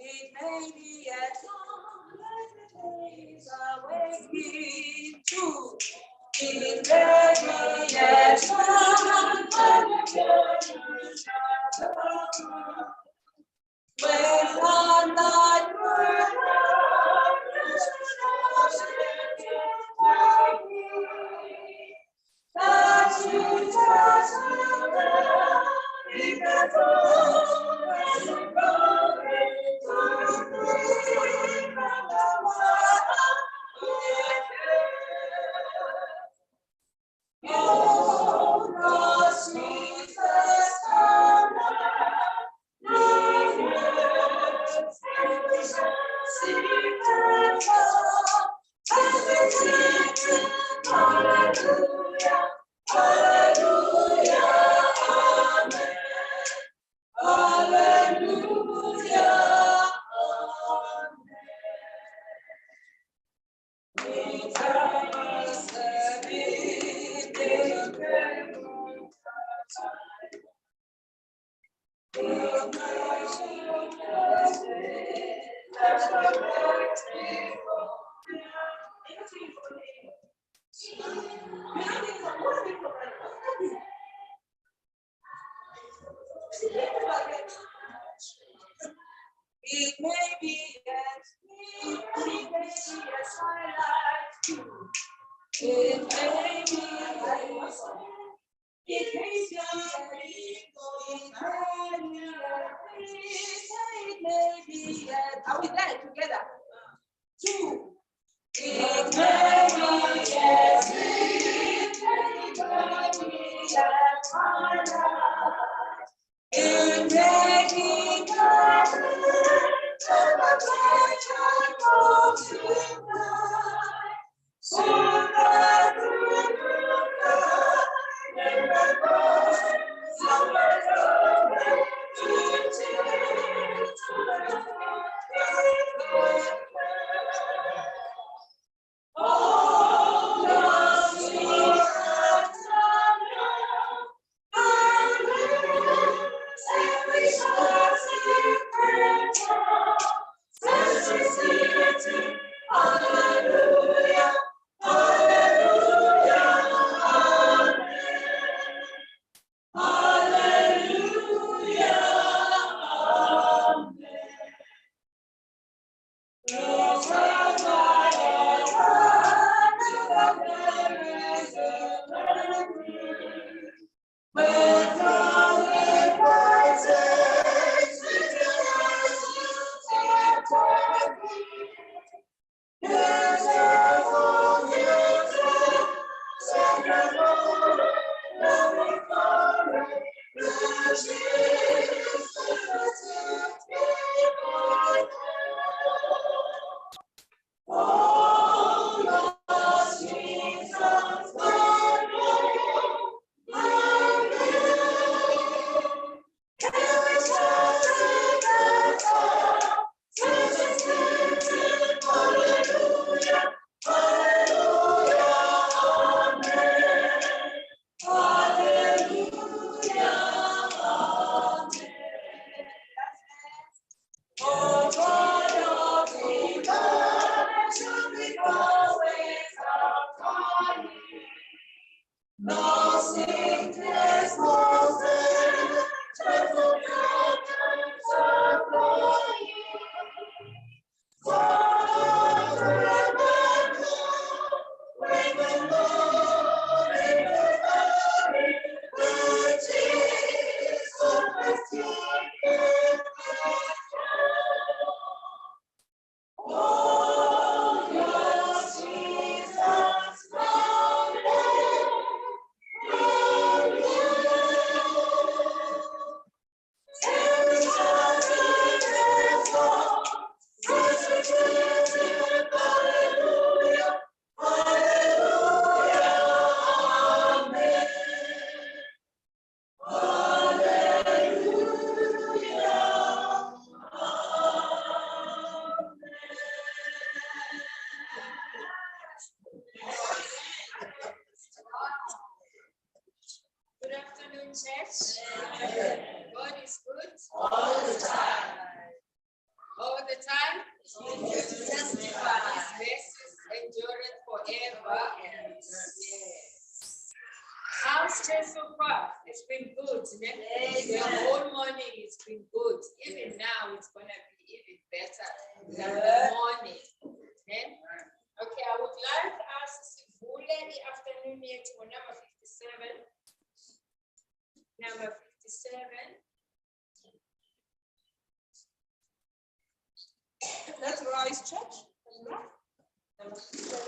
It may be as long as the days are waking too. It may be as long as the days are gone. When on thy word that you touch It may be as twilight too. It may be as it may be as are we there together? Two. It may be as twilight. It may be morning, church. God is good All the time. all the time. Testify. His mercies endureth forever. Yes. How's church so far? It's been good. The whole morning it's been good. Even now it's gonna be even better than the morning. Okay, I would like us to vule the afternoon yet for number 57. Number 57. Let's rise, church. Number 57.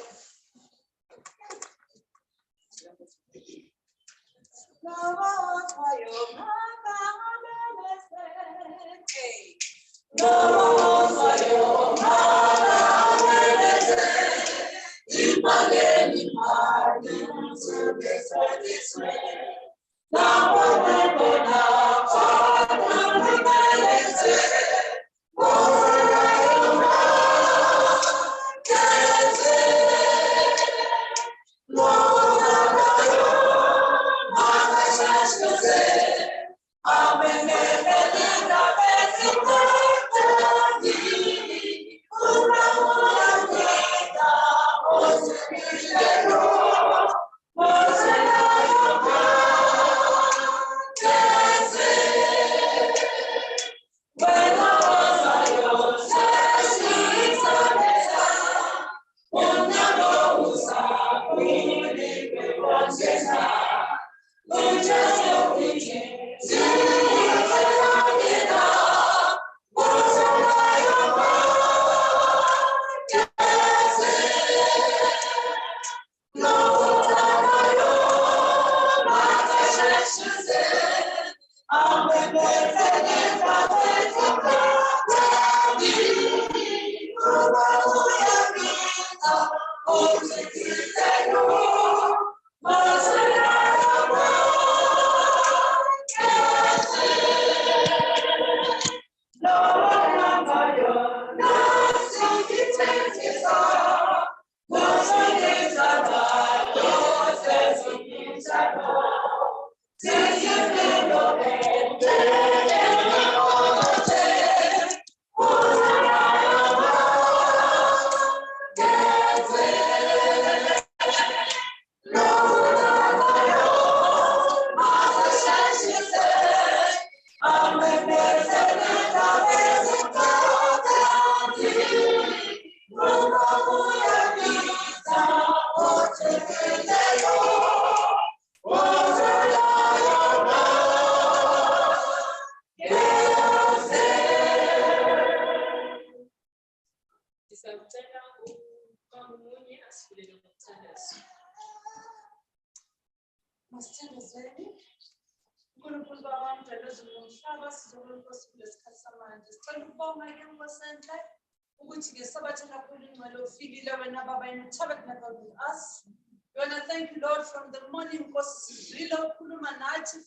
We want to thank you, Lord, from the morning because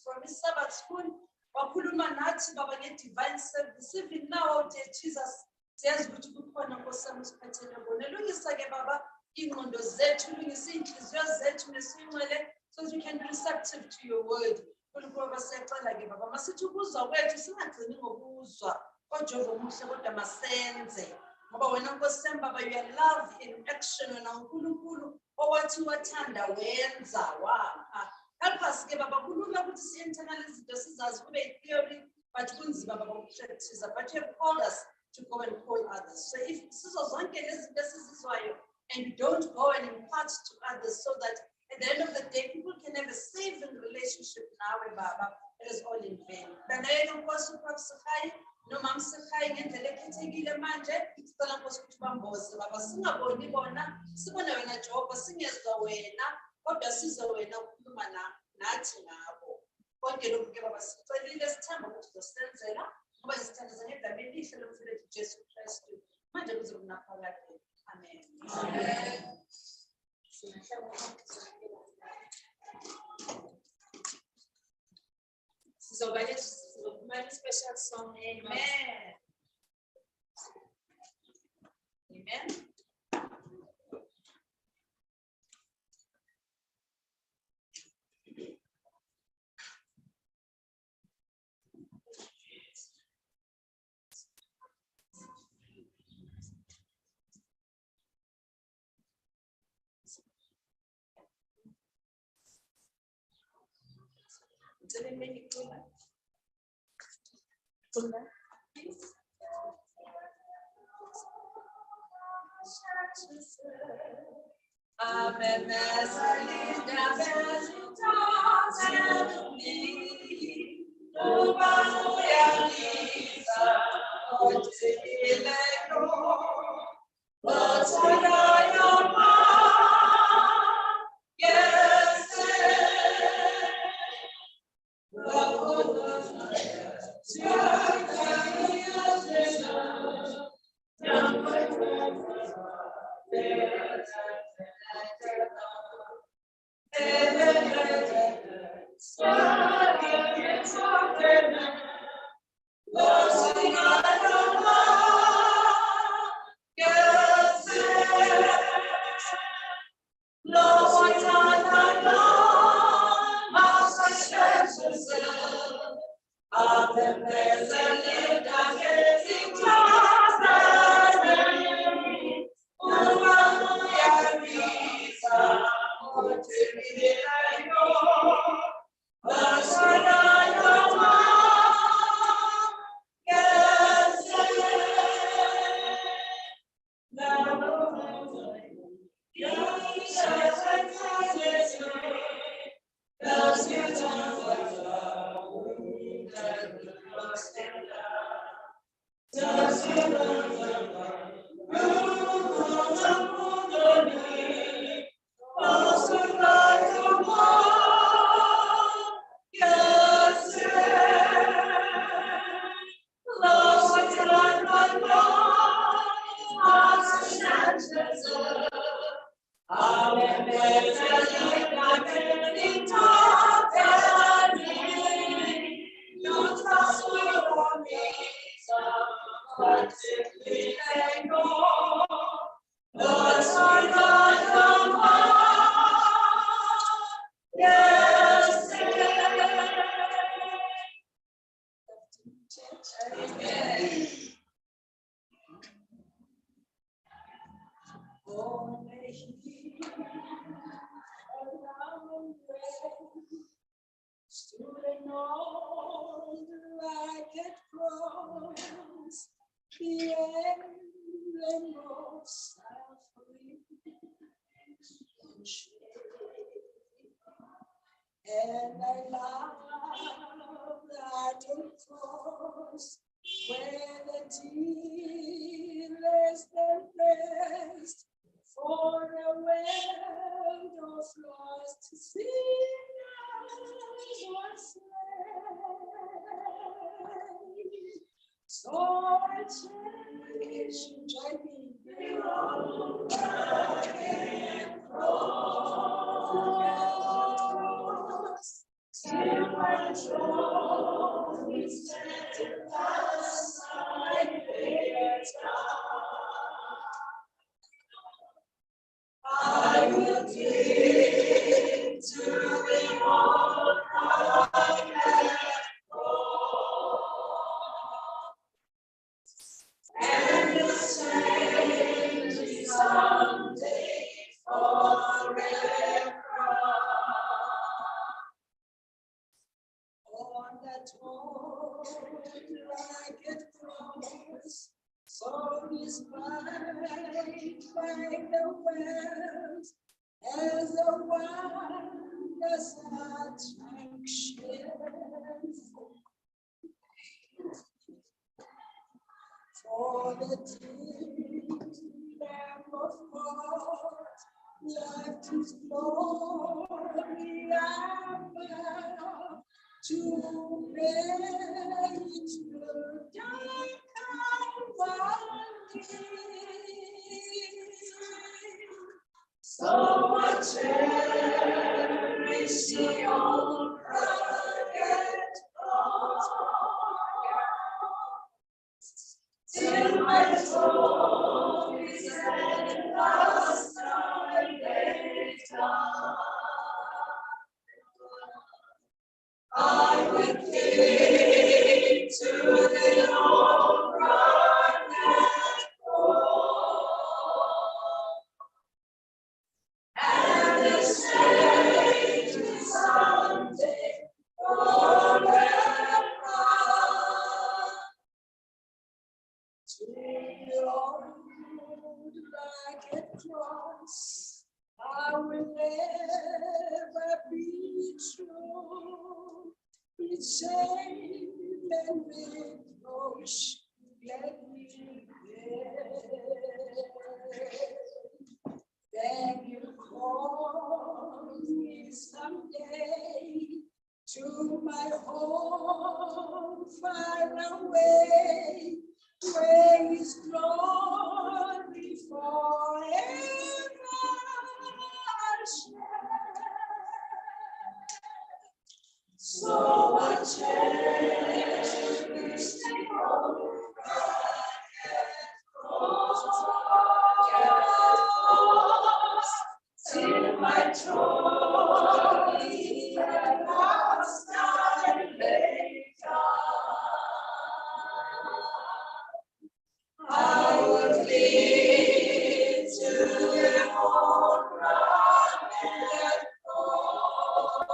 from his Sabbath school, Baba get divine service. Even now, dear Jesus, says which good one of us Baba, ingqondo zethu, lungisa inhliziyo zethu nesinwele, so we can be receptive to your word. Baba siyacela ke Baba, masithi ukuzwa kwethu singagcini ngokuzwa, kodwa omuhle kodwa masenze. Ngoba wena Nkosi yami Baba, you are love in action, wena uNkulunkulu owathi wathanda wenza wapha. Help us ke Baba, kulula ukuthi si-internalize izinto sizazi kube theory, but kunzima Baba ukupractice. But you have called us to go and call others. So if sizo zonke lezi zinto esizizwayo and you don't go and impart to others, so that at the end of the day people can have a saving relationship nawe Baba, it is all in vain. Danayena Nkosi uProfessor noma msekhaya ngendlela ekhethekile manje sicela Nkosi ukuthi bamboze Baba, singaboni bona sibone wena Jehova, singezwa wena kodwa sizwe wena ukukhuluma nathi ngabo. Konke lokhu ke Baba sicelile, sithemba ukuthi uzosenzela ngoba sithandazana ngegama elihle lomfowethu Jesu Kristu manje kuze kunaphakade. Amen. Amen. So very special song. Amen. Amen. Amen. And I love that cross where the dealers then pressed for a world of lost sinners was slain. So I cherish joining the cross. Till my throne is set aside later. I will give to the all I have and the same someday forever. On that old ragged cross, so is mine by the wells as a wondrous attraction. For the deep Lamb of God left his glory above to bear it through dark Calvary. So I cherish the old rugged cross till my soul is at last later. I will cling to the old rugged cross and the same someday. I will never be true. It's shame and reproach. Let me bear. Then you call me someday to my home far away, where His glory forever shine. So what change is till my trolley last night later, I would lead to the old rugged road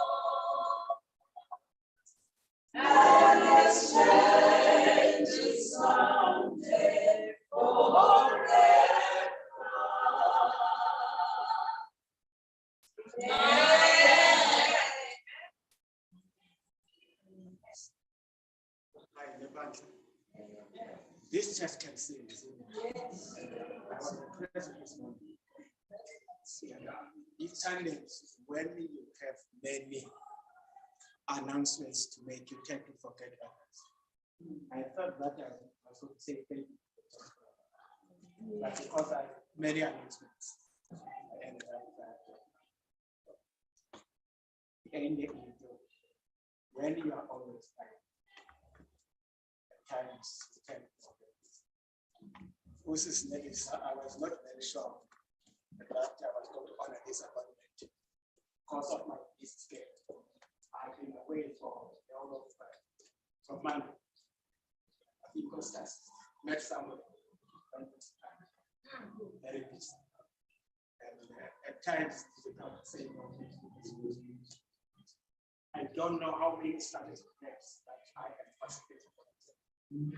and exchange it someday forever. This church can sing. I was impressed this morning. Each Sunday, when you have many announcements to make, you tend to forget others. I thought that I was going to say thank you. But because I have many announcements, I ended up when you are always tired, at times you can forget. Whose name is, I was not very sure that I was going to honor this appointment because of my busy schedule. I've been away for the whole of Monday. I think Constance met somebody very busy. And at times you can't say no. I don't know how many Sundays next that I am participating.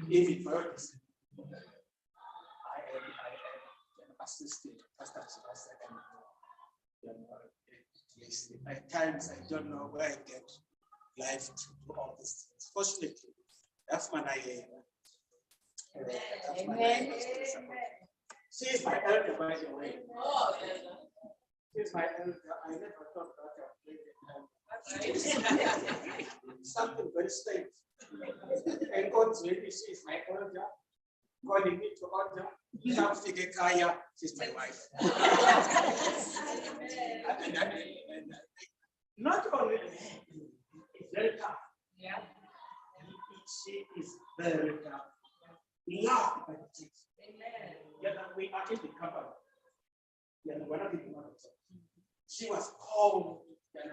Even first, I am an assistant pastor and at times I don't know where I get life to do all these things. Fortunately, that's when I Amen. She is my elder, by the way. She is my elder. I never thought that I played something very strange. And God maybe she is my elder, calling me to order. Kaya, she's my wife. And not only it's very tough. Yeah. She is very tough. Love by the church. Amen. Yeah, we are in the company. Yeah, we're not in the company. She was called in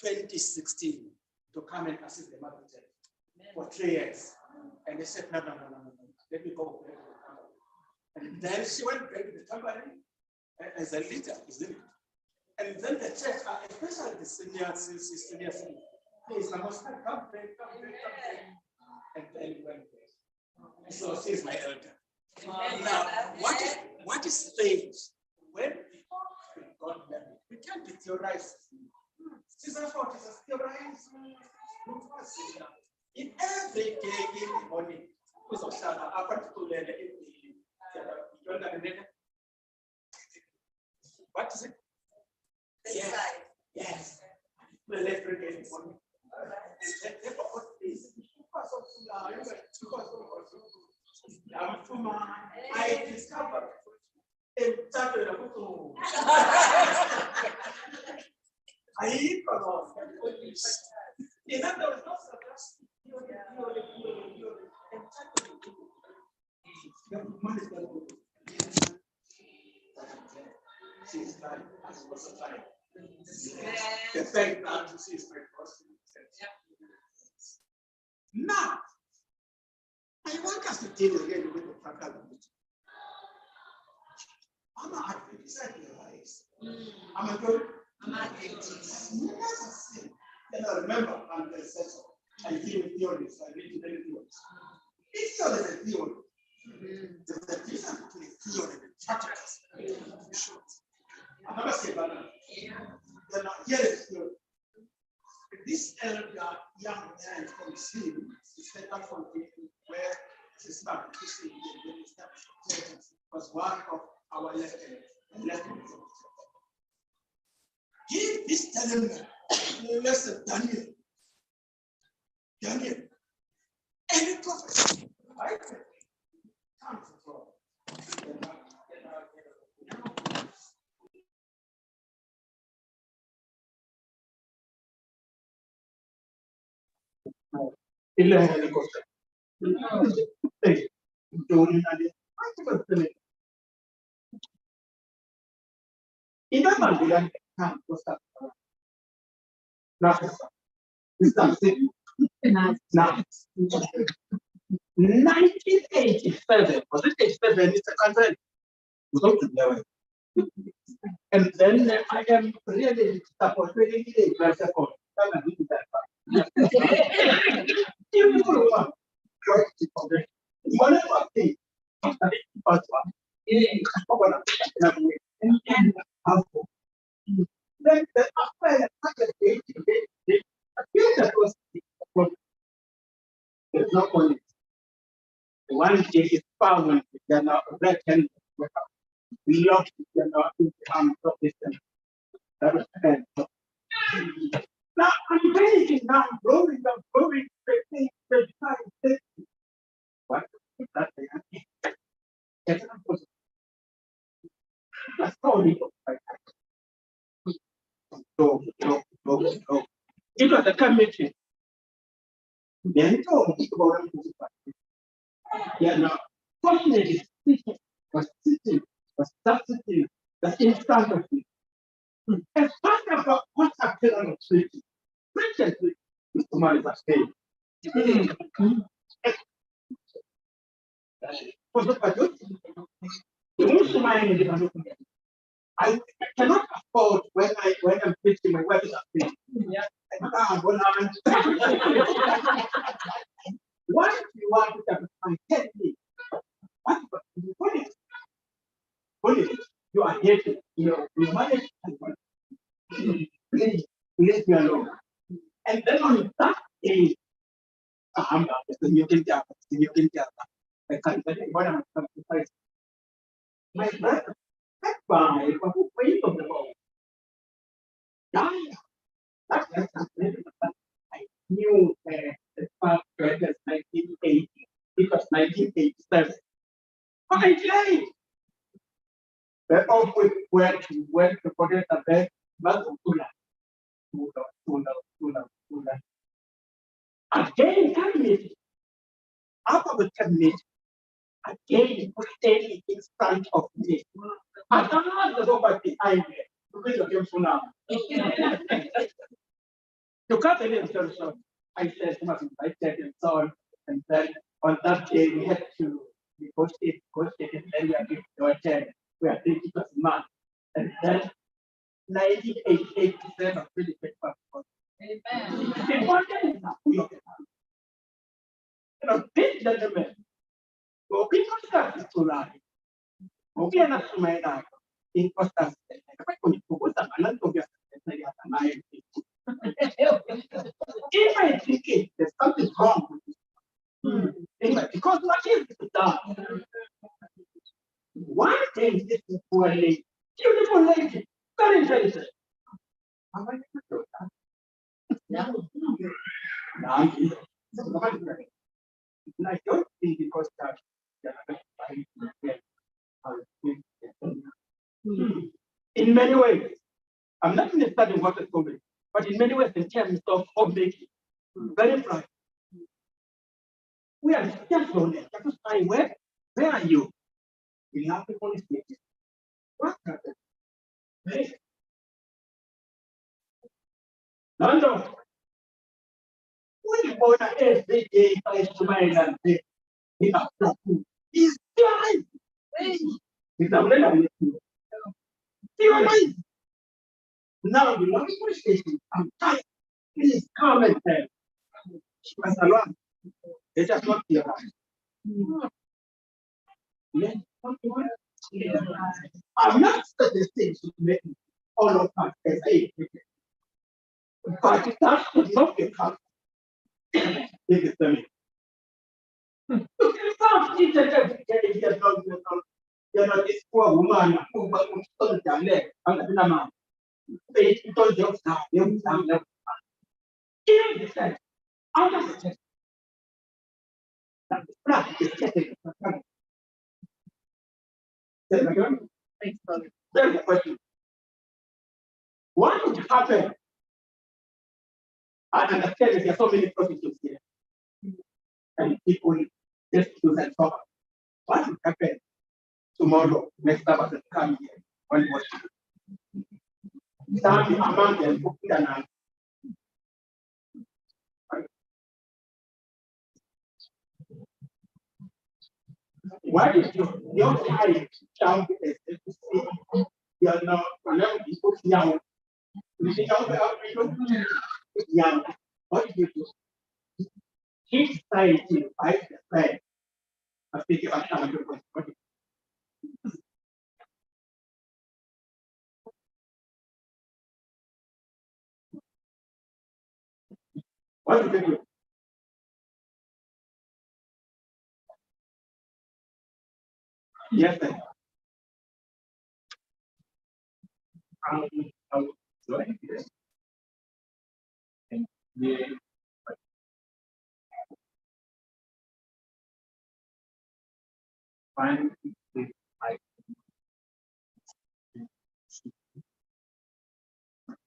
2016 to come and assist the mother church for 3 years. And they said, no, let me go back to the company. And then she went back to the company as a leader, isn't it? And then the church, especially the senior, please, I must come back. And then went back. So she's my elder. Now, what is strange? When we got married, we can't be theorized. Jesus what is theorized. In every day in the morning, what is it? Yes. The left in the morning. I discovered in other words, the fact that she is my person. Now, I want us to deal again with the practical. I'm an Adventist. I'm a good. I'm an Adventist. And I remember I'm the assessor. I deal with theories. I read many theories. Each theory is a theory. There's a difference between theory and practical. This elder young man from sin is better from where Sister Christine was one of our lessons. Give this element, listen, Daniel, any prophet, right? Come from. Now, 1987, was it 87? It's a country. And then I am really supporting the second. Beautiful one. One of the things, first one, then after that was there's no point. One day is found that are black and we lost the income of this. That was now I'm painting now, growing, 35, 60. What? That's that's all it was. So. It was a committee. Then told me about it. Yeah, now, fortunately, was substitute that's in front of me. And talk about what's happening on the street. Recently, Mr. Mali was saying, I cannot afford when I'm preaching my wife is asleep. Why do you want to have tell me? What is it? You are here to you manage please leave me alone. And then on that day, I can't tell you what I'm sacrificing. My brother, that by who paid of the ball. That's I knew the past was 1980. It was 1987. But I tried. The office went to forget the best, but again, 10 minutes. After the 10 minutes, again, put standing in front of me. I don't know the robot behind me. Because of him for now. To cut the name short, I said, I was invited and so on. And then on that day, we had to negotiate, and then we are going to attend. We are thinking it was a month. And then 1988 of really big passport. Amen. This gentleman, people start to lie. Okay, not to my life. In Costa if I think there's something wrong with this, because what is done? One thing this is poor lady, beautiful lady, very intelligent. How am I do that? I don't think because that in many ways, I'm not going to study what is COVID, but in many ways, in terms of homemaking, very bright. We are just on it. That is why, where are you? We have the police station. What happened? Hey. London. We bought an SDA place to my land. He's alive. He's alive. He's alive. Now you know the station. I'm tired. Please come and tell. As alone. They just not be alive. I'm not set the stage to make all of us as a but that should not become the same. You can't eat it every day. You're not this poor woman who was on down there. I'm not a man. They don't just have them down there. Give the sense. I'm not a sense. That's the getting. There's a question. What would happen? I understand there are so many prostitutes here. And people just use and talk. What would happen tomorrow, next Sabbath, and come here when worship? Some among them put it on. Why did your high down to see you're not people young? You see how young. What did you do? He decided to fight the flag. I think about time. What did you do? Yes, sir. I was doing this. And finally, I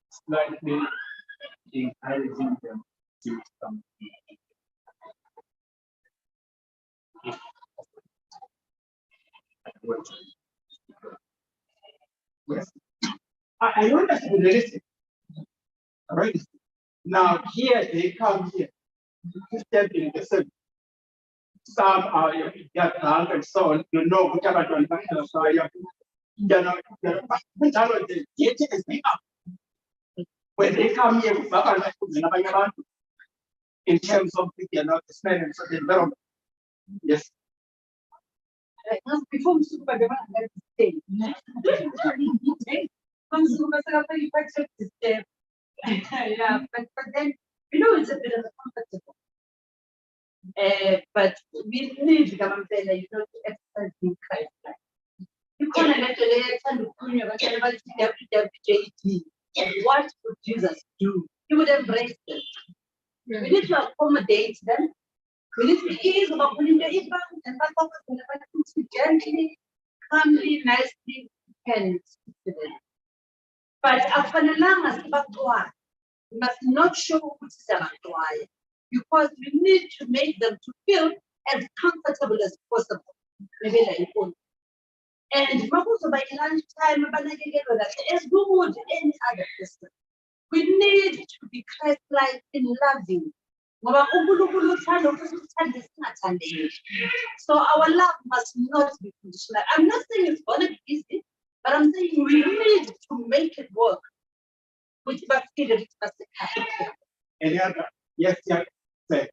slightly encouraging them to come. Yes. I want us to be realistic. Right? Now, here they come here to step in the service. Some are drunk and so on. You know, whatever to unpack, so when they come here, in terms of the experience of the environment. Yes. Before we super development stage. Yeah, but then it's a bit of a comfortable. But we need government to exercise in Christ. You can't let the what would Jesus do? He would embrace them. We need to accommodate them. We need to ease about putting the impact and gently, calmly, nicely, and speak to them. But we must not show who is because we need to make them to feel as comfortable as possible. And by lunchtime, as we would any other person. We need to be Christ-like in loving. So our love must not be conditional. I'm not saying it's going to be easy, but I'm saying we need to make it work. Which any other? Yes, yes. Say.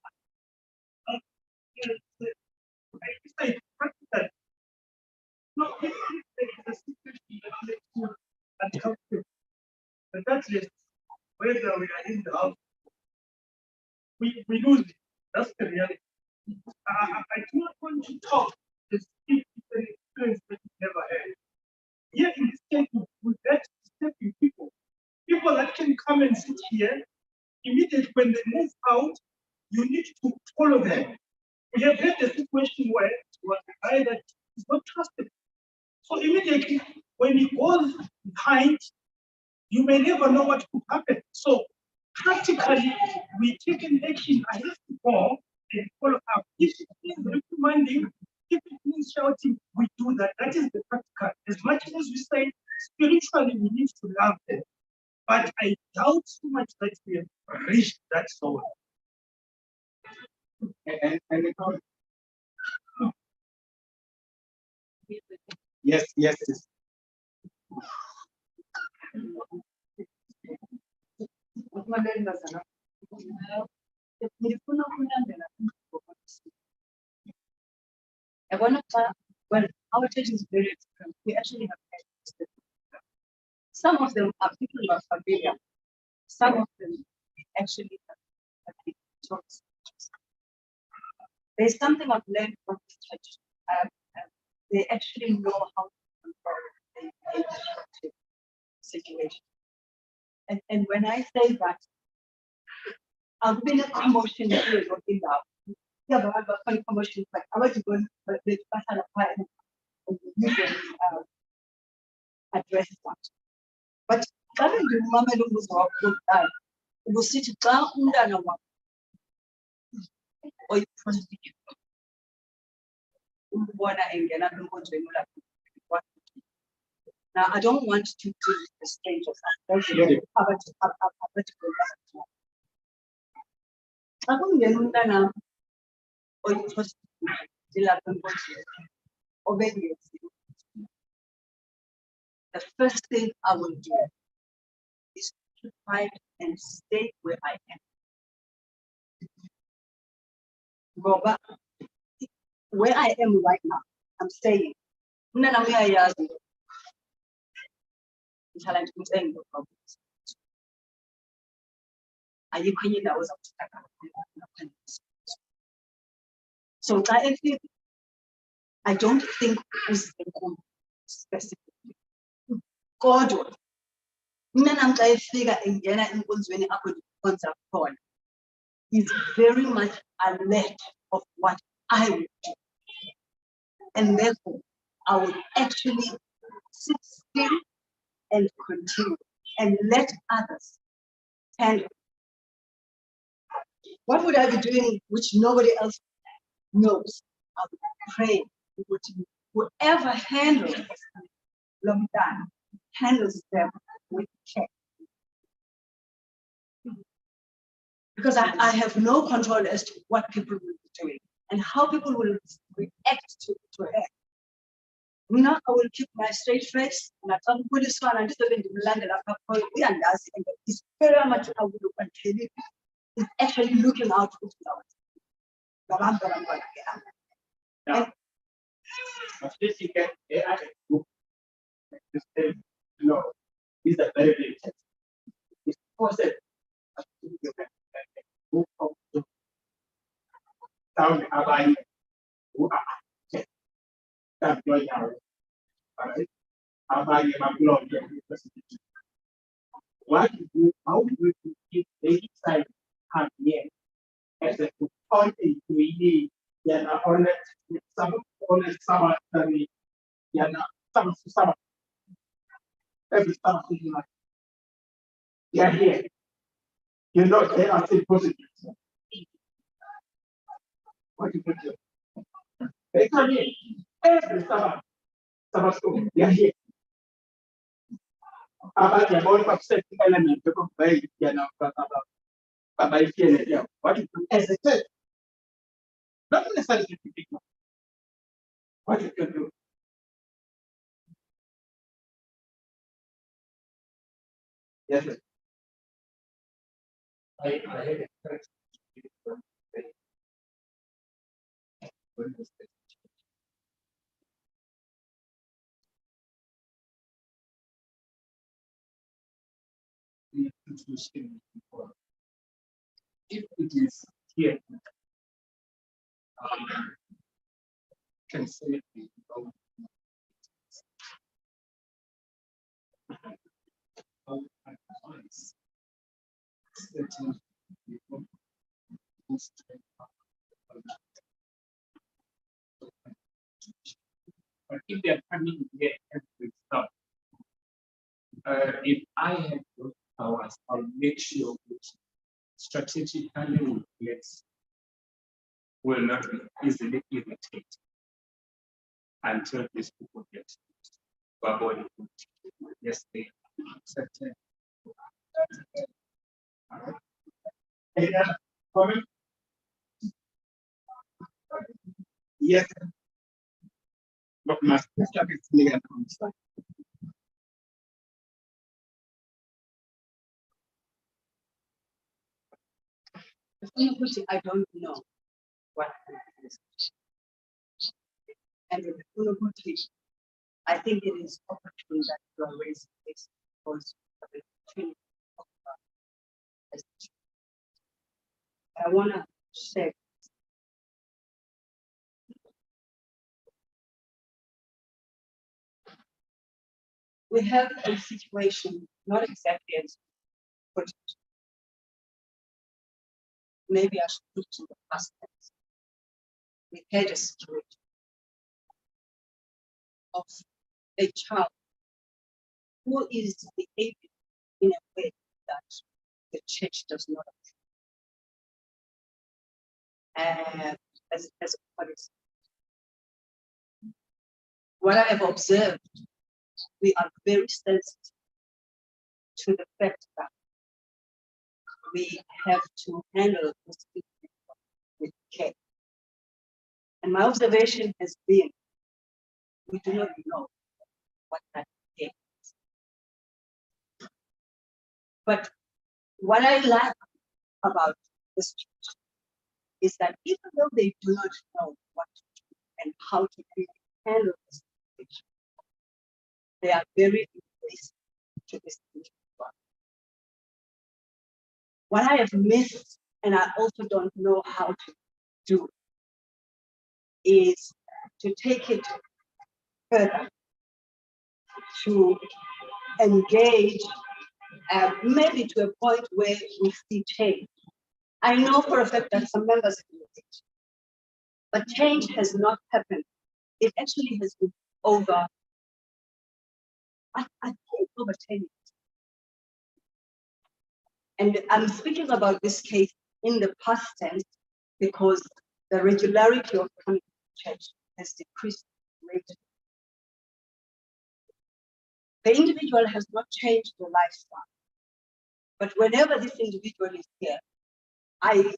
But that's just whether we are in the house, we lose it. That's the reality. I do not want to talk to speak to an experience that you never had. Here in this temple, we get stepping people that can come and sit here. Immediately when they move out, you need to follow them. We have had a situation where it was a guy that is not trusted. So immediately when he goes behind, you may never know what could happen. So practically, we take an action. I have to go and follow up. If it means reprimanding, if it means shouting, we do that. That is the practical. As much as we say spiritually, we need to love them. But I doubt so much that we have reached that soul. Yes, yes, yes. our church is very different. We actually have churches. Some of them are people who are familiar. Some of them actually have churches. There's something I've learned from this church. They actually know how to control a destructive situation. And when I say that, I've been a promotion here in that. Yeah, but I've got funny promotions, like I want to go but the person and usually address that. But currently, Mama was good time. It was sitting down under one or you prostitute. Now, I don't want to deal with the strangers. Or you prostitute. Obedience. The first thing I will do is to fight and stay where I am. Go back. Where I am right now, I'm staying. So I don't think who's specifically. God will. Is very much alert of what I would do. And therefore, I would actually sit still and continue and let others handle. What would I be doing which nobody else knows? I would pray. Whoever handles them with care. Because I have no control as to what people will be doing and how people will react to it. Now I will keep my straight face and I can't put this one and just in the land and it's very much I will look and tell you. It's actually looking out for us. This you can AI book. This is is a very big text. It's posted. Book of Town Abai who are that joy out. Abai Maglon University. What you do, how do you keep the side have here as a point in 3D? Yana honest some honest summer Yana some every summer yeah here. You know they are still positive. What you do? They come in every summer school. Yeah here. About your body upset element to convey what you do as a church. Not necessarily to pick up. What you can do. Yes, sir. I had a if it is here, can say it advice certain people but if they are coming here every stop, if I have those powers, I'll make sure that strategic planning place will not be easily irritated until these people get verbally. Yes, they certain. Any other comment? Yes. But my sister is legal counsel. The thing which I don't know what is. and with the Kunubu team, I think it is opportune that you are raising this because of the opportunity of as a church. I want to say we have a situation, not exactly as put it. Maybe I should put it in the past tense. We had a situation of a child who is behaving in a way that the church does not approve. As a policy. What I have observed, we are very sensitive to the fact that we have to handle this with care. And my observation has been, we do not know what that care is. But what I like about this church is that even though they do not know what to do and how to really handle this situation, they are very embracing to this situation. What I have missed, and I also don't know how to do, is to take it further, to engage, maybe to a point where we see change. I know for a fact that some members have it, but change has not happened. It actually has been over, I think over 10 years. And I'm speaking about this case in the past tense because the regularity of coming to church has decreased greatly. The individual has not changed the lifestyle, but whenever this individual is here, I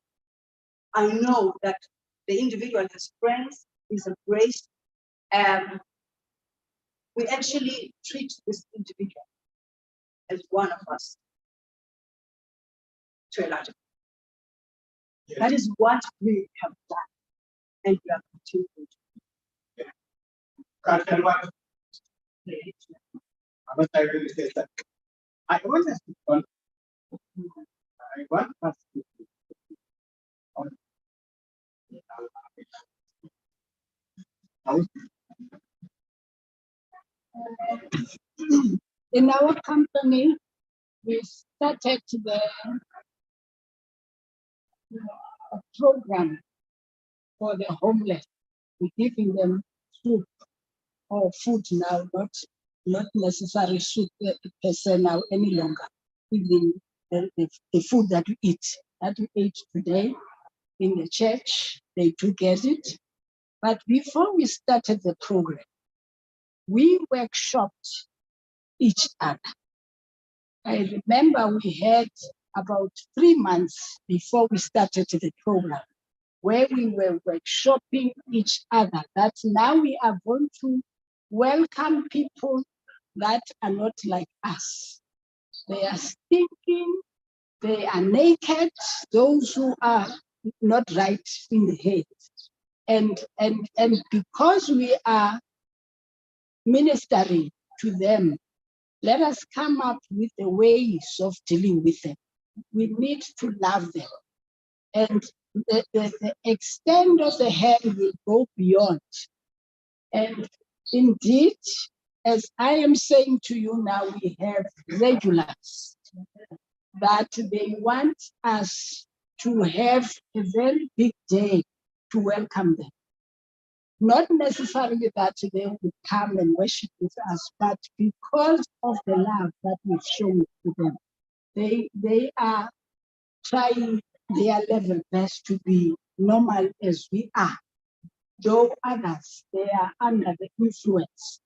know that the individual has friends, is embraced, and we actually treat this individual as one of us to a large extent. Yeah. That is what we have done, and we are continuing to do. I want us to in our company, we started a program for the homeless. We're giving them soup or food now, not necessarily soup per se now any longer. Even the food that we eat, that we ate today in the church, they do get it. But before we started the program, we workshopped each other. I remember we had about 3 months before we started the program, where we were workshopping each other, that now we are going to welcome people that are not like us. They are stinking, they are naked, those who are not right in the head. And because we are ministering to them, let us come up with the ways of dealing with them. We need to love them. And the extent of the hand will go beyond. And indeed, as I am saying to you now, we have regulars that they want us to have a very big day to welcome them. Not necessarily that they will come and worship with us, but because of the love that we've shown to them, they are trying their level best to be normal as we are. Though others, they are under the influence.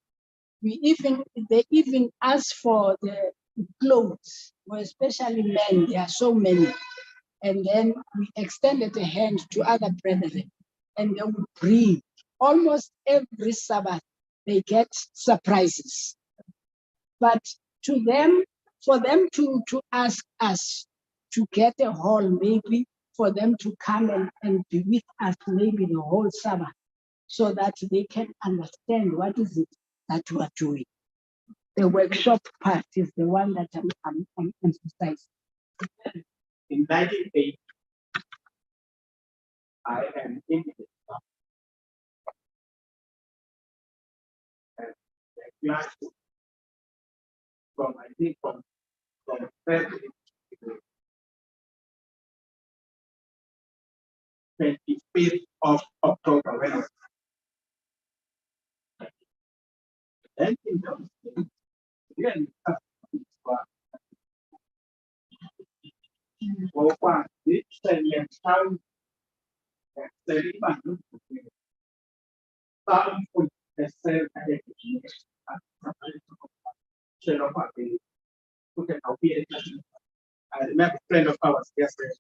They even ask for the clothes, well, especially men, there are so many. And then we extended a hand to other brethren, and they would bring. Almost every Sabbath, they get surprises. But to them, for them to ask us to get a hall, maybe for them to come and be with us maybe the whole Sabbath, so that they can understand what is it that you are doing. The workshop part is the one that I'm emphasizing. In 1980, I am in the class from, I think, from February to 25th of October. When I was then in those days, again, over this time, I remember a friend of ours yesterday.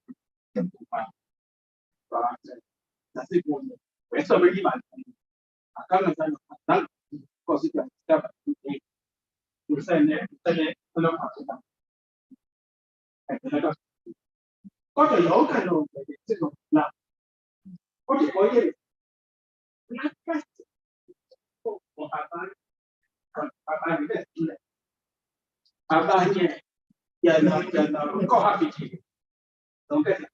That's it. When somebody man, I can't understand because it can stop to send it, what a young kind of now. What is for you? Abanye, go happy. Don't get it.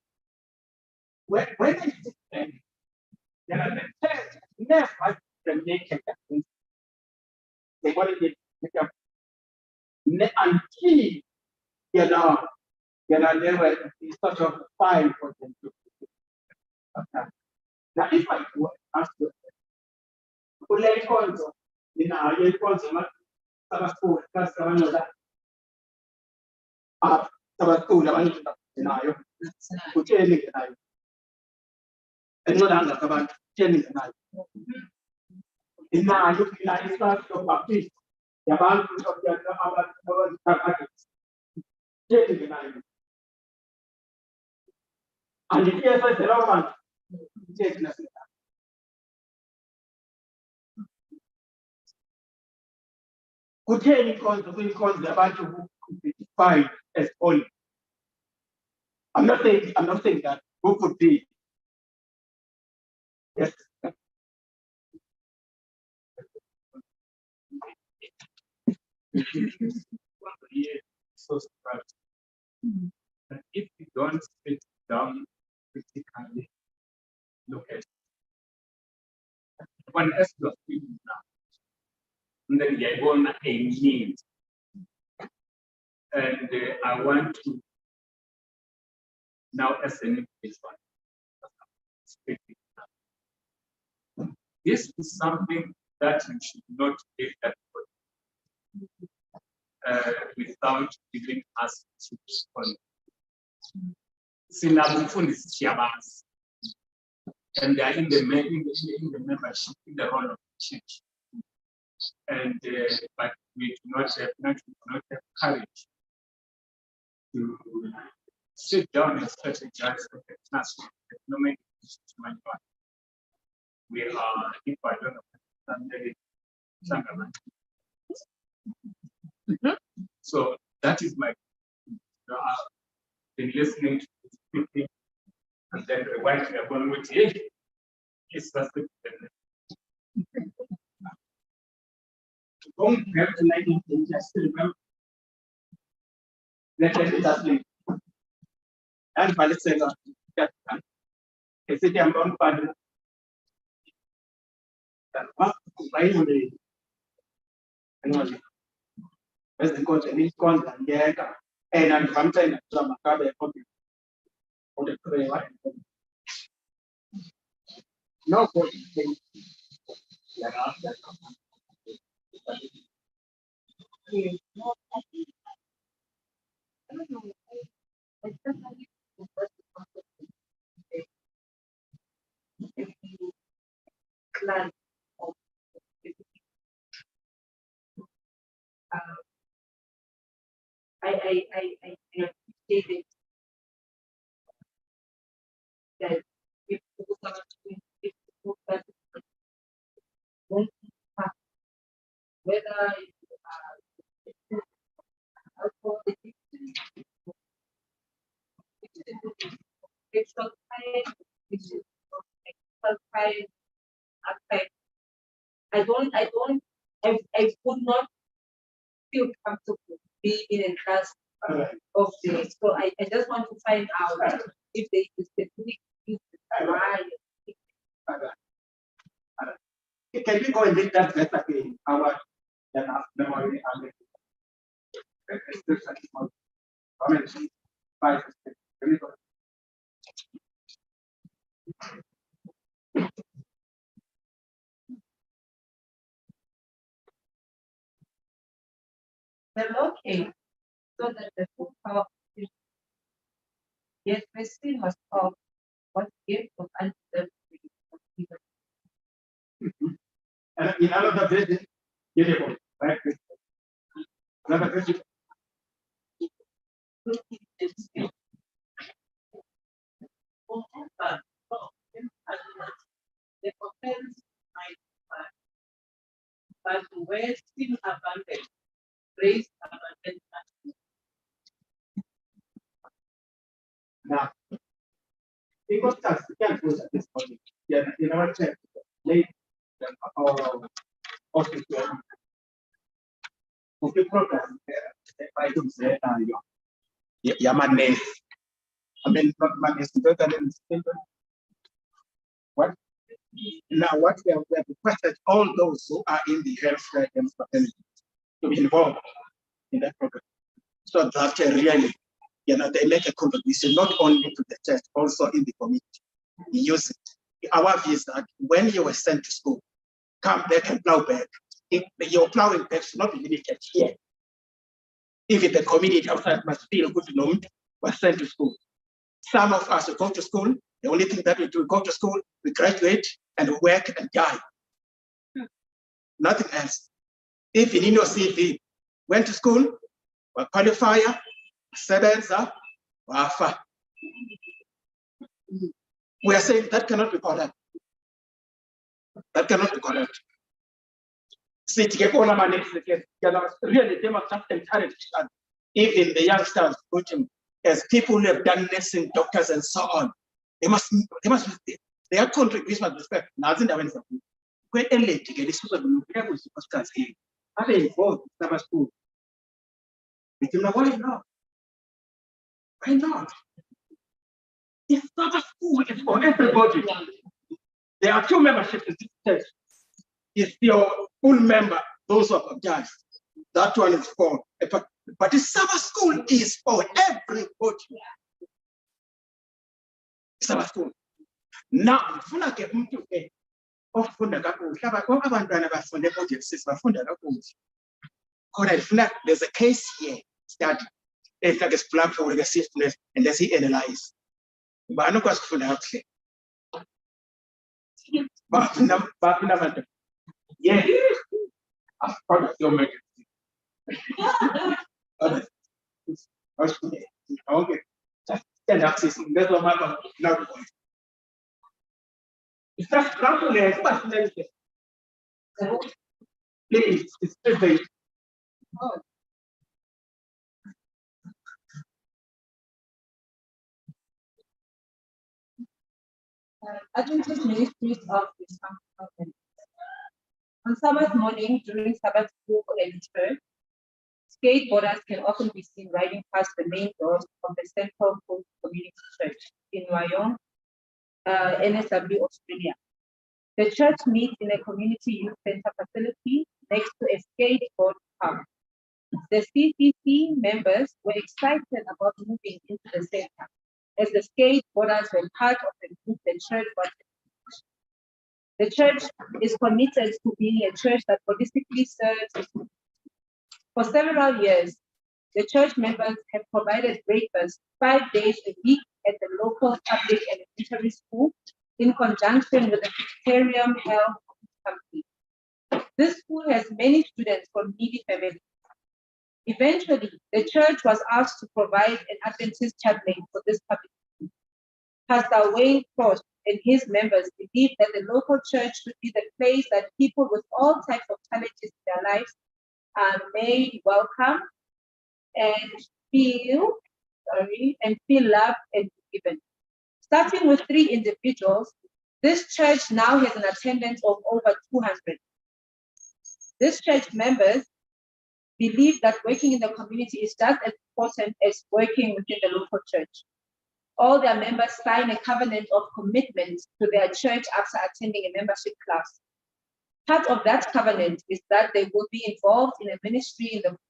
When I sit there, the test never can make it. So what is it? Until there were sort of fine for them to. Now, if I ask you, Ulay Konzo, Ayay Konzo, Sabastu, that's the one of that. Sabastu, the one of that. Who tell me that? And no longer about telling the night. In now, you can start to baptize the bank of the other packets. Telling the night. And if you ever the Roman, take nothing. Could any cause the bunch of who could be defined as holy? I'm not saying that who could be. Yes. So surprised. But if you don't sit down critically, look at one as you're speaking now, and then you're going a need. And I want to now as an individual speak. This is something that you should not give that without giving us tips on. And they are in the membership, in the role of the church. And but we do not have courage to sit down and strategize with the classroom. No matter we are, if I don't know, so that is my. I've been listening to people, and then the wife are going with it. It's just the going back to 1980, I still remember. Let me just leave. And Palestine, a city among Padre. Finally, as the coach and his content, and I'm sometimes some copy of the prayer. No point. I appreciate it that if people come to me, if people that won't have whether it's alcohol addiction, exercise, exercise, I would not feel comfortable being in a class of this. So I just want to find out if there is a specific reason why. Can we go and read that verse again? Our memory and The Lord came so that the full power of Israel, yet the sin was of what gift of unto them. And in another version, right? Another version. The offense might pass, but where sin abundant, grace abundant. Now, because that's the can't at this point. Yeah, in our church, late office program, I don't say, yeah, my name. I mean, not my name, better than what? Now, what we have requested all those who are in the health and fraternity to be involved in that program, so that really, they make a contribution not only to the church, also in the community. Use it. Our view is that when you were sent to school, come back and plow back. If your plowing back should not be limited here. Even the community outside must feel good to know we're sent to school. Some of us go to school. The only thing that we do, go to school, we graduate and work and die. Nothing else. If in your CV, went to school, were qualifier, sebenza, wafa. We are saying that cannot be correct. That cannot be correct. Really, they must have encouraged us, even the youngsters, as people who have done nursing, doctors, and so on. They must their contribution must be respect. Nothing that went when early to get this was superstars here. Are they involved in Sabbath school? Why not? Why not? If Sabbath school is for everybody, there are two memberships in this church. If your full member, those who are baptized, that one is for, but the Sabbath school is for everybody. Sabbath school. Now, there's a case here, study. It's like a plan for the system, and let's see analyze. But I'm not going to actually. Yeah, as part of your message. Okay, just stand up, that's what my love. It's just grumpy, please, it's very. Adventist Ministries of Wisconsin. On Sabbath morning during Sabbath school and church, skateboarders can often be seen riding past the main doors of the Central Coast Community Church in Wyong, NSW, Australia. The church meets in a community youth center facility next to a skateboard park. The CCC members were excited about moving into the center, as the skateboarders were part of the group the church wanted. The church is committed to being a church that holistically serves. For several years, the church members have provided breakfast 5 days a week at the local public elementary school in conjunction with the Presbyterian Health Company. This school has many students from needy families. Eventually, the church was asked to provide an Adventist chaplain for this public school. Pastor Wayne Frost and his members believe that the local church should be the place that people with all types of challenges in their lives are made welcome and feel loved and forgiven. Starting with 3 individuals, This church now has an attendance of over 200. This church members believe that working in the community is just as important as working within the local church. All their members sign a covenant of commitment to their church after attending a membership class. Part of that covenant is that they will be involved in a ministry in the community.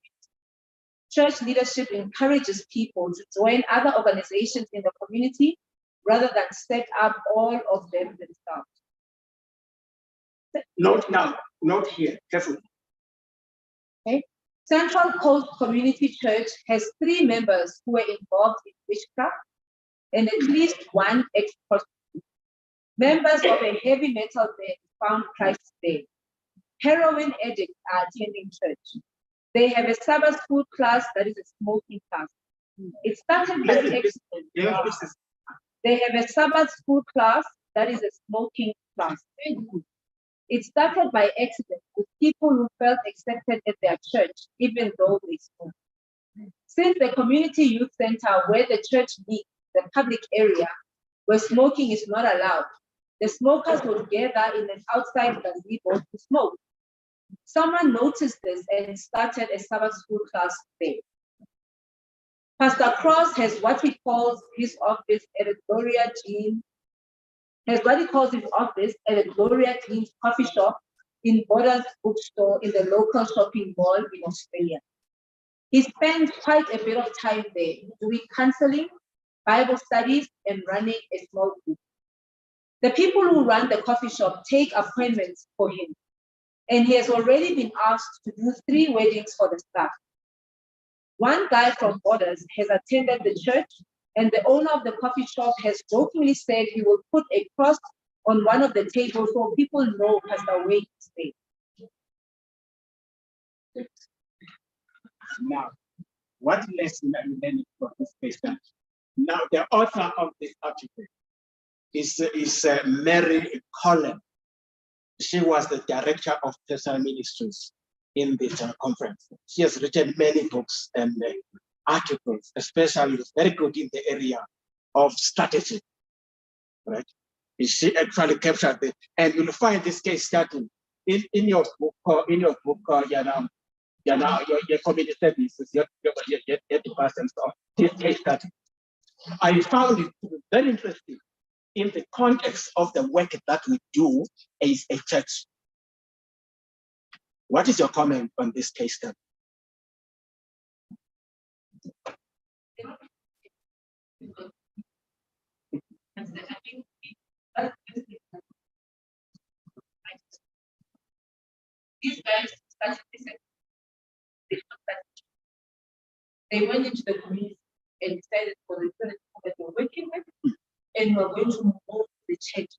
Church leadership encourages people to join other organizations in the community rather than set up all of them themselves. Note here, carefully. Okay. Central Coast Community Church has 3 members who were involved in witchcraft and at least 1 ex-prostitute. Members of a heavy metal band found Christ there. Heroin addicts are attending church. They have a Sabbath school class that is a smoking class. It started by accident. They have a Sabbath school class that is a smoking class. It started by accident with people who felt accepted at their church, even though they smoked. Since the community youth center where the church meets, the public area where smoking is not allowed, the smokers would gather in an outside gazebo to smoke. Someone noticed this and started a Sabbath school class there. Pastor Cross has what he calls his office at a Gloria Jean coffee shop in Borders bookstore in the local shopping mall in Australia. He spends quite a bit of time there doing counseling, Bible studies, and running a small group. The people who run the coffee shop take appointments for him, and he has already been asked to do 3 weddings for the staff. One guy from Borders has attended the church, and the owner of the coffee shop has jokingly said he will put a cross on one of the tables so people know Pastor Wade is there. Now, what lesson are you learning from this case? Now, the author of this article is Mary Collin. She was the director of personal ministries in this conference. She has written many books and articles, especially very good in the area of strategy, right? She actually captured it, and you'll find this case study in your book, your community services, your departments of this case study. I found it very interesting in the context of the work that we do as a church. What is your comment on this case study? These guys started they went into the community and decided for the church that we're working with, and we're going to move the church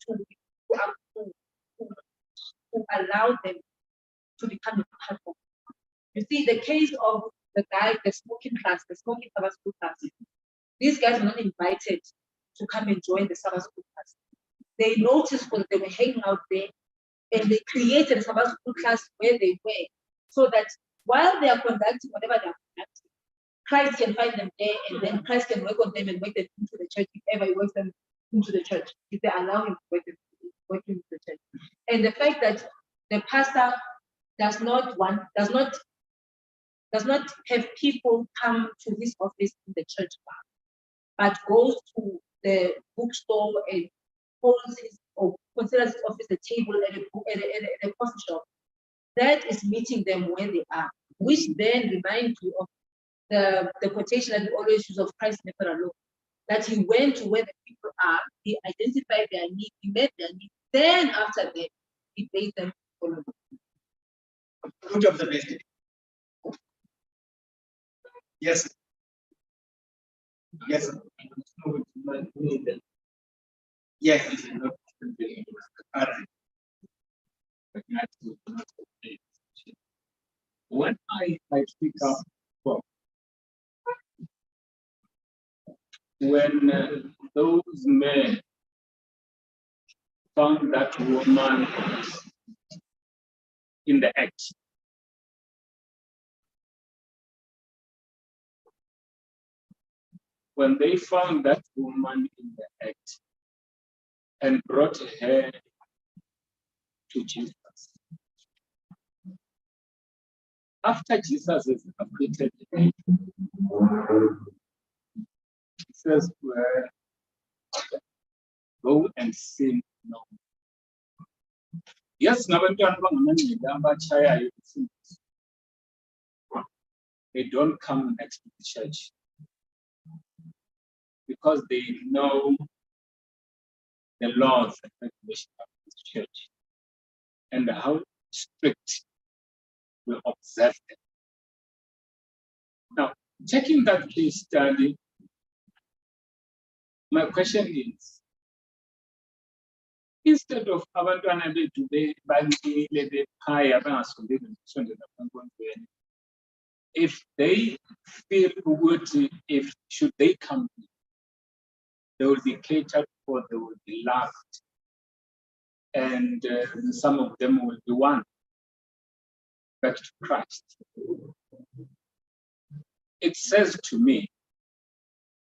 to allow them to become a part of. You see, the case of the guy, the smoking Sabbath school class, these guys were not invited to come and join the Sabbath school class. They noticed when they were hanging out there, and they created a Sabbath school class where they were, so that while they are conducting whatever they are conducting, Christ can find them there, and then Christ can work on them and work them into the church if ever he works them into the church, if they allow him to work into the church. And the fact that the pastor does not have people come to his office in the church bar, but goes to the bookstore and holds his or considers his office a table at a coffee shop. That is meeting them where they are, which then reminds you of the quotation that we always use of Christ never alone. That he went to where the people are, he identified their needs, he met their needs, then after that, he bade them follow him. Good observation. Yes. Yes. Yes. All right. When I speak up, well, when those men found that woman in the act, when they found that woman in the act, and brought her to Jesus. After Jesus is completed, he says to her, go and sin no more. Yes, they don't come next to the church because they know the laws and regulations of this church and how strict we observe them. Now, taking that case study, my question is, instead of abantwana bethu balile bekhaya bangasondeli ukusondela enkondlweni, if they feel ukuthi if should they come, they will be catered for, they will be loved, and some of them will be won back to Christ. It says to me,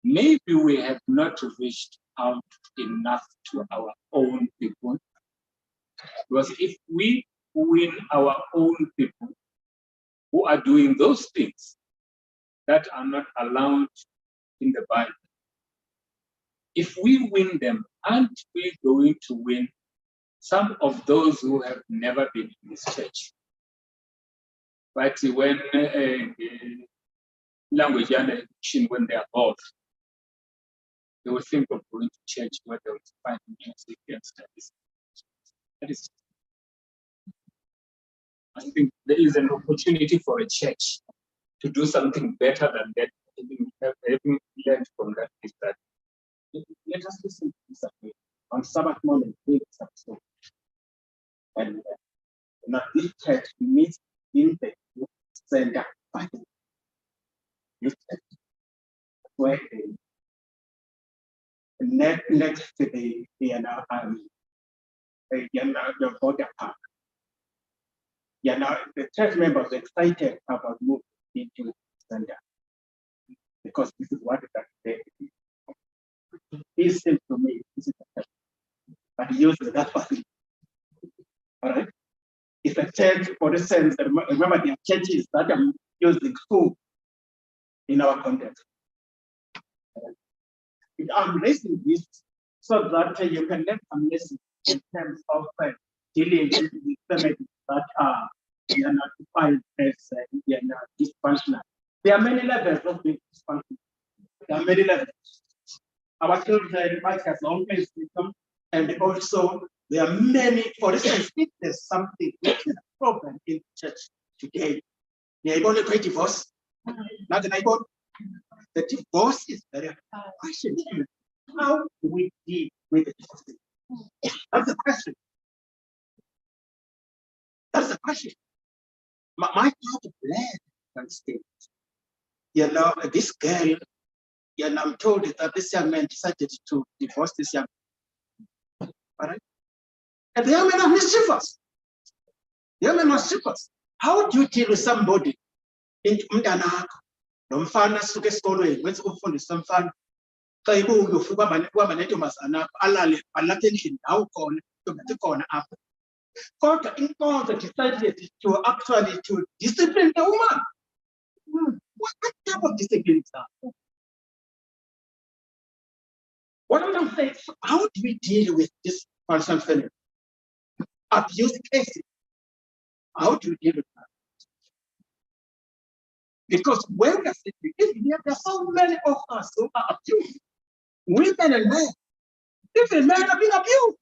maybe we have not reached out enough to our own people, because if we win our own people who are doing those things that are not allowed in the Bible, if we win them, aren't we going to win some of those who have never been in this church? But when language and education, when they are both, they will think of going to church where they will find music and studies. That is, I think there is an opportunity for a church to do something better than that. Having learned from that is that let us listen to this on Sabbath morning. And this church meets in the center, this church where next to the border park. The church members are excited about moving into the center because this is what they do. It seems to me this is the church, but he uses that facility. All right. If a church, for instance, remember there are churches that are using food in our context. I'm raising this so that you can learn some lessons in terms of dealing with the families that are not defined as dysfunctional. There are many levels of being dysfunctional. There are many levels. Our children might have long system, and also there are many, for instance, if there's something which is a problem in church today, they're going to create divorce. Not the neighbor. The divorce is very question. How do we deal with the divorce? That's the question. That's the question. My part of land can state. This girl, I'm told that this young man decided to divorce this young man. All right? And the young men are mischievous. The young men are mischievous. How do you deal with somebody in Umdanako? Nomfana suke esikolweni wenza ukufundisa umfana xa ibuyofuka amanentombazana alale alapha endlini awukhona ntombi khona apha kodwa inkonzo decided to actually to discipline the woman. What type of discipline is that? What I'm saying, how do we deal with this person family? Abuse cases. How do we deal with that? Because when we are sitting, there are so many of us who are abused, women and men. Even men are being abused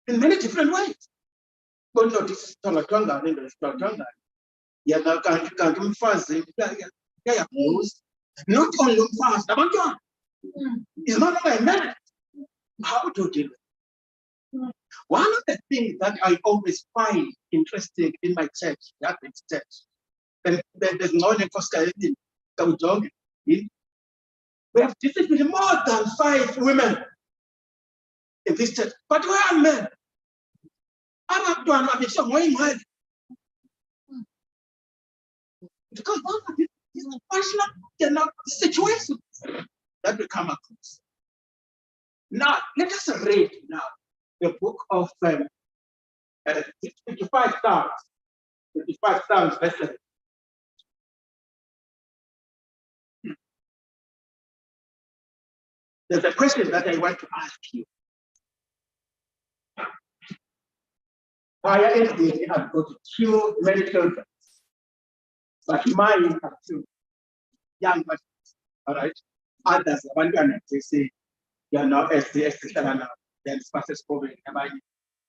in many different ways. But no, this is Tonga, they abused. Not only fast, but it's not only a man. How to deal with it? One of the things that I always find interesting in my church, that is church, and there's no in we have disciplined more than 5 women in this church. But where are men? Because one of these unfortunate situations that we come across. Now, let us read now the book of 55 Psalms. 55 Psalms, verse 7. There's a question that I want to ask you. Why SDA have got two many children, but mine have two young ones, all right? Others, one guy, they say, you're not SDA, then spouses COVID,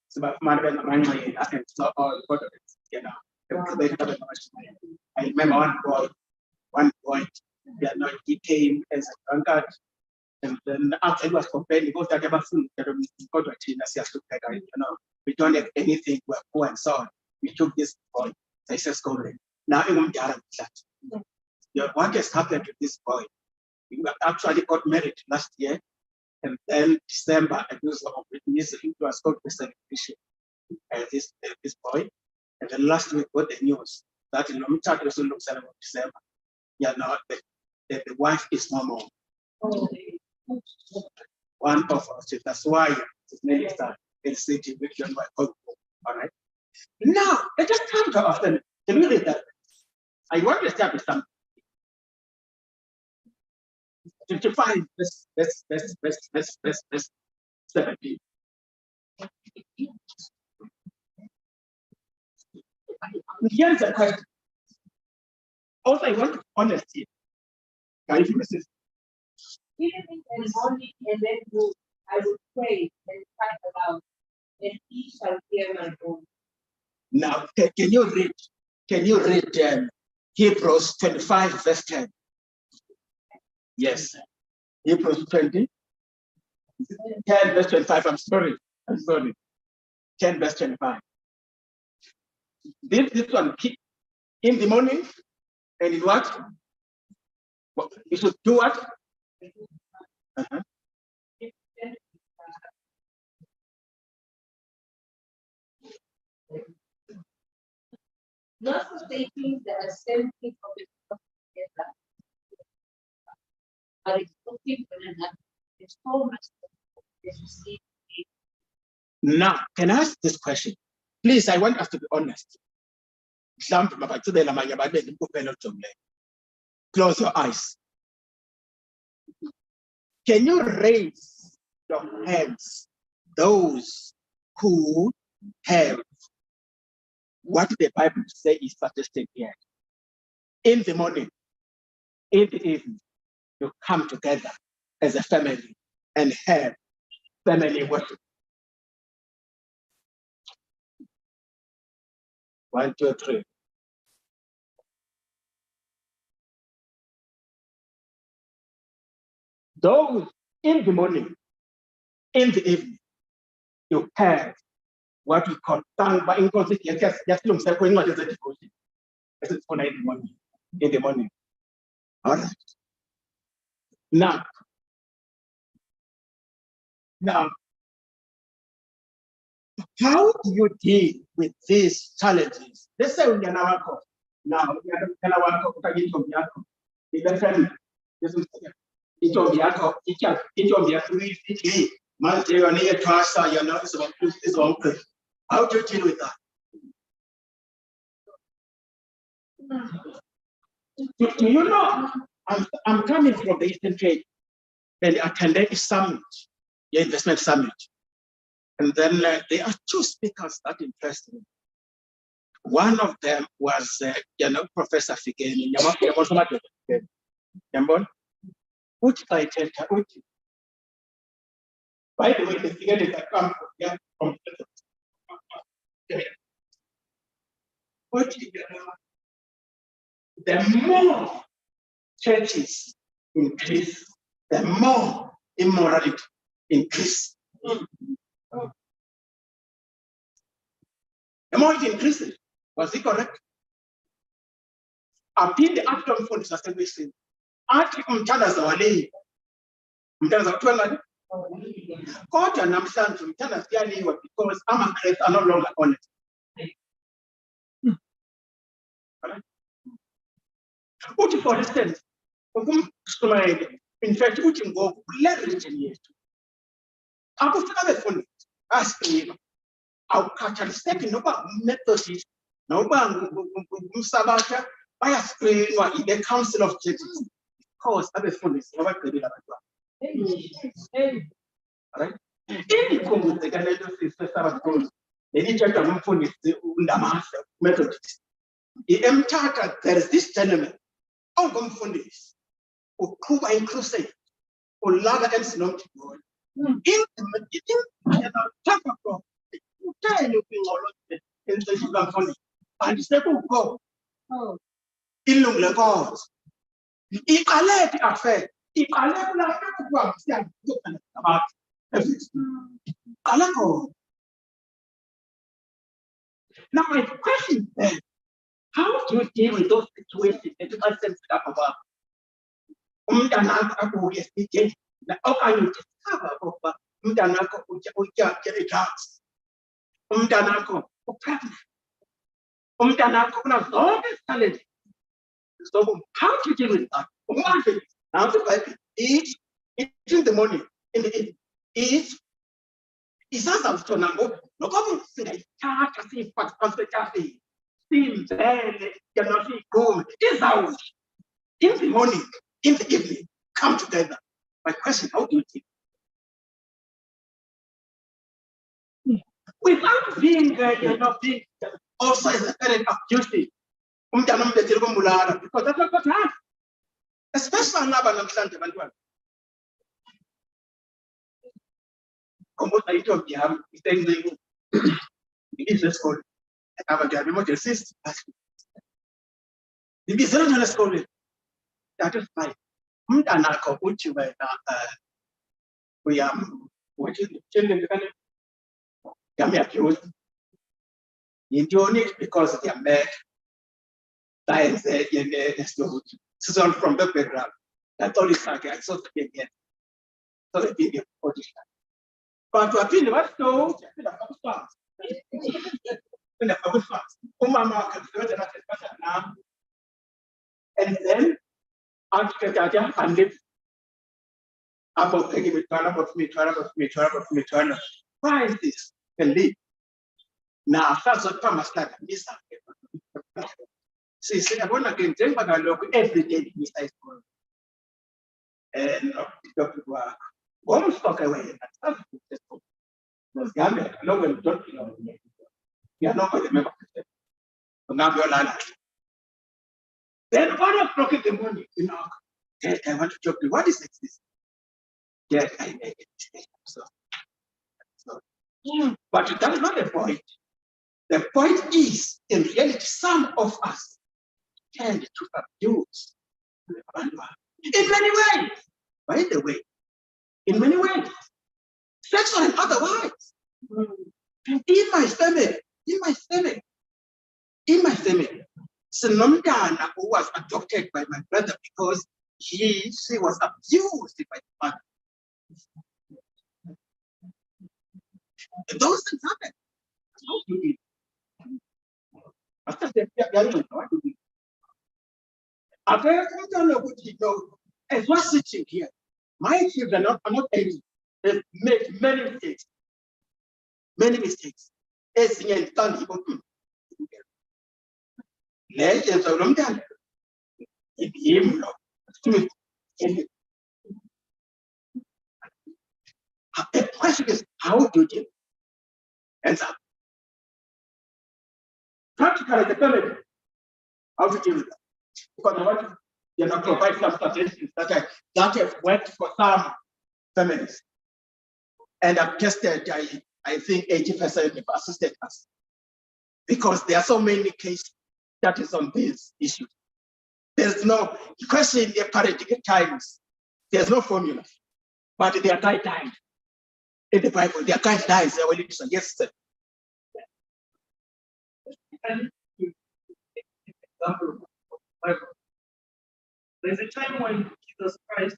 so my mother and my and so all the you know. I remember one point, he came as a drunkard, and then after he was complaining, we don't have anything, we're poor and so on. We took this boy, I said, now what has happened to this boy? We actually got married last year, and then December, it was called the celebration. This boy, and then last week got the news that in December, the wife is no more. One of us, that's why his name is LCT, which is my all right. Now, let us come to often. Can we read that? I want to establish something. 55, verse 17. Here's the question. Also, I want honesty. Can you resist? Even in the morning and then go, I will pray and cry aloud, and he shall hear my voice. Now, can you read Hebrews 25, verse 10? Yes. Hebrews 20. 10, verse 25. I'm sorry. 10, verse 25. This one, in the morning, and in what? You should do what? Not forsaking the assembly of the together, but exalting one another. It's so much as you see. Now, can I ask this question? Please, I want us to be honest. Close your eyes. Can you raise your hands, those who have what the Bible says is suggested here? In the morning, in the evening, you come together as a family and have family worship. 1, 2, 3. Those in the morning, in the evening, you have what we call tangba in consequence. Just look at what is the devotion. It's for in the morning. All right. Now, how do you deal with these challenges? Let's say we are now now we are in the family. Each of the other, each of the three, months they are near trust, you know, is open. How do you deal with that? Do you know, I'm coming from the Eastern Cape and attended a summit, the investment summit. And then there are two speakers that impressed me. One of them was, Professor Figeni. Which I tell you, by the way, the Figeni that come from the more churches increase, the more immorality increase. The more it increases, was it correct? I've been the outcome for this establishment. Article Mchana Zawale. Mchana Zawale. God and I'm saying to Mchana Zawale because I'm a Christ, I'm no longer on it. What for instance, in fact, we can go leverage in it. I was another phone. asking, I'll catch a step in over Methodist, no one Sabbath, by a screen in the Council of Churches. Because I'm a foolish, never could be right? Any Congo, the Canadian sister Sabbath goes, any church of phone is the Methodist. In Tata, there is this gentleman, all gone for this, who Kuba inclusive, who Laga and Snom to God. In Tata, tell you in the sugar funny, and the step of God. In the God. If I let it affect, if I let it go, about everything. Now, my question is, how do you deal with those situations that you might sense about? How can you discover over Umdanako Uja drugs? Umdanako pregnant. Umdanako now all this talent. So how do you deal with that? Now the eat in the morning, in the evening, eat. Is that a number? No government say charge a safe but constantly. Seems you're not good. Is out in the morning, in the evening, come together. My question, how do you think? Without being you're not being also as a parent of duty. Because that's not what happened. Especially now, I'm understanding. Almost I told you, it's a school. I have a remote assist. The business in a school. That is fine. Mdanako, which you were we are watching the children. They are accused. You doing it because they are mad. Science in the so from the background. That's all it's like. I saw the again. So they did it. But to appeal the what no, and then after that, and live about taking me, turn about me. Why is this? Can live. Now, that's what Thomas like this. See, I want to get them, but I look every day in this high school. And work. Almost talk away. Gambia, no one don't know. You are not going to remember. Now you're like. Then 1 o'clock in the morning, you know, I want to talk to you. What is this? Yes, I make it. So. But that's not the point. The point is, in reality, some of us tend to abuse in many ways. By the way, in many ways, sexual and otherwise. In my family, Sinomdana, who was adopted by my brother because she was abused by the mother. Those things happen. How do we? After that, what do we? I don't know what you know. As we're sitting here, my children are not angry. They've made many mistakes. As in legends of London. The question is, how do you answer? Practically, the family, how to deal with that? Because I want to provide some statistics that have worked for some families. And I've tested, I think 80% of assisted us. Because there are so many cases that is on these issues. There's no question in the paradigm times. There's no formula. But they are guidelines. In the Bible, they are guidelines. They are willing to suggest them. There's a time when Jesus Christ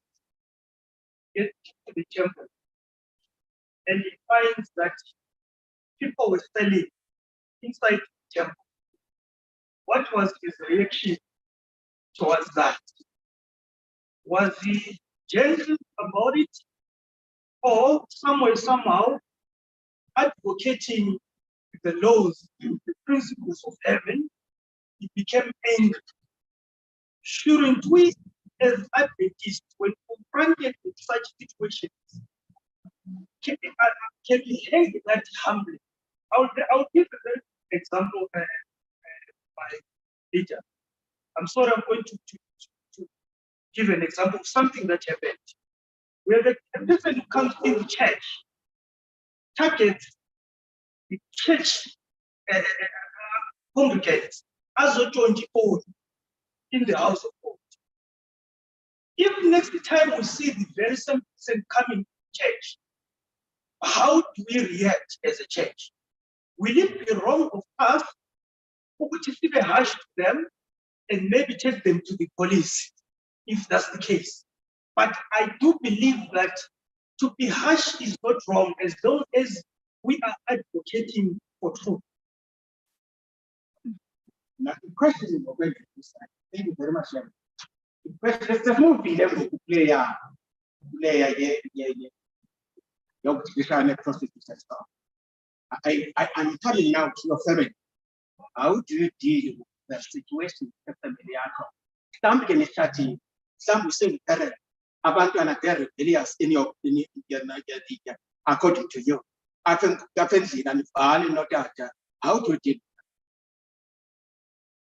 gets to the temple and he finds that people were selling inside the temple. What was his reaction towards that? Was he gentle about it? Or somewhere, somehow, advocating the laws, the principles of heaven, he became angry. Shouldn't we, as Adventists, when confronted with such situations, can we handle that humbly? I'll give an example by leader. I'm sorry, I'm going to give an example of something that happened. Where a person who comes in the church targets the church congregates as a 24 in the house of God. If next time we see the very same person coming to church, how do we react as a church? Will it be wrong of us to give a harsh to them and maybe take them to the police, if that's the case? But I do believe that to be harsh is not wrong as long as we are advocating for truth. Now, the question is already decided. Thank you very much. The question is the movie level to play I'm coming now to your family. How do you deal with the situation in the family? Some can start, some will say, abandon their rebellious in your according to you. I think definitely and not how to deal.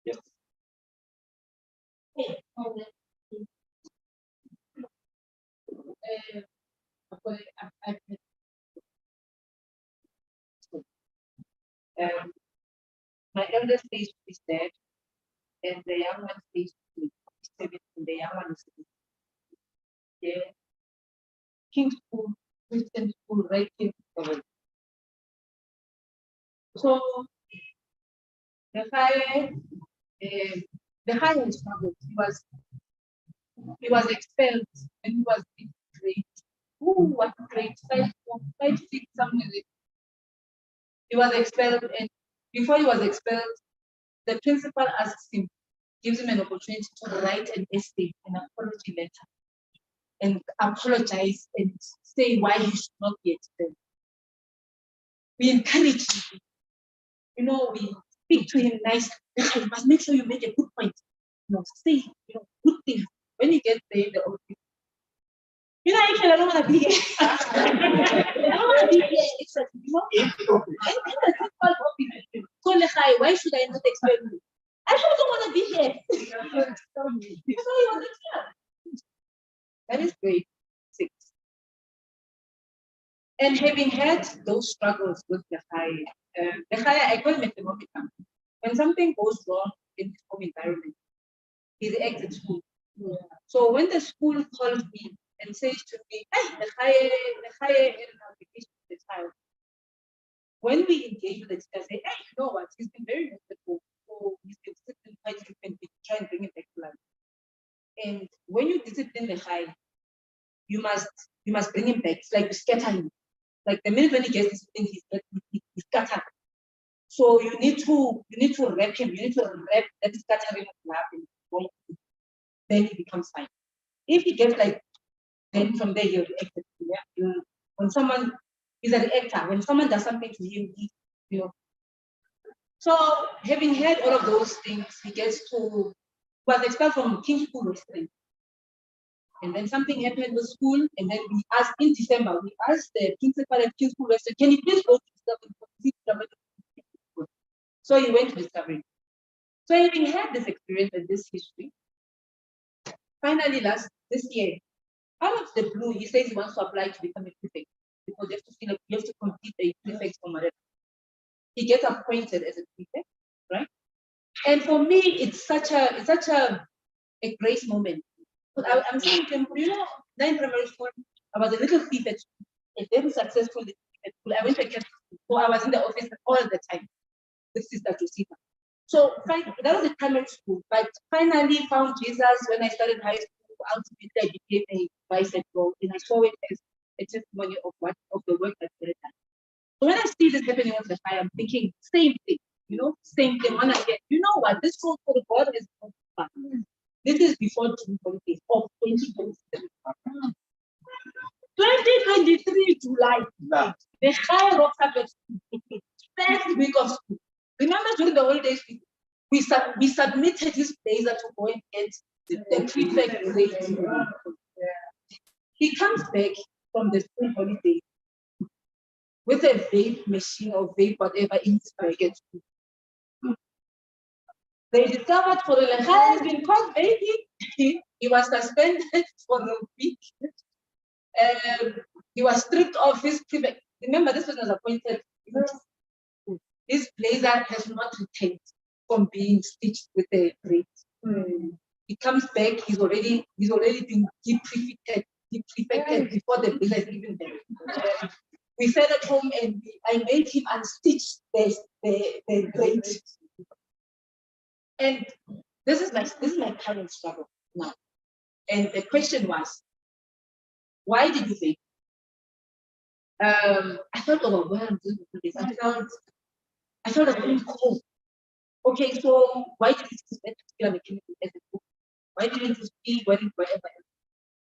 Yes. My eldest is dead, and the young one is 7, and the young one is 6. Yeah. King's School, Christian School, right in Korea. So the higher struggled. He was expelled when he was in grade. What grade? 5, 6, something like that. He was expelled, and before he was expelled, the principal asks him, gives him an opportunity to write an essay, an apology letter, and apologize and say why he should not be expelled. We encourage him. We speak to him nicely. You must make sure you make a good point. Say, good things. When he gets there in the office, actually, I don't want to be here. I don't want to be here. It's like, in the principal office. So, why should I not expel you? I actually don't want to be here. So he was expelled. That is grade 6. And having had those struggles with the higher, I call him economic. When something goes wrong in his home environment, he reacts at school. Yeah. So when the school calls me and says to me, hey, the higher application of the child, when we engage with the teacher, say, hey, you know what, he's been very respectful, so he's been disciplined quite frequently, try and bring him back to life. And when you discipline the high, you must bring him back. It's like you scatter him. Like the minute when he gets disciplined, he's scattered. So you need to wrap him. You need to wrap that scattering of love, and then he becomes fine. If he gets then from there he'll react. Yeah? When someone is a reactor, when someone does something to him, So having heard all of those things, he was expelled from King's School Western. And then something happened with school, and then in December, we asked the principal at King's School Western, can you please go to Discovery? So he went to Discovery. So having had this experience and this history, finally this year, out of the blue, he says he wants to apply to become a prefect because you have to complete a prefect for Maretta. He gets appointed as a prefect, right? And for me, it's such a grace moment. I'm saying to him, 9 primary school, I was a little thief at school, a very successful thief at school. I went to a Catholic school, so I was in the office all the time with Sister Josita. So that was a primary school, but finally found Jesus when I started high school. Ultimately, I became a vice role, and I saw it as a testimony of the work that they had done. So when I see this happening on the high, I'm thinking same thing, same thing. When I get, what, this school for the God is fun. This is before June holidays of 2027. 2023 July, Nah. the high rock Sabbath, first week of school. Remember during the holidays, we submitted his blazer to go and get the prefect grade. He comes back from the school holiday with a vape machine or vape whatever in his bag at school. They discovered for the has been caught vaping. He was suspended for a week. He was stripped of his prefect. Remember, this person was appointed. His blazer has not retained from being stitched with a braid. He comes back. He's already been deprefected before the blazer is even there. We sat at home and I made him unstitch the braid. And this is my current struggle now. And the question was, why did you vape? I felt overwhelmed with this. I felt a little cold. Okay, so why did you choose that particular mechanism as a book? Why didn't you speak? Why didn't whatever else?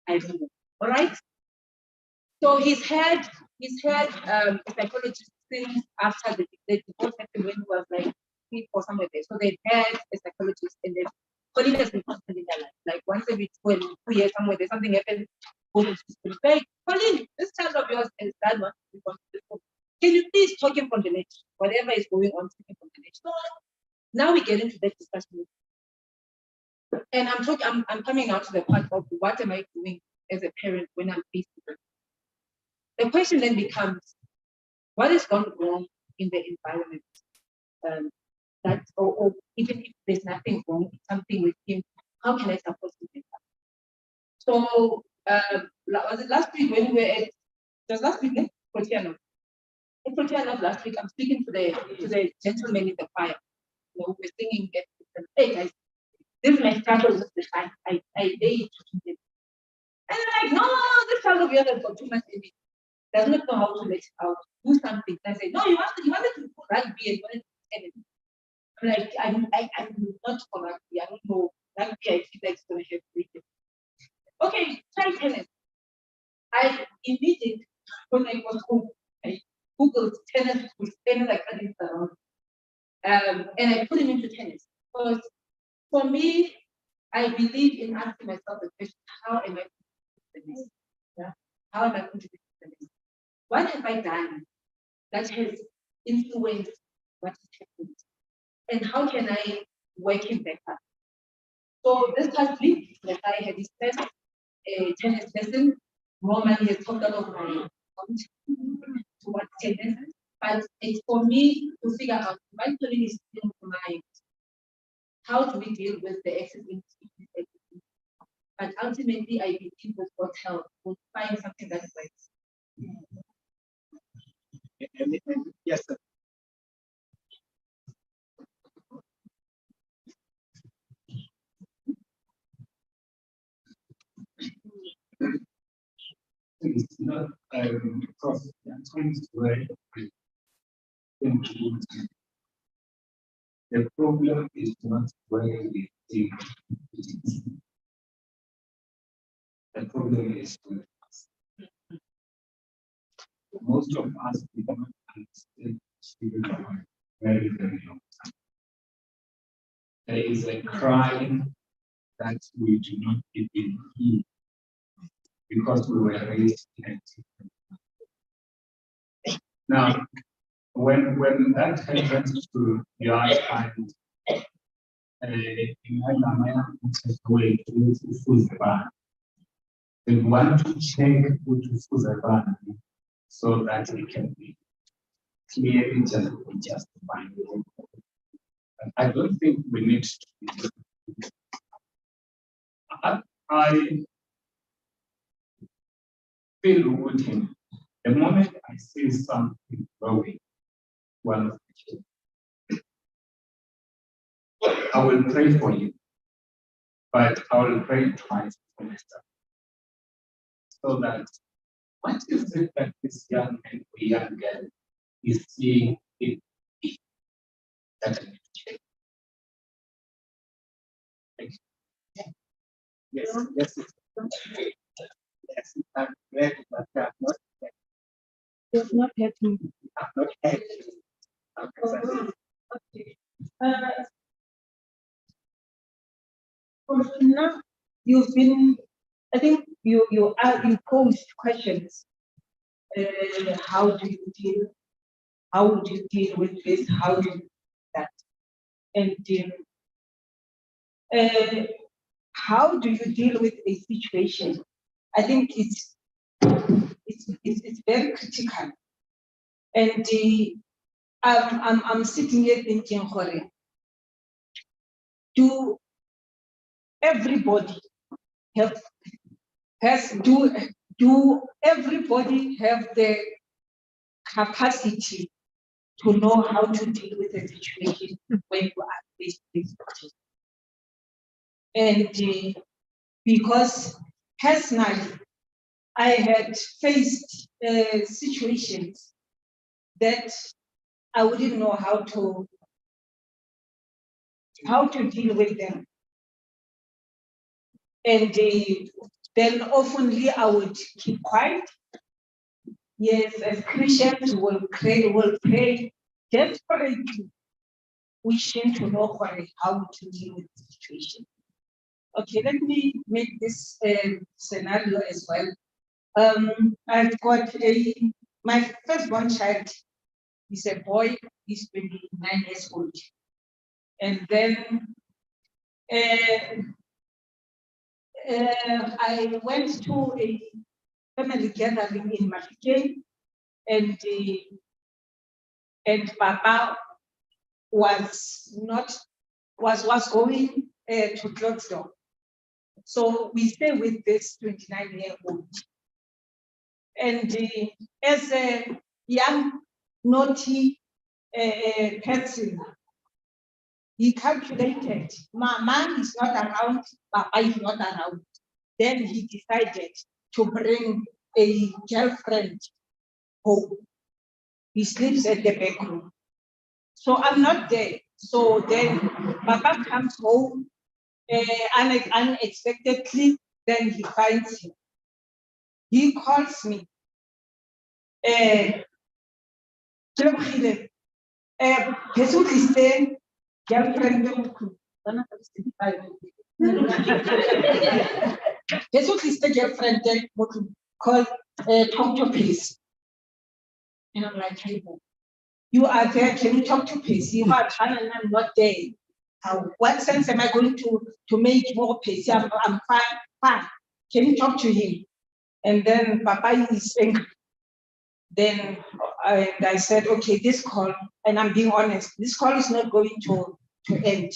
I don't know. All right. So he's had a psychologist since after the divorce happened when he was like 3 or somewhere there. So they've had a psychologist and then Colin has been constantly in their life. Like once every 2 years somewhere there's something happens, go to the like, Colin, this child of yours has done what we want to do. Can you please talk him from the net? Whatever is going on, talk him from the net. So now we get into that discussion. And I'm coming now to the part of what am I doing as a parent when I'm faced with it. The question then becomes, what has gone wrong in the environment? Or even if there's nothing wrong, something with him, how can I support him? So was it last week when we were at, just last week, Protiano? In Protiano last week, I'm speaking to the gentleman in the choir. You know, we're singing, hey guys, this is my struggle with the time. I lay it to him. And they're like, no, this child of yours has got too much in it. Doesn't know how to let it out, do something. I say, no, you wanted to do rugby and you wanted to tennis. I'm like, I'm not for rugby. I don't know. Rugby, I feel like it's going to have freedom. Okay, try tennis. I immediately, when I was home, I Googled tennis, I couldn't around. And I put him into tennis. Because for me, I believe in asking myself the question, how am I going to do tennis? Yeah? How am I going to do tennis? What have I done that has influenced what has happened? And how can I work him better? So this past week, that I had his first tennis lesson, Roman has talked about my account towards tennis, but it's for me to figure out my colleague is still mind. How do we deal with the excess in But ultimately, I believe with God's help, we'll find something that works. Yes, sir. It's not because the problem is not where we think it is. The problem is with us. Most of us do not understand children for a very, very long time. There is a cry that we do not even hear because we were raised in a different way. Now, when that happens to your child, they want to check Utufuzaban so that it can be clearly justified. I don't think we need to. I feel rooting. The moment I see something growing, one of the children, I will pray for you, but I will pray twice for myself. So that what is it that this young man or young girl is seeing in me that I need to change? Thank you. Yes, yes. I'm glad that They've not had me. I've not had you. Okay. Now you've been, I think you are imposed questions. How do you deal? How would you deal with this? How do you do that? And how do you deal with a situation? I think it's very critical. And I'm sitting here thinking, do everybody do everybody have the capacity to know how to deal with a situation when you are faced with it? And because personally, I had faced situations that I wouldn't know how to deal with them. And then oftenly I would keep quiet. Yes, as Christians will pray desperately, wishing to know how to deal with the situation. Okay, let me make this scenario as well. I've got my firstborn child is a boy, he's 29 years old. And then I went to a family gathering in Mafikeng, and Papa was going to Clocksdale. So we stay with this 29-year-old. And as a young, naughty person, he calculated, Mama is not around, Papa is not around. Then he decided to bring a girlfriend home. He sleeps at the back room. So I'm not there. So then Papa comes home unexpectedly, then he finds him. He calls me. Jesus is saying, girlfriend. Jesus is the girlfriend, called talk to please. And I'm like, hey, you are there, can you talk to please? You are and I'm not there. What sense am I going to make more peace? I'm fine. Can you talk to him? And then Papa is angry. Then I said, okay, this call, and I'm being honest, this call is not going to end.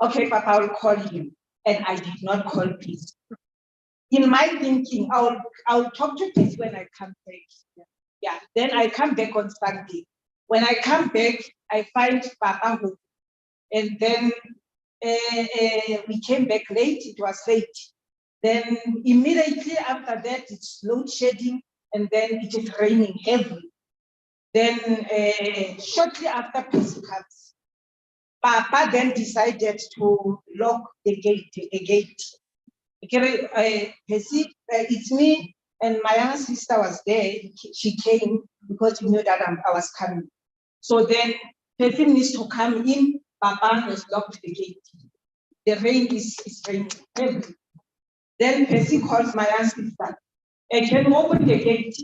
Okay, Papa, I will call him. And I did not call peace. In my thinking, I'll talk to peace when I come back. Yeah, then I come back on Sunday. When I come back, I find Papa home. And then we came back late, it was late. Then immediately after that, it's load shedding, and then it is raining heavily. Then shortly after peace comes, Papa then decided to lock the gate. It's me and my young sister was there. She came because she knew that I was coming. So then Percy needs to come in. Papa has locked the gate. The rain is raining heavily. Then Percy calls my young sister. Can you open the gate?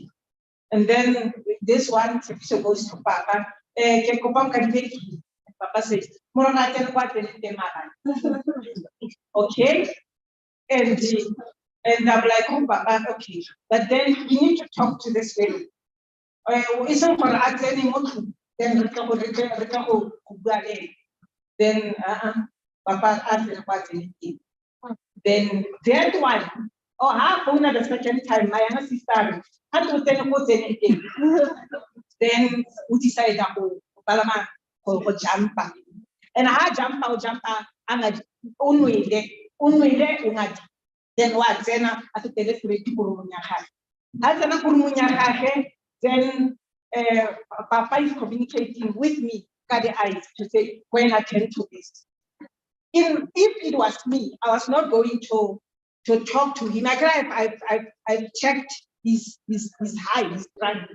And then this one goes to Papa. Papa says, okay. And I'm like, oh, Papa, okay. But then we need to talk to this lady. Isn't for us anymore. Then Papa asked about anything. Then that one, half the second time, my younger sister had to tell anything. Then we decided to Palama or jumper. And I jumper, and unwilling, then what? Then I have to tell it then Papa is communicating with me, got the eyes to say, when I attend to this. If it was me, I was not going to to talk to him. I've checked his height, his strength.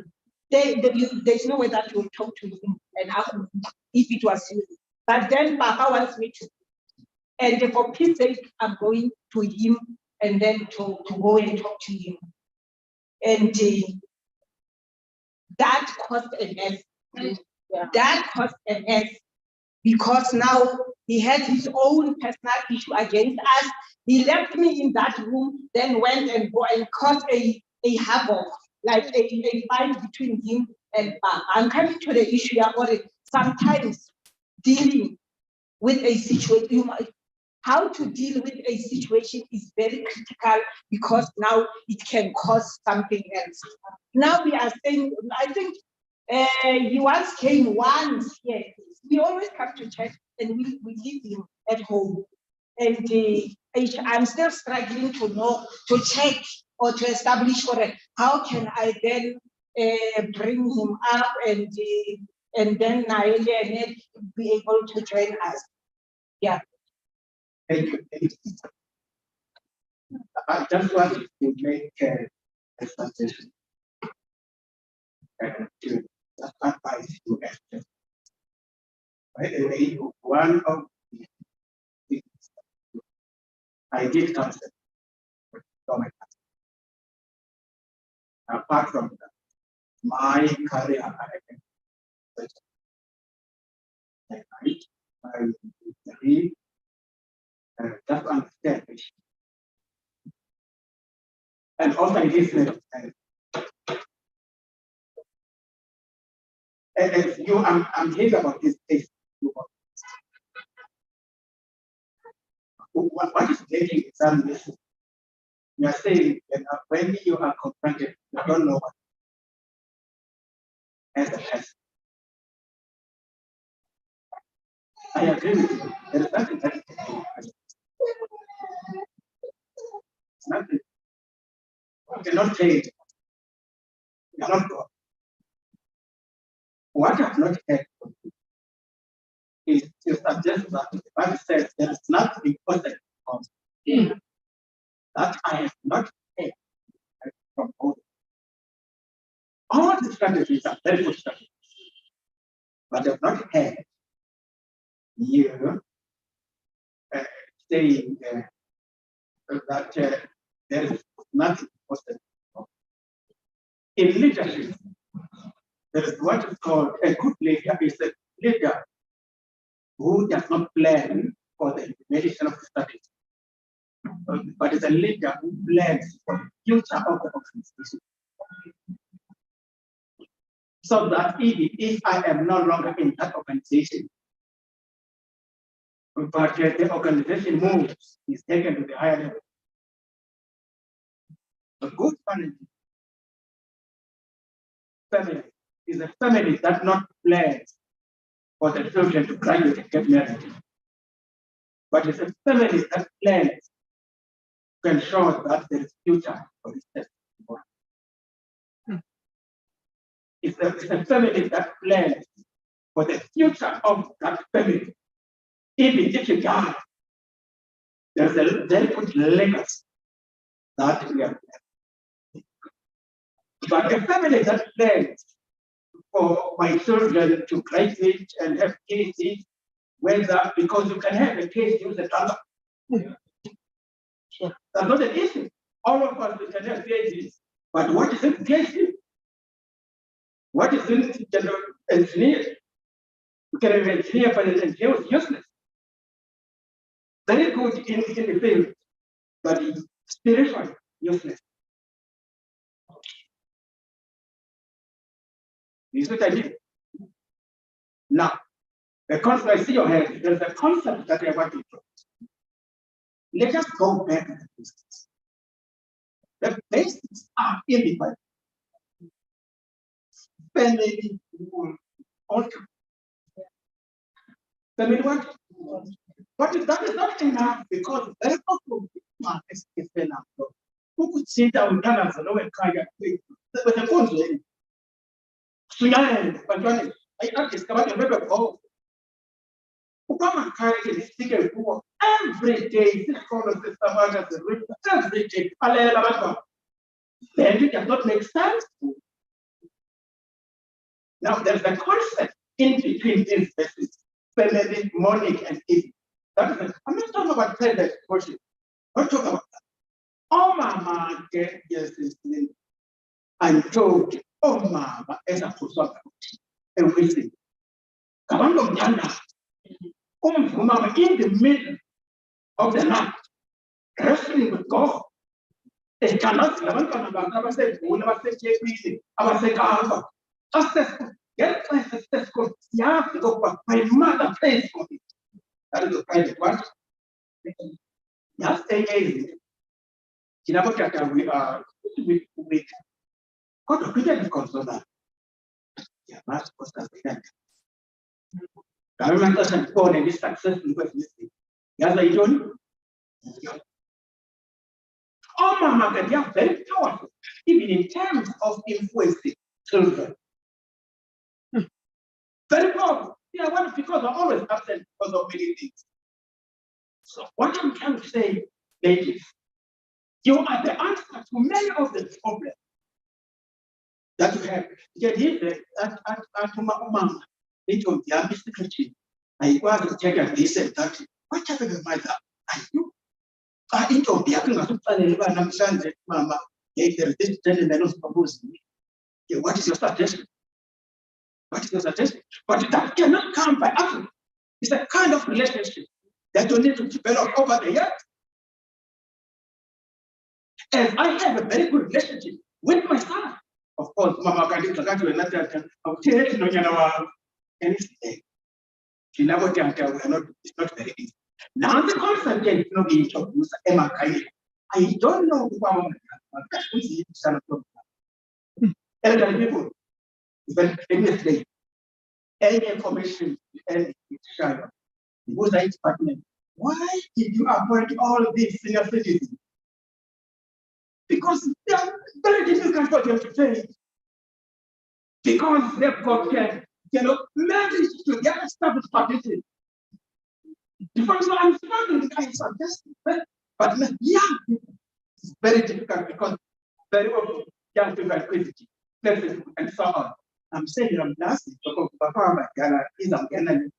There's no way that you will talk to him and ask him if it was you. But then Papa wants me to. And for peace sake, I'm going to him and then to go and talk to him. And that caused a mess. That caused a mess because now he had his own personal issue against us. He left me in that room, then went and caused a havoc, like a fight between him and Papa. I'm coming to the issue about it. Sometimes dealing with a situation, how to deal with a situation is very critical because now it can cause something else. Now we are saying, I think he once came once here. We always come to church and we leave him at home. And I'm still struggling to check or to establish how can I then bring him up and then Naeli and Ed be able to join us. Yeah. Thank you. I just wanted to make a suggestion to advise you. By the way, one of the things I did consider apart from that, my career I read and just understand it. And also I listen. And you, I'm hearing about this case. What is making examination? You are saying that when you are confronted, you don't know what as a person. I agree with you. There is nothing that you can do. It's nothing. You cannot change. You cannot go. What I've not heard from you is to suggest that the Bible says there is nothing important that I have not heard from all. All the strategies are very good strategies, but I've not heard you saying that there is nothing important. In leadership, there is what is called a good leader is a leader who does not plan for the implementation of the strategy, but is a leader who plans for the future of the organization. So that even if I am no longer in that organization, but the organization moves, is taken to the higher level. A good family is a family that not plans for the children to graduate and get married, but it's a family that plans to ensure that there is future for this person. It's a family that plans for the future of that family. Even if you die, there's a very good legacy that we have. But a family that plans for my children to graduate and have PhD, whether because you can have a PhD with a dollar. Sure. That's not an issue. All of us we can have PhDs, but what is in PhD? What is in general engineering? We can have an engineer, but an engineer is useless. Very good in the field, but spiritually useless. You see what I mean? Now, because I see your head, there's a concept that I want to talk. Let us go back to the basics. The basics are in the Bible. Family will alter. Family what? But that is not enough because very often who could sit down and know and cry with the phones ready. I asked about the river. Ukama kaya nisike kuwo every day sikhona sesabana the every day alela abantu. Then it does not make sense. Now there's a concept in between these verses, family, morning and evening. That is, I'm not talking about prayer worship. I'm talking about that. Oh mama, yes, I'm told, oh mama, as a person, everything. Kabando Nyanda, mama in the middle of the night, wrestling with God. They cannot say, I said, get my sister's code. You have to go back. My mother pays for it. That is the private one. Yes, again. We are with God of Peter because of that. Yeah, that's what's that. Government doesn't go and be successful with this thing. Yes, I don't. Oh, mama, they are very powerful, even in terms of influencing children. Very powerful. Yeah, well, because I'm always absent because of many things. So what I'm trying to say, ladies, you are the answer to many of the problems that you have. Get here at mama. They told me, I'm Mr. Kitchen. I want to check and this and that. What happened with my dad? I do. I told me, I think I'm saying, mama, there is this gentleman who's proposing me. What is your suggestion? What is your suggestion? But that cannot come by accident. It's a kind of relationship that you need to develop over the years. And I have a very good relationship with my son. Of course, Mama Kadi Kagatu and Nata, I'll tell you, no, you know, anything. She never can tell, it's not very easy. Now, the concept is not being introduced, Emma Kadi. I don't know who I want to elderly people, but in this day, any information, any child, who's the department, why did you appoint all these senior citizens? Because they are very difficult for them to say. Because they've got, managed to get established partition. Because I'm struggling, I suggest, but young people, it's very difficult because very often young people are crazy, and so on. I'm saying I'm lasting because Papa is an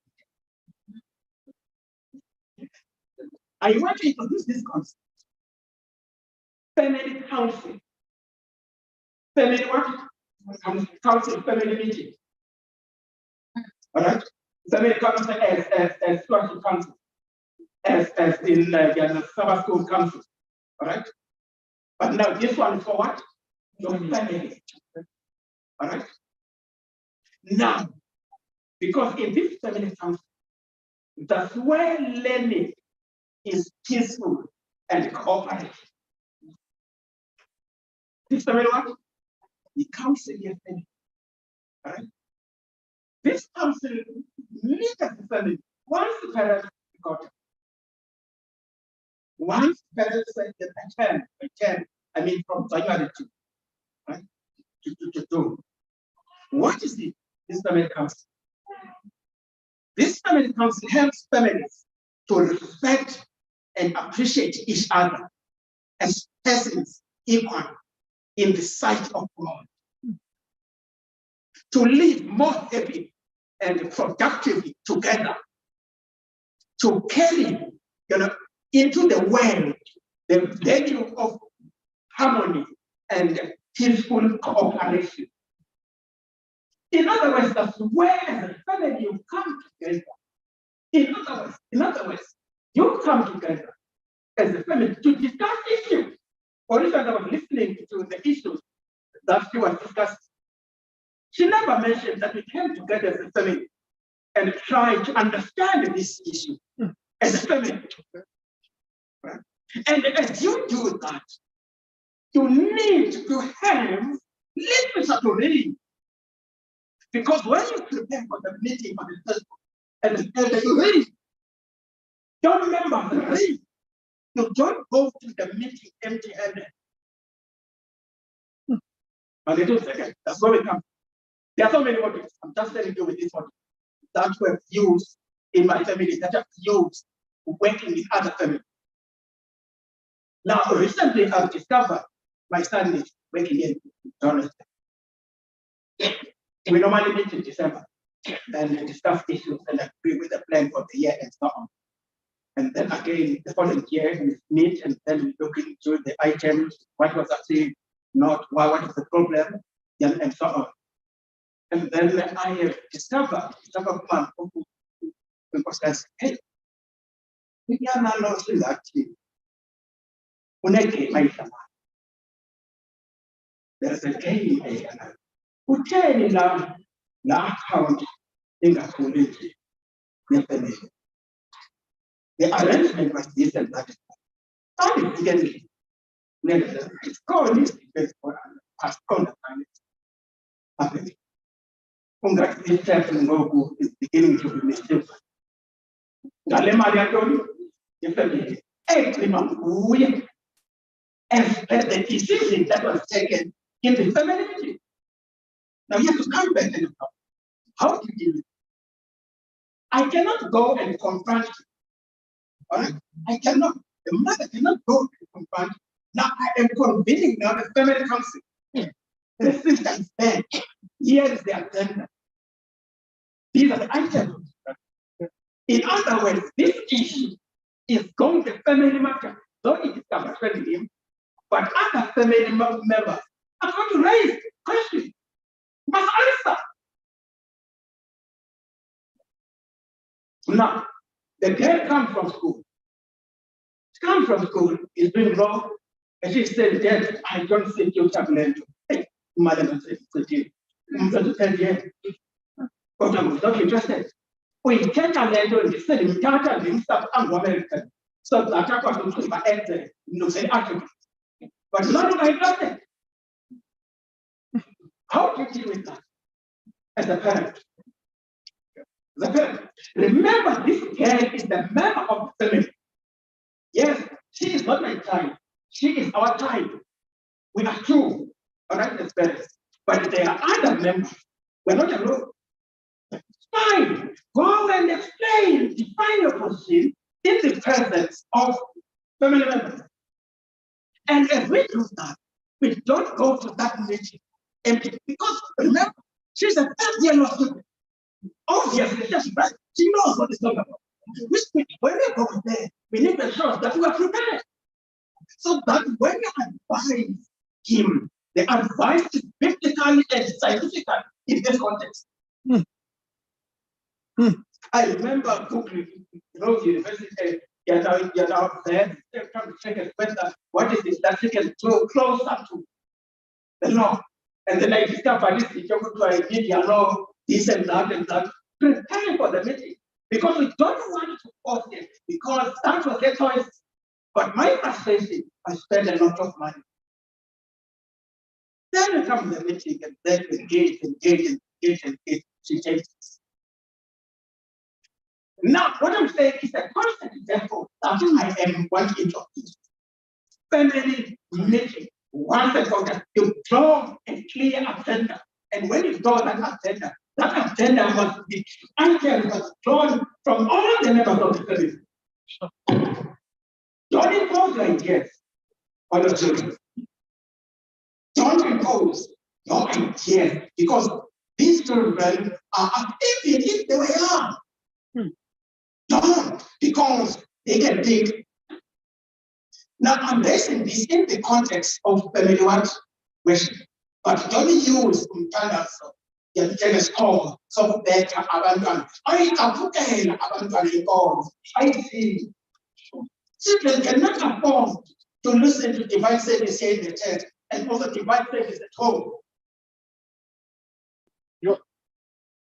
I want to introduce this concept. Family counseling. Family what? Council, family meeting. All right? Family council as social council. As in the Sabbath school council. All right? But now this one is for what? Your family. All right? Now, because in this family council, that's where learning is peaceful and cooperative. This family what? The council your family. All right? This council meets as a family. Once the parents got it. Once parents said that I can, I mean from January to, right? To. What is it? This family council. This family council helps families to respect and appreciate each other as persons equal in the sight of God. To live more happy and productively together. To carry, into the world the value of harmony and peaceful cooperation. In other words, that's where the family you come together. In other words, you come together as a family to discuss issues. For instance, I was listening to the issues that she was discussing. She never mentioned that we came together as a family and tried to understand this issue as a family. Right? And as you do that, you need to have literature to read. Because when you prepare for the meeting for the first and you read, don't remember the read. You don't go to the meeting empty-handed. A little second, that's where we come. There are so many words. I'm just telling you with this one that were used in my family that I've used working with other families. Now, recently I've discovered my son is working in Jonathan. We normally meet in December and discuss issues and agree with the plan for the year and so on. And then again, the following year, we meet and then we look into the items, what was actually not, what is the problem, and so on. And then I have discovered one because I said, hey, we are not losing that team. There is a game who tell you now account in the community. The arrangement was this and that. It's called this defense for us conduct. Congratulations is beginning to be mistaken. And the decision that was taken in the family. Now you have to come back and talk. How to deal with it? I cannot go and confront you. All right? I cannot. The mother cannot go and confront you. Now I am convening now the family council. The sister is there. Here is the agenda. These are the items. In other words, this issue is going to family matter. Though it is concerning him, but other family members are going to raise questions. Must answer. Now, the girl comes from school. She comes from school, is doing wrong, and she said, Dad, I don't think you have learned. Hey, Madam said, but I was not interested. We can't learn to say, we can't learn stuff Anglo-American. So that I got to put my head there, say article. But none of my interested. How do you deal with that as a parent? The parent. Remember, this girl is the member of the family. Yes, she is not my child. She is our child. We are two, all right, as parents. But there are other members. We're not alone. Fine. Go and explain, define your position in the presence of family members. And as we do that, we don't go to that meeting empty. Because remember, she's a 30-year law student. Obviously, she's right. She knows what it's talking about. When we go there, we need to ensure that we are prepared. So that when you advise him, the advice is biblically and scientifically in this context. I remember Google, university, you're now there, they're trying to check it whether what is this that we can go closer to the law. And then I discovered this, you're going to media law, this and that, preparing for the meeting. Because we don't want to force it, because that was their choice. But my frustration, I spend a lot of money. Then we come to the meeting and then engage. She changes. Now, what I'm saying is a constant example that I am wanting to teach. Family meeting, once and for all, you draw a clear agenda. And when you draw that agenda must be drawn from all the members of the family. Don't impose your ideas on your children. Don't impose your ideas because these children are even if they were young. Don't, because they get big. Now I'm raising this in the context of family worship, but don't use umthandazo. Call so better abandon. I see. Children cannot afford to listen to divine service here in the church and also divine service at home.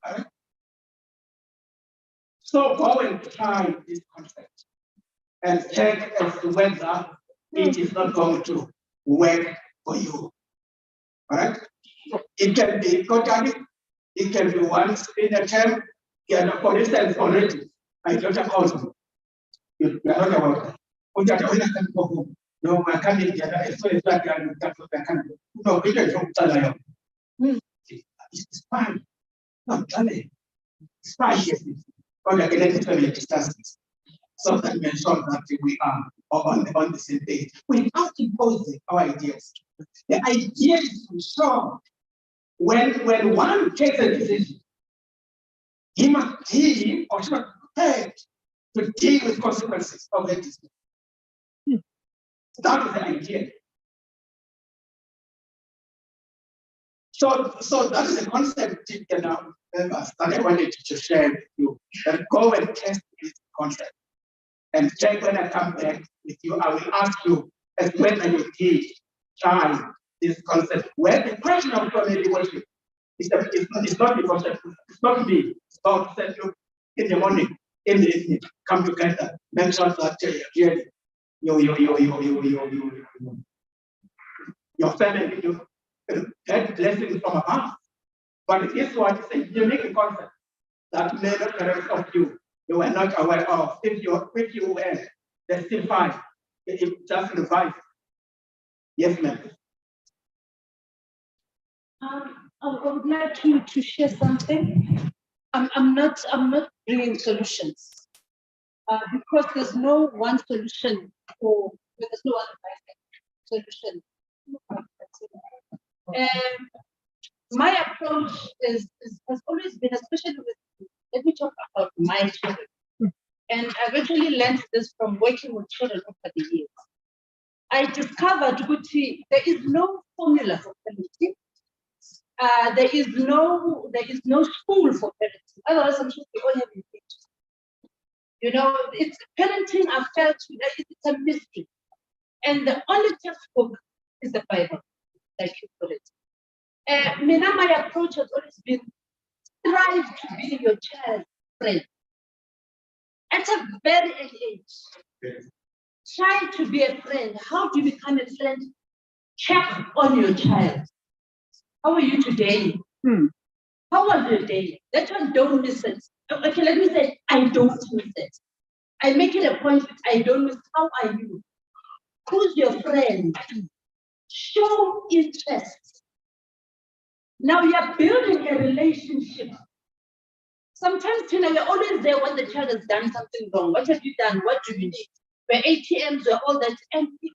Right? So go and try this concept and check as to whether it is not going to work for you. All right? It can be totally. It can be once in a term. For instance, already, I don't account. You are not about that. No, I can't get that. No, we can it's fine. No, it's fine. Okay, let me family distances. So that we ensure that we are on the same page without imposing our ideas. The idea is to ensure when one takes a decision, he must deal or she must be prepared to deal with consequences of that decision. That is the idea. So that is a concept that I wanted to share with you. That go and test this concept. And check when I come back with you, I will ask you as whether you did try this concept. Where the question of family worship is not the concept, it's not me. It's about to you in the morning, in the evening, come together, make sure that really your family, you get blessings from above. But this one is a unique concept that many parents of you were not aware of. If you were, that's still fine. It just revive. Yes, ma'am. I would like to share something. I'm not bringing solutions because there's no one solution there's no one solution. My approach has always been, especially with, let me talk about my children. And I've actually learned this from working with children over the years. I discovered that there is no formula for parenting. There is no school for parenting. Otherwise, I'm sure we all have it. It's parenting. I felt it's a mystery, and the only textbook is the Bible, like you put it. My approach has always been strive to be your child's friend. At a very early age, try to be a friend. How do you become a friend? Check on your child. How are you today? How was your day? That one, don't miss it. Okay, let me say, I don't miss it. I make it a point that I don't miss. How are you? Who's your friend? Show interest. Now you're building a relationship. Sometimes, you're always there when the child has done something wrong. What have you done? What do you need? Where ATMs are all that empty.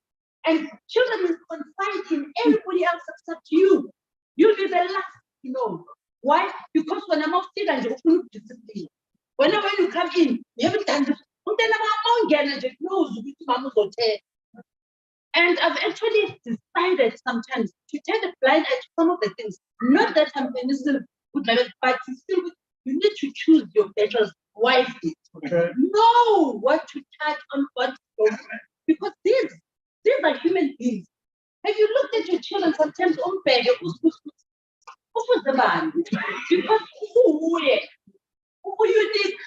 And children is confined in everybody else except you. You'll be the last, Why? Because when I'm off stage, I just look discipline. Whenever you come in, you haven't done this. And I've actually decided sometimes to turn a blind eye to some of the things. Not that I'm still with my bed, but you need to choose your battles wisely. Okay. Know what to touch on what to don't. Because these are human beings. Have you looked at your children sometimes on bed? Because who unique.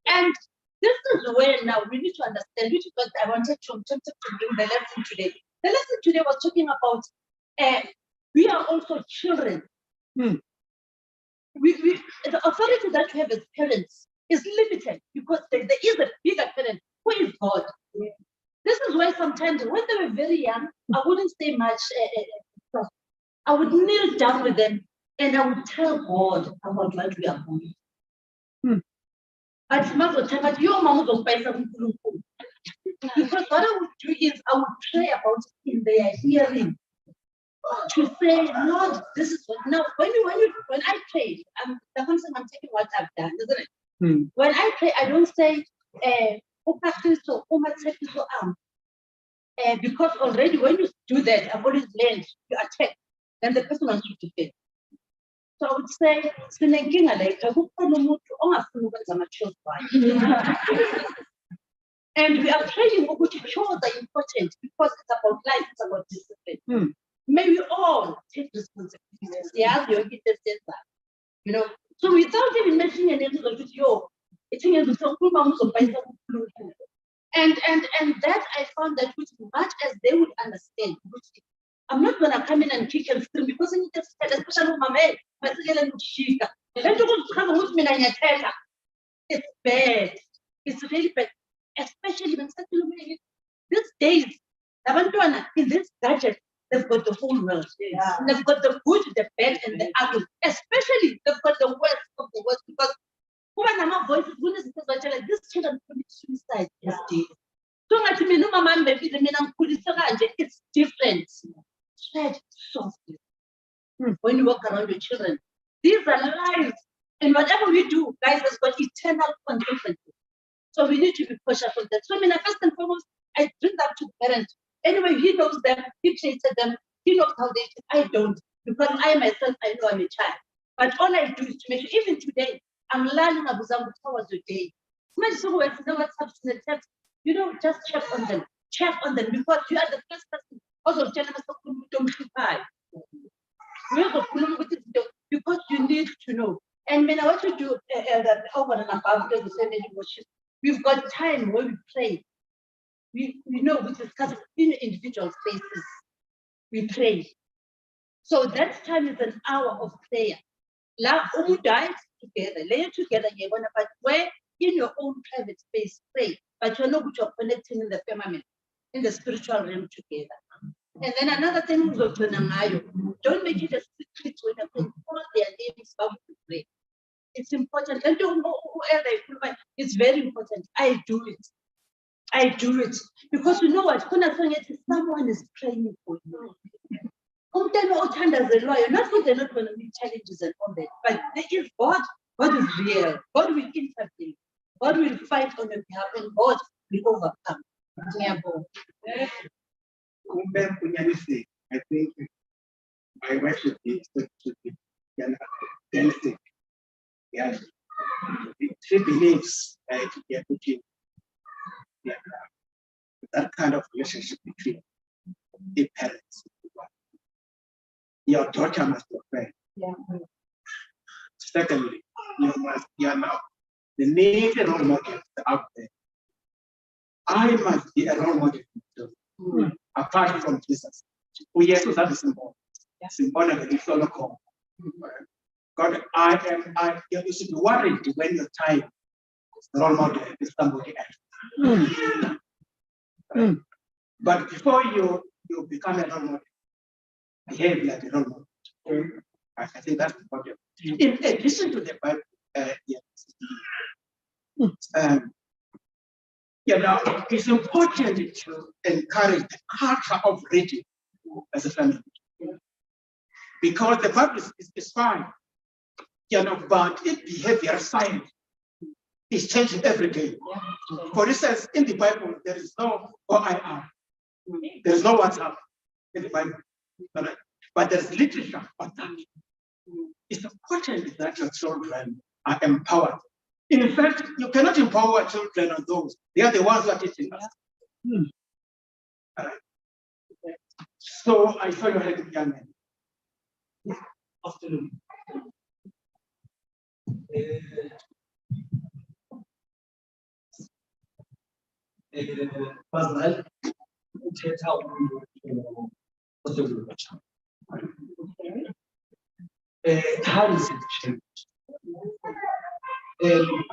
And this is where now we need to understand, which is what I wanted to bring the lesson today. The lesson today was talking about we are also children. The authority that we have as parents is limited because there is a bigger parent who is God. This is why sometimes when they were very young, I wouldn't say much. I would kneel down with them and I would tell God about what we are going. Because what I would do is I would pray about it in their hearing. To say, Lord, this is what now when I pray, the constant I'm taking what I've done, isn't it? When I pray, I don't say because already when you do that, I've always learned you attack, then the person wants you to fail. So I would say, and we are training which chores are important because it's about life, it's about discipline. May we all take responsibility. So without even mentioning anything of it, and that I found that which much as they would understand, I'm not gonna come in and kick and scream because especially it's bad. It's really bad. Especially when these days, in this gadget, they've got the whole world. Yeah. They've got the good, the bad, and the ugly. Especially, they've got the worst of the worst because kuba nama-voices kunezinto ezibatshela these children commit suicide these days. So ngathi mina umama wami befile mina ngikhulise kanje, it's different. Tread softly. When you walk around your children, these are lives. And whatever we do, guys, has got eternal consequences. So we need to be cautious of that. So I mean, first and foremost, I bring that to the parent. Anyway, he knows them, he treated them, he knows how they I don't. Because I myself, I know I'm a child. But all I do is to make sure, even today, I'm learning about how was your day. You know, just check on them. Check on them because you are the first person. Also, because you need to know. And when I want to do that over and above the Sunday worship, we've got time where we pray. We know we discuss in individual spaces. We pray. So that time is an hour of prayer. Who died together, lay together, but where in your own private space, pray. But you know what you're connecting in the firmament, in the spiritual realm together. And then another thing, don't make it a secret when you can call their names out to pray. It's important. And don't know whoever it's very important. I do it. I do it. Because you know what? Someone is praying for you. Not that they're not going to meet challenges and all that, but there is God. God is real. God will intervene. God will fight on your behalf, and God will overcome. I think my wife should be realistic. Yeah, she believes that that kind of relationship between the parents. Your daughter must be friend. Yeah. Secondly, you are now the major role model out there. I must be a role model apart from Jesus. We have to have a symbol. Symbol of the solo call. God, you should be worried when your time role model is somebody else. But before you become a role model, behave like a role model. I think that's the problem. In addition to the Bible, it's important to encourage the culture of reading as a family. Because the Bible is fine, but its behavioral science is changing every day. For instance, in the Bible, there is no OIR, there is no WhatsApp in the Bible, but there's literature on that. It's important that your children are empowered. In fact, you cannot empower children on those. They are the ones who are teaching us. So I saw your head, young man. Afternoon. Bazal, uthetha times have changed.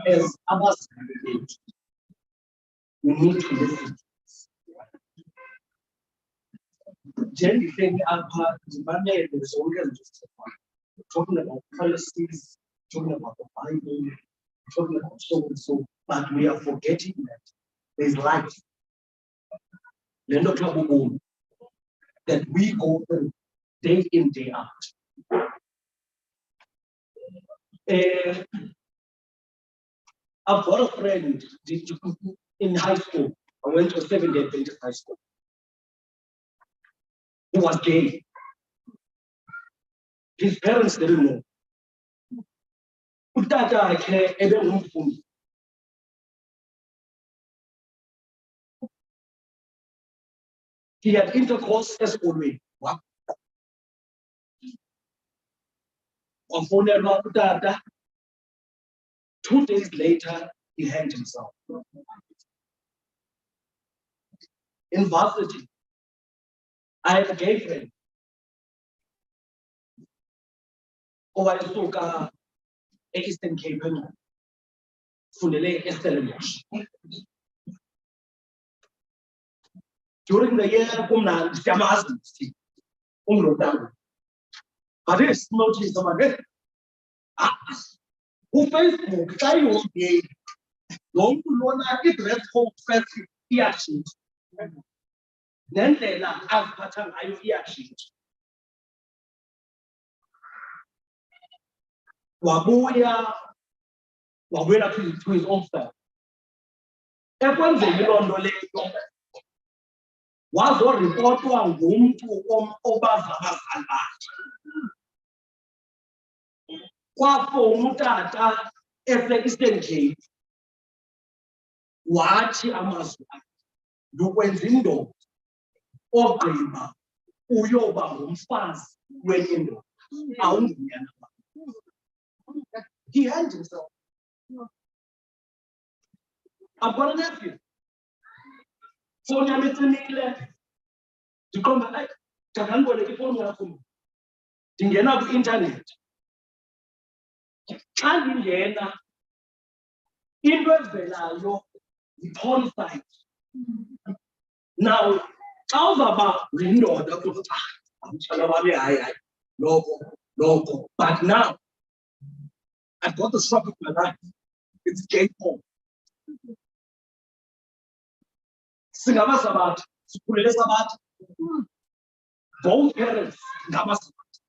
As others we need to listen. Generally, talking about policies, talking about the Bible, talking about so and so, but we are forgetting that there's life. That we go through day in, day out. I've got a friend in high school. I went to a 7-day Adventist high school. He was gay. His parents didn't know. He had intercourse as always. What? 2 days later, he hanged himself. In varsity, I had a gay friend. Owayisuka e-Eastern Cape, fundele e-Stellenbosch. During the year, but it's not someone. uFacebook xa iholiday lo mntu lona i-dress code first iyatshintsha nendlela aziphatha ngayo iyatshintsha. Wabuyela to his own self. Ekwenzeni loo nto leyo wazoripotwa ngumntu obazi abazali bakhe. Kwafowuna utata ese-Eastern Cape wathi amazwi akhe, ndukwenza indoda ogqiba uyoba ngumfazi wenye indoda awunguyena. He held himself. I've got a nephew. Phone yam icimile. Ndiqonda hayi ndingandiboneka ifowuni yakho. Ndingena kwi-intanethi. Xa ndingena into evelayo yi-porn site. Now xa uzawuba yindoda kuthi mtshana wami hayi noko. But now I've got the struggle of my life. It's gay porn. Singamasabathi, sikhulele esabathi. Both parents ngamasabathi.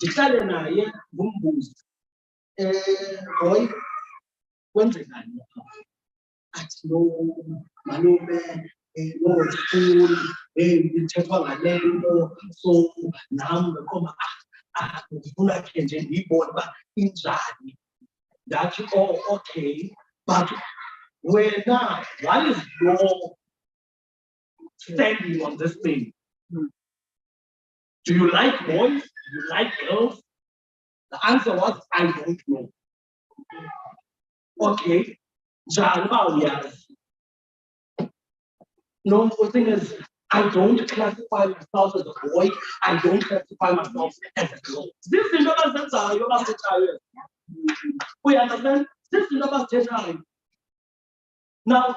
Ndihlale naye ngumbuzo. Boy, kwenzekani? Athi no, malume, no school, ndithethwa ngale nto, so nam ngekhomba ndifuna khe nje ndiyibone uba injani. Ndathi okay, but wena, what is your standing on this thing? Do you like boys? Do you like girls? The answer was, I don't know. Okay, njani uba uyazi? No, the thing is, I don't classify myself as a boy. I don't classify myself as a girl. This is not a child. We understand? This is not a child. Now,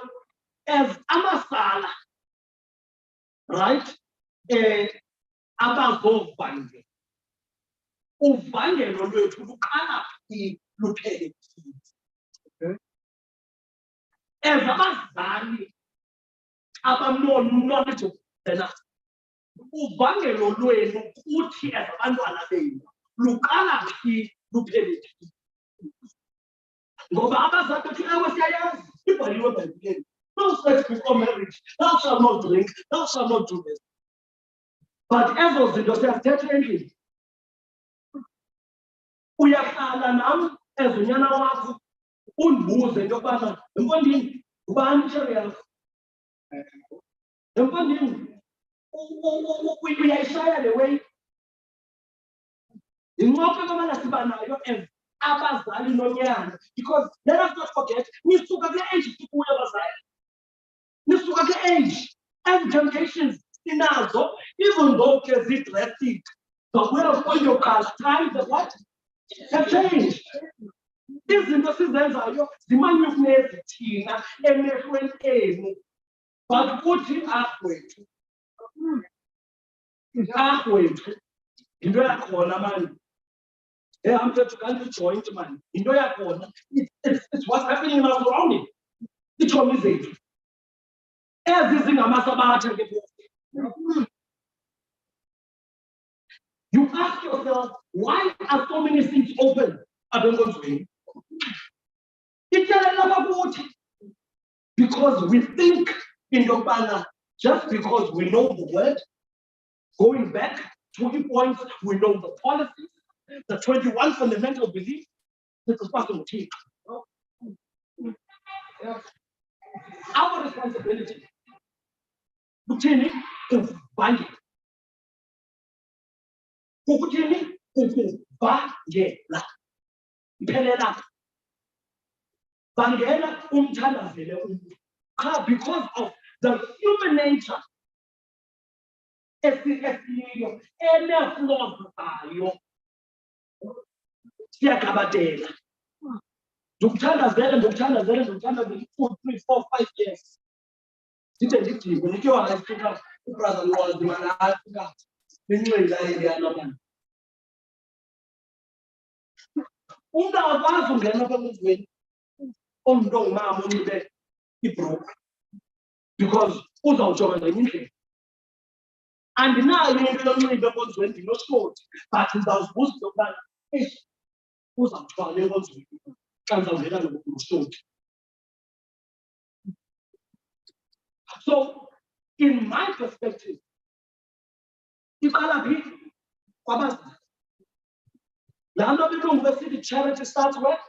as amasala, right? Abazovangela. Uvangelo lwethu luqala phi luphele phi. As abazali knowledgeable than us, uvangelo lwenu kuthi as abantwana benu luqala phi luphele phi. Ngoba abazali bethu ewe siyayazi ibhaliwe eBhayibhileni. No sex before marriage. Thou shalt not drink. Thou shalt not do this. But ezo zinto siyazithetha endlini. Uyahlala nam ezunyana wakho undibuze into yokubana emfondini ngubani itsheri yakho? Emfondini uyayishaya le way. Incoko ebamana siba nayo as abazali nonyana, because let us not forget nisuka kule age sikuyo abazali. Nisuka kule age and temptations sinazo, even though ke zi-drastic, the way of all your cars, times and what have changed. Izinto sizenzayo zimanyukunezi thina emehlweni enu, but kuthi akwethu into yakhona mani. I'm going to joint man. Into yakhona, it's what's happening in our surrounding. Itshomi zethu ezi zingamasabatha ke phofu. You ask yourself, why are so many things open? Because we think in Yobana, just because we know the word, going back 20 points, we know the policies, the 21 fundamental beliefs, this is what we teach. Our responsibility. Kuthini ukuvangela. Kuthini ukuvangela. Iphelela. Vangela umthandazele umuntu. Because of the human nature. Esiyo ene-flaws zayo. Siyagabatela. Ndikuthandazele 2, 3, 4, 5 years. Ndide ndidikwe ndityiwa ngayifika ubrother Lord mana afika inxila eliyana mani. Umntu akwazi ungena apha emizweni omntu ongumama unxibe ibhrukhwe because uzawujonga ngenye indlela. Andinayo into yonxiba enkonzweni ndinoshoti, but ndizawuzibuza into yokubana uzawuthwala enkonzweni xa ndizawungena noshoti. So, in my perspective, iqala phi? Kwabazali. Laa nto belungu besithi charity starts where?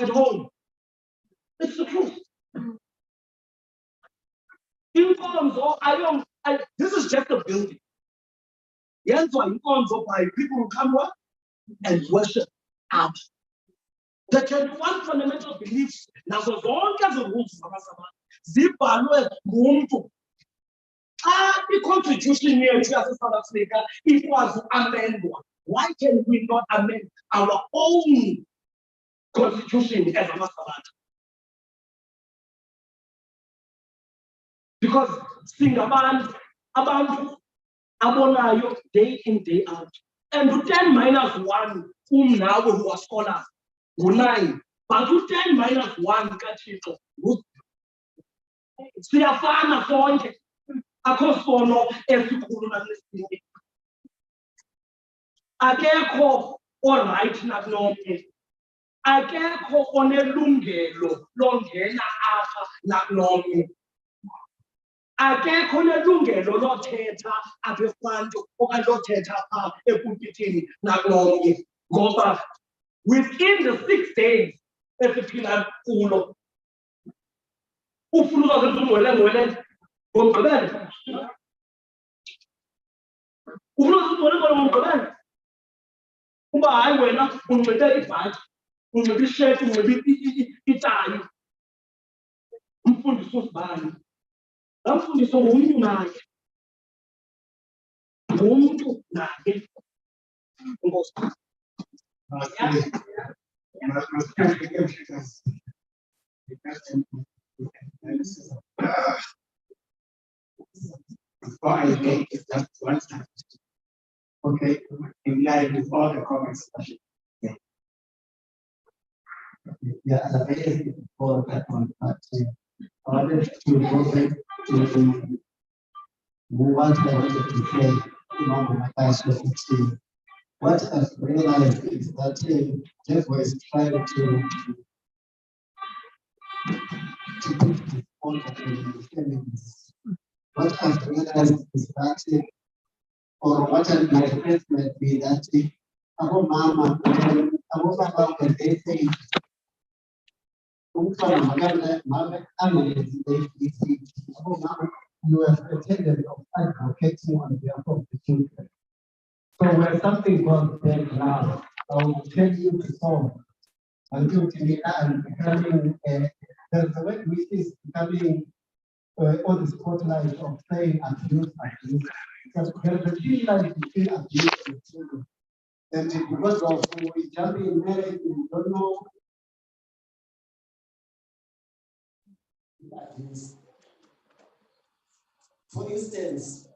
At home. It's the truth. This is just a building. Yenziwa inkonzo by people who come work and worship out. The 21 fundamental beliefs, nazo zonke ezi rules zabasebenzi zibhalwe ngumntu. Xa i-constitution yethu yase-South Africa ikwazi uamendwa, why can we not amend our own constitution as amasabatha? Because singabantu abantu abonayo day in, day out. And 10 minus 1, nawe who are scholars, 9. But 10 minus 1, kaThixo, siyafana sonke. Akho sono esikhulu nasesinye. Akekho oright nakunonke. Akekho onelungelo longena apha nakunonke. Akekho nelungelo lothetha apha efanto okanye lothetha apha epulpitini nakunonke. Ngoba within the 6 days esiphila kulo, ufuna uzawuzenza ungwele ngomgqibelo. Ufuna uzawuzenza ngomgqibelo. Uba hayi wena unxibe ibhatyi, unxibe isheti, unxibe itayi. Umfundisi usibani. Laa mfundiso ngumntu naye. Ngumntu naye. Enkosi. Before I make it, just one time. Okay, in line with all the comments. Yeah. Yeah, the basic for that one, but I wanted to go back to move on to what I wanted to say, my guys were 16. What I've realized is that Jeff is trying to put the point of the feelings. What I've realized is that, or what my friends might be that, about Mama, when they say, you have attended of advocating on behalf of the children. So when something goes bad now, I will tell you to solve. Until today, I'm becoming, there's a way which is becoming on the spotlight of saying abuse. Because there's a thin line between abuse and children. And because of we jump in marriage, we don't know. For instance,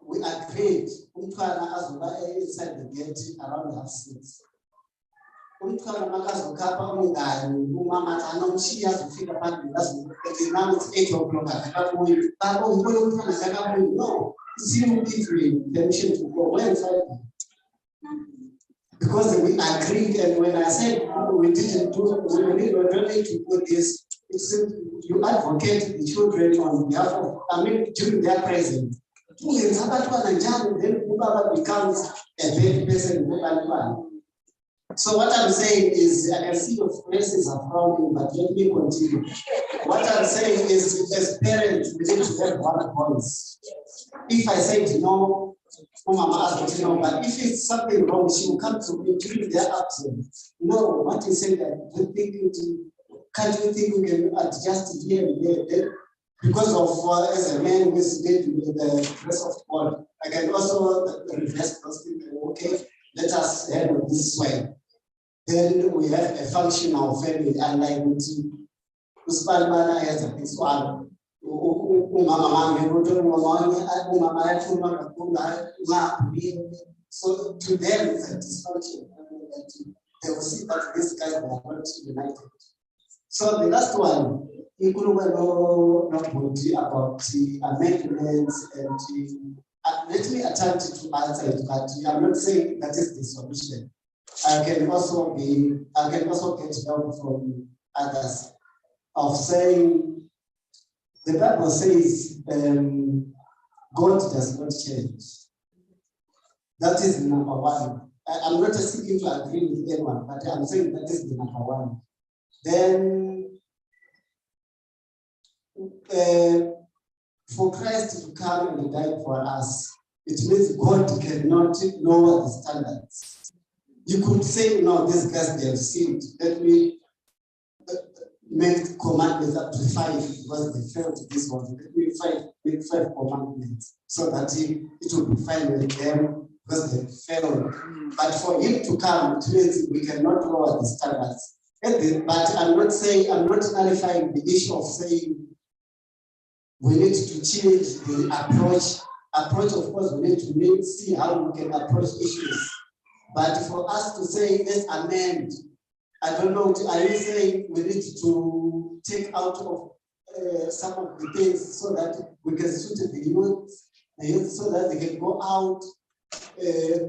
we agreed umntwana azoba inside the gate around 6:30. Umntwana makazokhapha umngani umama anomshiya azofika phambili now it's 8 o'clock akabuyi babo ngibona umntwana akabuyi no give permission to go when because we agreed, and when I said we didn't do we don't need to put this, it's you advocate the children on behalf of during their presence. Then Baba becomes a bad person. So what I'm saying is, I can see your faces are frowning, but let me continue. What I'm saying is, as parents, we need to have one voice. If I said no, Mama asked no, but if it's something wrong, she will come to me during their absence. No, what is saying that can't you think we can adjust it here and there? Because of as a man who is dead with the grace of God, I can also reverse those people. Okay, let us handle this way. Then we have a functional family, unlike Uspalmana has a big one. So to them, it's a dysfunction. They will see that these guys are not united. So the last one, you could know about the amendments and let me attempt to answer it, but I'm not saying that is the solution. I can also get help from others of saying the Bible says God does not change. That is number one. I'm not seeking to agree with anyone, but I'm saying that is the number one. Then for Christ to come and die for us, it means God cannot lower the standards. You could say, no, these guys, they have sinned. Let me make commandments up to 5 because they failed this one. Let me make 5 commandments so that it will be fine with them because they failed. But for him to come, it means we cannot lower the standards. But I'm not nullifying the issue of saying we need to change the approach. Approach, of course, we need to see how we can approach issues. But for us to say, let's amend, I don't know, are you saying we need to take out of some of the things so that we can suit the youth so that they can go out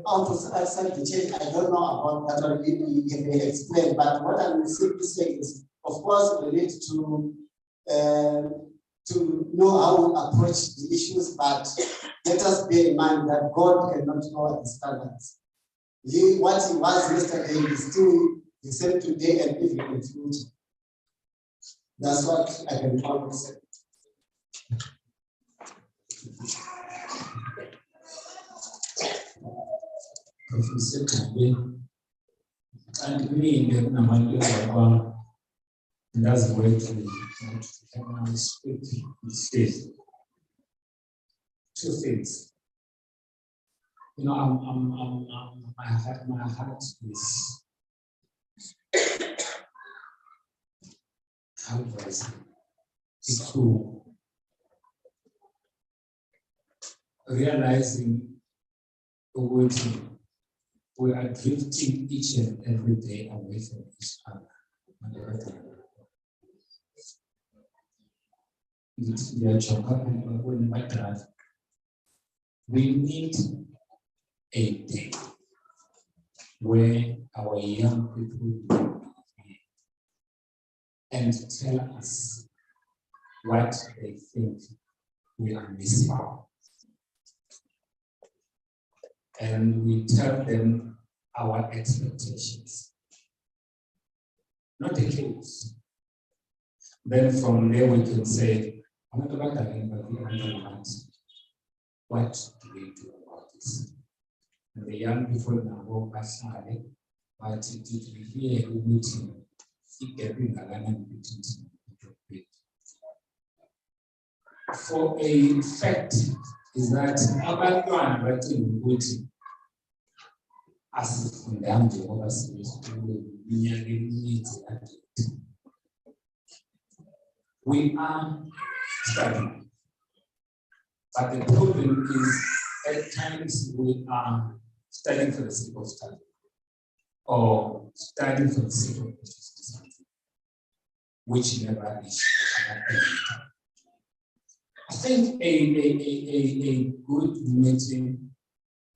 outside the church? I don't know about that, or you can explain. But what I'm simply saying is, of course, we need to know how to approach the issues, but let us bear in mind that God cannot lower the standards. What he was yesterday is still the same today and even in the future. That's what I can always say. And me, that's the way to speak. It two things. You know, my heart is, how do I say, it's to realizing we are drifting each and every day away from each other. We need a day where our young people will be and tell us what they think we are missing. And we tell them our expectations, not the case. Then from there we can say, what do we do about this? And the young people now are saying, but did we hear a meeting? For a fact is that abantwana bathi ukuthi asifundanga njengoba iminyaka emininzi kade. We are studying, but the problem is at times we are studying for the sake of studying or studying for the sake of something which never is. I think a good meeting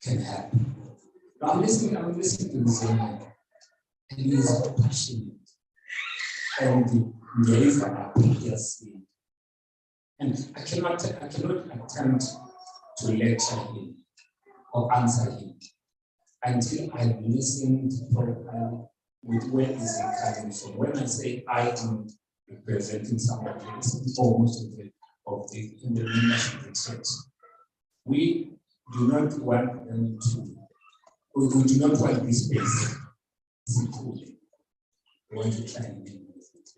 can happen. I'm listening to this man, and he is passionate. And and I cannot attempt to lecture him or answer him until I've listened properly with where is he coming from. When I say I am representing somebody, it's almost in the membership of the church. We do not want them to, we do not want this space simply. We want to try and deal with it.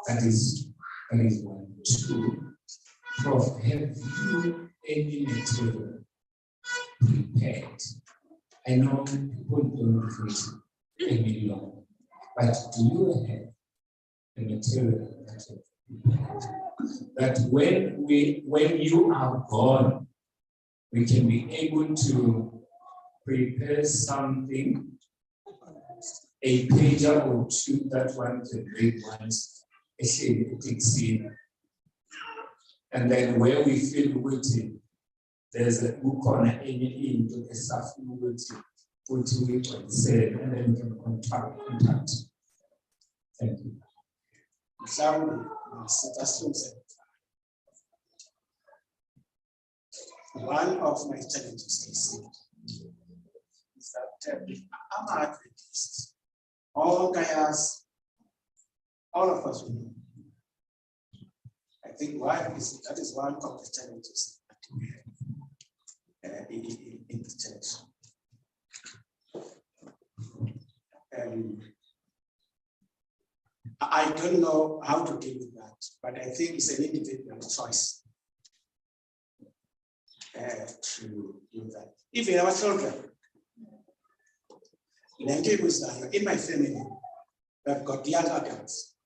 That is one. Two, Prof, have you any material prepared? I know people don't read any long, but do you have a material that when you are gone, we can be able to prepare something, a pager or two that one can read once, and then where we feel waiting, there's a book on any into a suffering waiting, which we can say, and then we can contact. Thank you. One of my challenges I see is that I'm an Adventist. All guys, all of us, we know. I think that is one of the challenges that we have in the church. I don't know how to deal with that, but I think it's an individual choice to do that. Even our children, in my family, we've got young adults,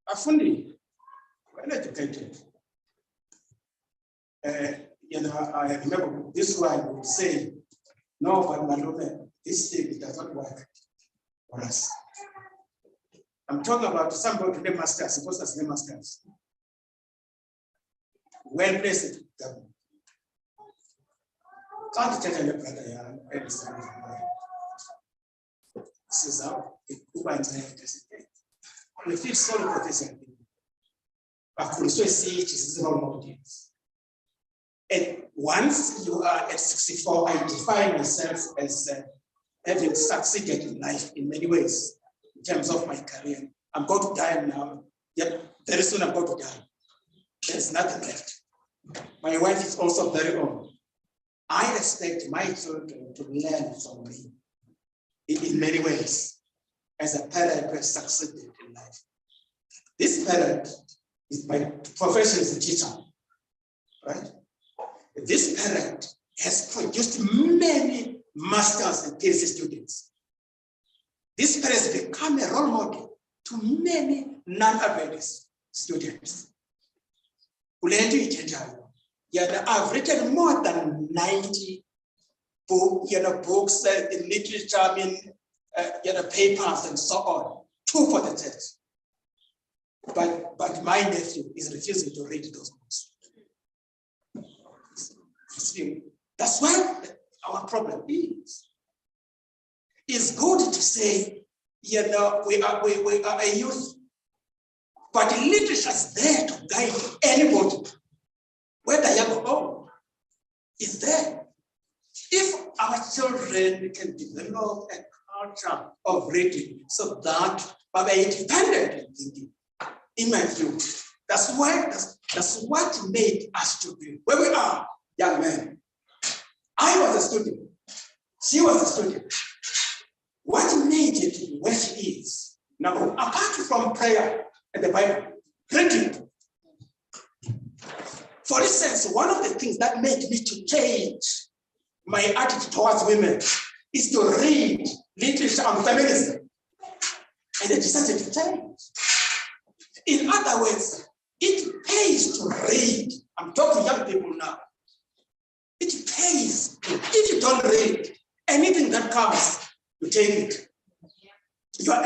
are fully well educated. I remember this one would say, no, but Malome, this thing does not work for us. I'm talking about somebody with the masters, supposed as the masters. Well placed government. Can't tell your brother, this is how it was. We feel sorry for this. But we also see it is role models. And once you are at 64, I define myself as having succeeded in life in many ways. In terms of my career, I'm going to die now, yet very soon I'm going to die. There's nothing left. My wife is also very old. I expect my children to learn from me in many ways as a parent who has succeeded in life. This parent is my profession as a teacher, right? This parent has produced many masters and PhD students. This parent has become a role model to many non-Adventist students. I've written more than 90 books in literature, papers and so on, true for the church. But my nephew is refusing to read those books. That's where our problem is. It's good to say, we are a youth, but literature is there to guide anybody, whether young or old, is there. If our children can develop a culture of reading so that they are independent in thinking, in my view, that's what made us to be where we are, young men. I was a student. She was a student. What made it to be where she is? Now, apart from prayer and the Bible, reading. For instance, one of the things that made me to change my attitude towards women is to read literature on feminism. And I decided to change. In other words, it pays to read. I'm talking to young people now. It pays. If you don't read, anything that comes, you take it. You are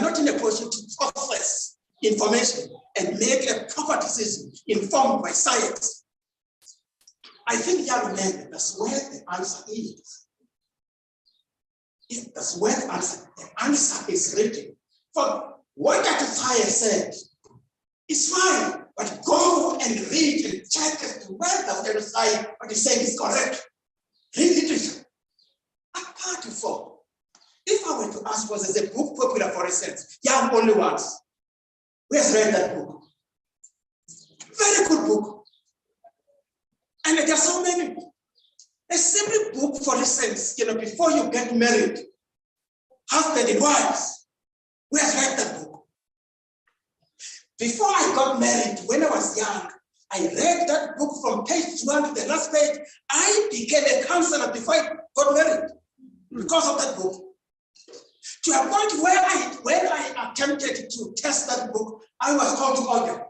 not in a position to process information and make a proper decision informed by science. I think, young men, that's where the answer is. That's where the answer is written. For what that science said is fine, but go and read and check as to whether the science what is saying is correct. Read literature. Apart from, if I were to ask, was there a book popular, for instance, young only ones? Who has read that book? Very good book. And there are so many. A simple book, for instance, before you get married, husband and wives. Who has read that book? Before I got married, when I was young, I read that book from page 1 to the last page. I became a counselor before I got married because of that book. To a point where when I attempted to test that book, I was called to order.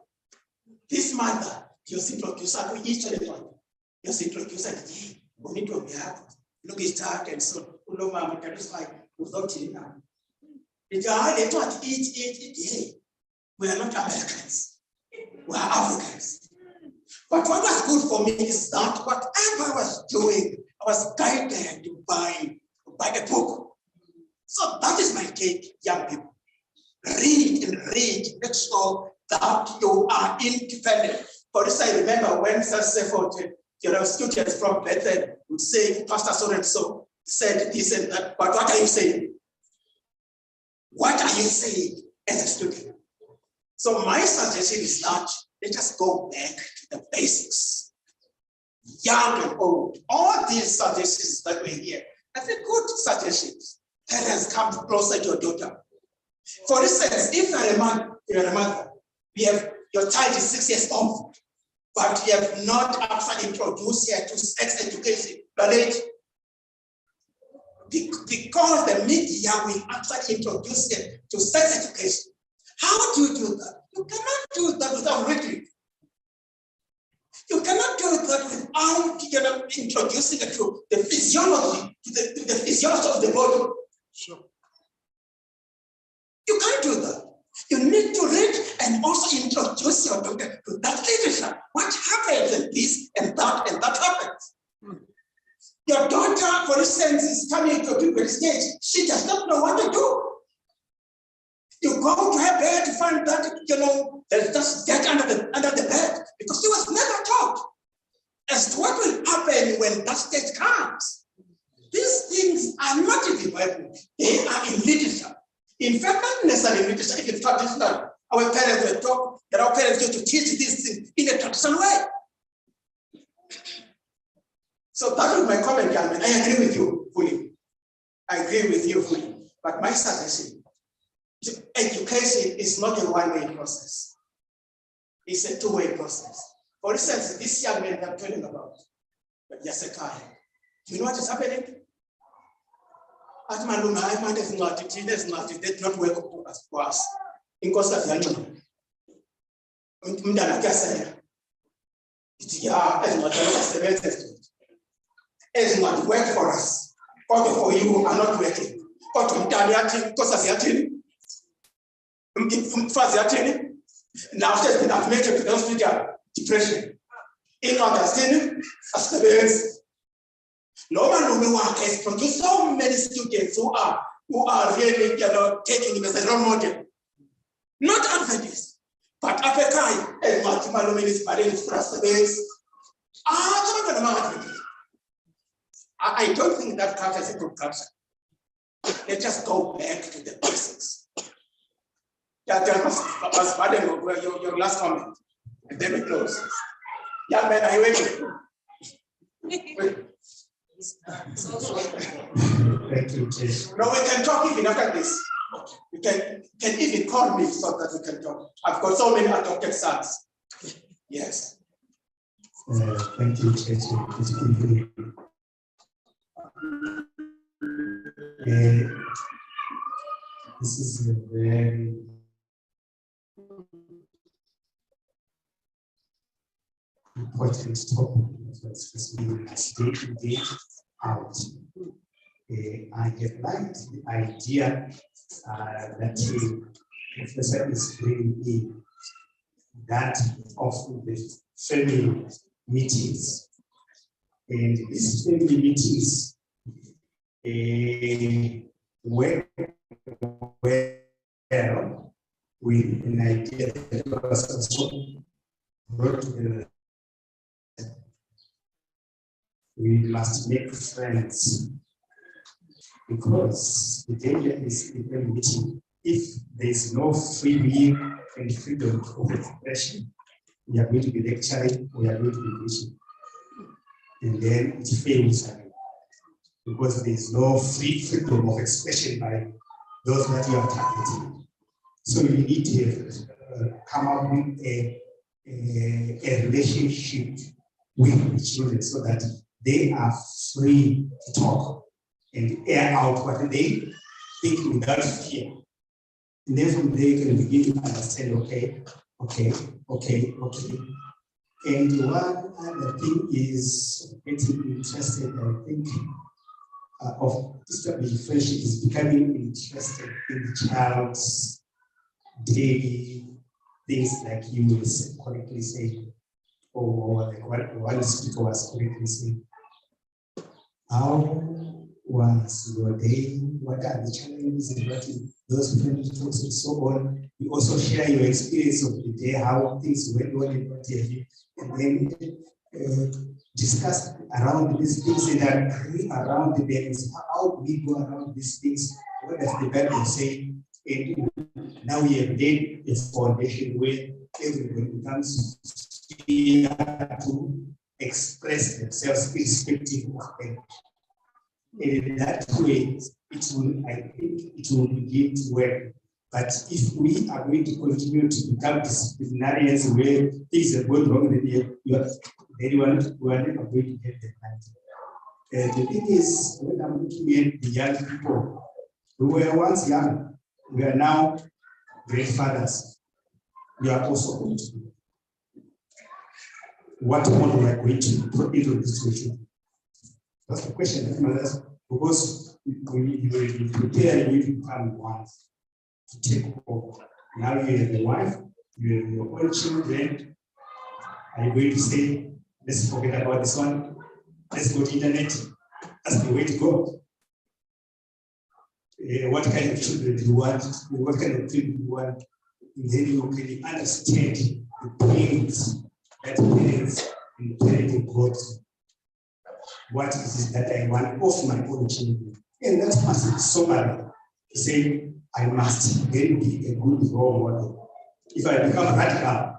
This mother, you sit like you said, we each other. You sit like you said, we need to be happy. Look at that, and so Uloma can just like without it now. They thought eat. We are not Americans, we are Africans. But what was good for me is that whatever I was doing, I was guided by the book. So that is my take, young people. Read and read. Make sure that you are independent. For this, I remember when students from Bethel would say, Pastor so-and-so said this and that, but what are you saying? What are you saying as a student? So my suggestion is that let us go back to the basics. Young and old, all these suggestions that we hear, I think good suggestions. Parents, come closer to your daughter. For instance, if you're a mother, your child is 6 years old, but you have not actually introduced her to sex education, knowledge. Because the media will actually introduce them to sex education. How do you do that? You cannot do that without rhetoric. You cannot do that without introducing it to the physiology, to the physiology of the body. Sure. You can't do that. You need to read and also introduce your daughter to that literature. What happens in this and that happens. Your daughter, for instance, is coming to a puberty stage. She does not know what to do. You go to her bed to find that, there's just dead under the bed because she was never taught as to what will happen when that stage comes. These things are not in the Bible. They are in literature. In fact, not necessarily in literature. If it's traditional, our parents were taught that our parents used to teach these things in a traditional way. So that was my comment, young man. I agree with you fully. But my suggestion, education is not a one-way process. It's a two-way process. For instance, this young man I'm telling about, Yasekai, do you know what is happening? At Maluma, there's not, it did not work for us. In Costa Rica, it's not work for us. But for you are not working. But now I've made a hospital depression. In understanding, no one has produced so many students who are really taking him as a role model. Not Adventists, but African and multiple ministries, I don't think that culture is a good culture. Let's just go back to the basics. Your last comment, and then we close. Young man, are you waiting? Thank you, Chief. No, we can talk even after this. You can even call me so that we can talk. I've got so many adopted sons. Yes. Thank you, Chief. It's good. This is a very important topic, especially day out. I have liked the idea that the professor is bringing in, that of the family meetings. And these family meetings were well with an idea that was also brought together. We must make friends, because the danger is in the meeting. If there is no free will and freedom of expression, we are going to be lecturing, we are going to be teaching. And then it fails again, because there is no freedom of expression by those that you are targeting. So you need to come up with a relationship with the children so that they are free to talk and air out what they think without fear. And then from there you can begin to understand, okay. And one other thing is getting interested, I think, of established friendship is becoming interested in the child's daily things, like you will correctly say, or like what one speaker was correctly saying. How was your day? What are the challenges and what is those friendly talks and so on? You also share your experience of the day, how things went on and what have you, and then discuss around these things and agree around the things. How do we go around these things? What does the Bible say? And now we have laid a foundation where everybody becomes here to express themselves irrespective of age. In that way, it will, I think, it will begin to work. But if we are going to continue to become disciplinarians where things are going wrong, then we are never going to get the right. The thing is, when I'm looking at the young people who were once young, we are now grandfathers. We are also going to do. What more we are going to put into this situation? That's the question. Because you prepare you to become one to take over. Now you have a wife, you have your own children. Are you going to say, let's forget about this one? Let's go to internet. That's the way to go. What kind of children do you want? What kind of children do you want? And then you can understand the pains that parents and parenting goes. What is it that I want of my own children? And that must be somebody to say, I must then be a good role model. If I become radical,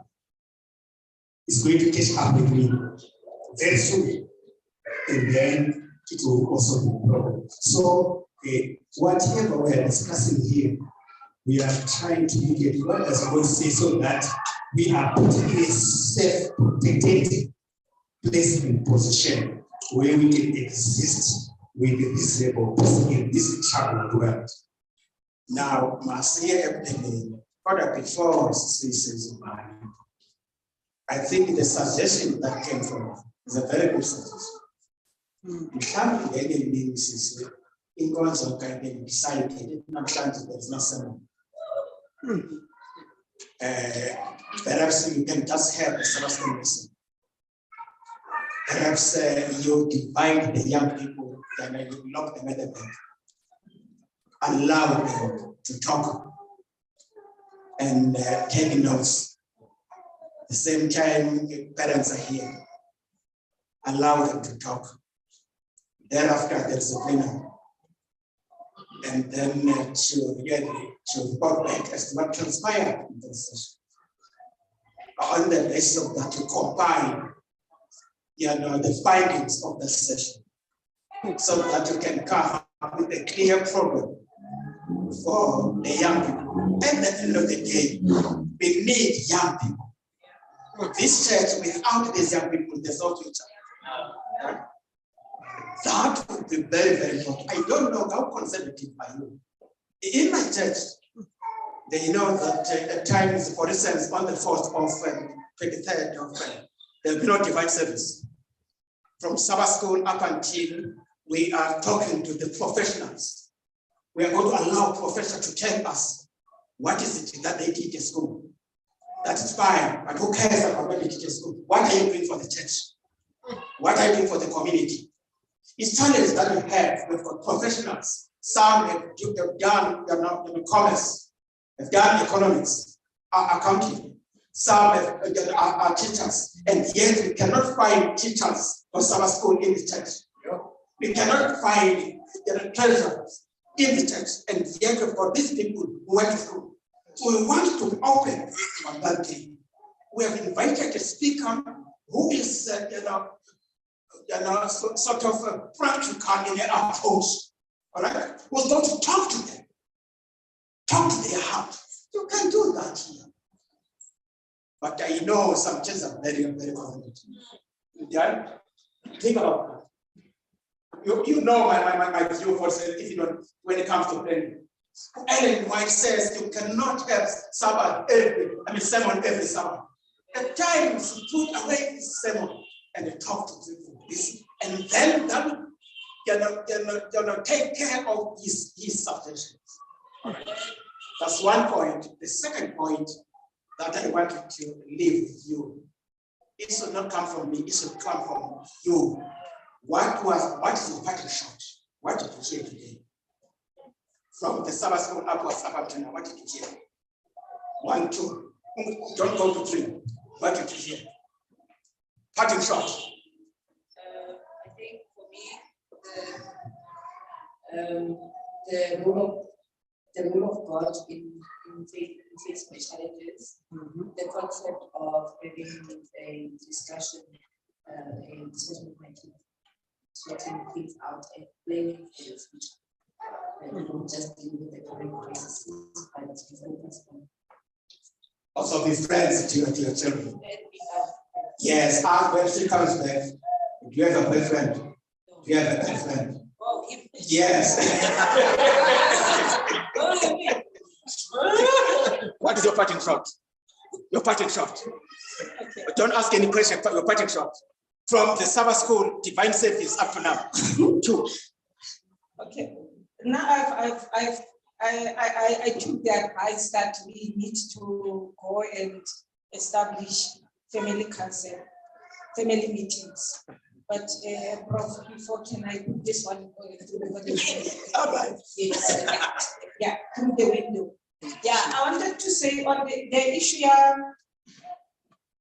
it's going to catch up with me very soon. And then it will also be a problem. So whatever we are discussing here, we are trying to look at what does God say so that we are put in a self-protected place and position where we can exist with this level in this troubled world. Now, Marcia, before says, I think the suggestion that came from is a very good suggestion. Mhlambe ngeke nginisise inkonzo kanye decided namhlanje there is no sermon. Perhaps you can just have a Sabbath lesson. Perhaps you divide the young people and you lock them at the back. Allow them to talk and take notes. At the same time, parents are here. Allow them to talk. Thereafter, there's a plenary. And then to report back as to what transpired in the session. On the basis of that, to compile the findings of the session so that you can come up with a clear program for the young people. At the end of the day, we need young people. This church, without these young people, there's no future. That would be very, very important. I don't know how conservative are you. In my church, they know that at times, for instance, on the 4th of 23rd of there will be no divine service. From Sabbath school up until we are talking to the professionals. We are going to allow professors to tell us what is it that they teach in school. That is fine, but who cares about what they teach in school? What are you doing for the church? What are you doing for the community? It's challenges that we have. We've got professionals. Some have done commerce, have done economics, accounting. Some are teachers, and yet we cannot find teachers for Sabbath school in the church. We cannot find treasurers in the church, and yet we've got these people who went through. So we want to open on that day. We have invited a speaker who is, sort of practical in their approach. All right, who's going to talk to them, talk to their heart. You can do that here. But I know some churches are very, very confident. Yeah? Think about that. You know my view for when it comes to planning. Ellen White says you cannot have sermon every Sabbath. At times, put away this sermon and talk to people. And then that will take care of his substances. All right. That's one point. The second point that I wanted to leave with you, it should not come from me, it should come from you. What is your parting shot? What did you hear today? From the Sabbath school upwards up to now, what did you hear? 1, 2. Don't go to 3. What did you hear? Parting shot. I think for me, the role of God in facing challenges, the concept of having a discussion, a discussion with my kids, sorting things out and planning for the future. And not just dealing with the current crisis, but to focus on. Also be friends to your children. And we have Yes, when she comes back, do you have a boyfriend? Do you have a girlfriend? oh, Yes. What is your parting shot? Your parting shot. Don't ask any question, but your parting shot. From the Sabbath school divine service up to now. 2. Okay. Now I took the advice that we need to go and establish family council, family meetings. But Prof, before can I put this one through the yes. Yeah, through the window. Yeah, I wanted to say on the issue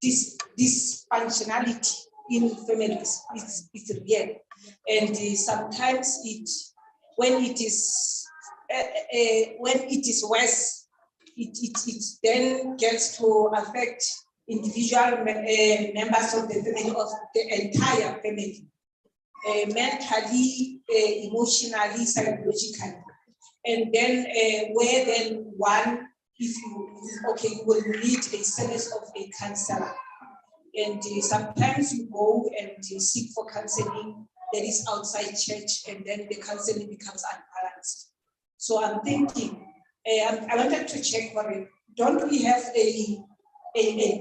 this functionality in families is real, and sometimes when it is worse, it then gets to affect individual members of the family, of the entire family, mentally, emotionally, psychologically. And then where then one, if you will need a service of a counselor. And sometimes you go and seek for counseling that is outside church, and then the counseling becomes unbalanced. So I'm thinking, I wanted to check for it. Don't we have an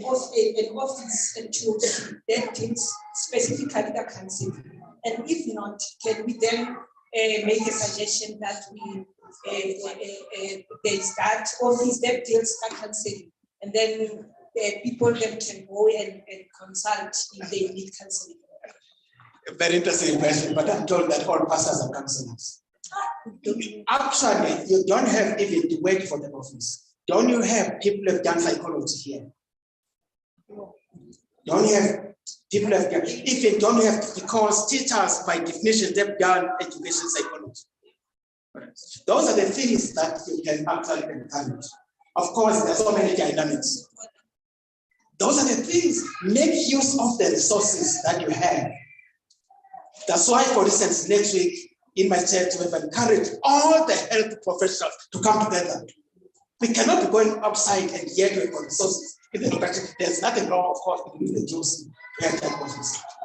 office that deals specifically the counseling? And if not, can we then make a suggestion that there's that office that deals the counseling, and then people then can go and consult if they need counseling? Very interesting question, but I'm told that all pastors are counselors. Actually, you don't have even to wait for the office. Don't you have people who have done psychology here? Don't you have people who have done, if you don't have, because teachers by definition they've done education psychology. Those are the things that you can actually encourage. Of course, there's so many dynamics. Those are the things. Make use of the resources that you have. That's why, for instance, next week in my church, we've encouraged all the health professionals to come together. We cannot be going outside and yet we've got resources. There's nothing wrong, of course, with the Jews.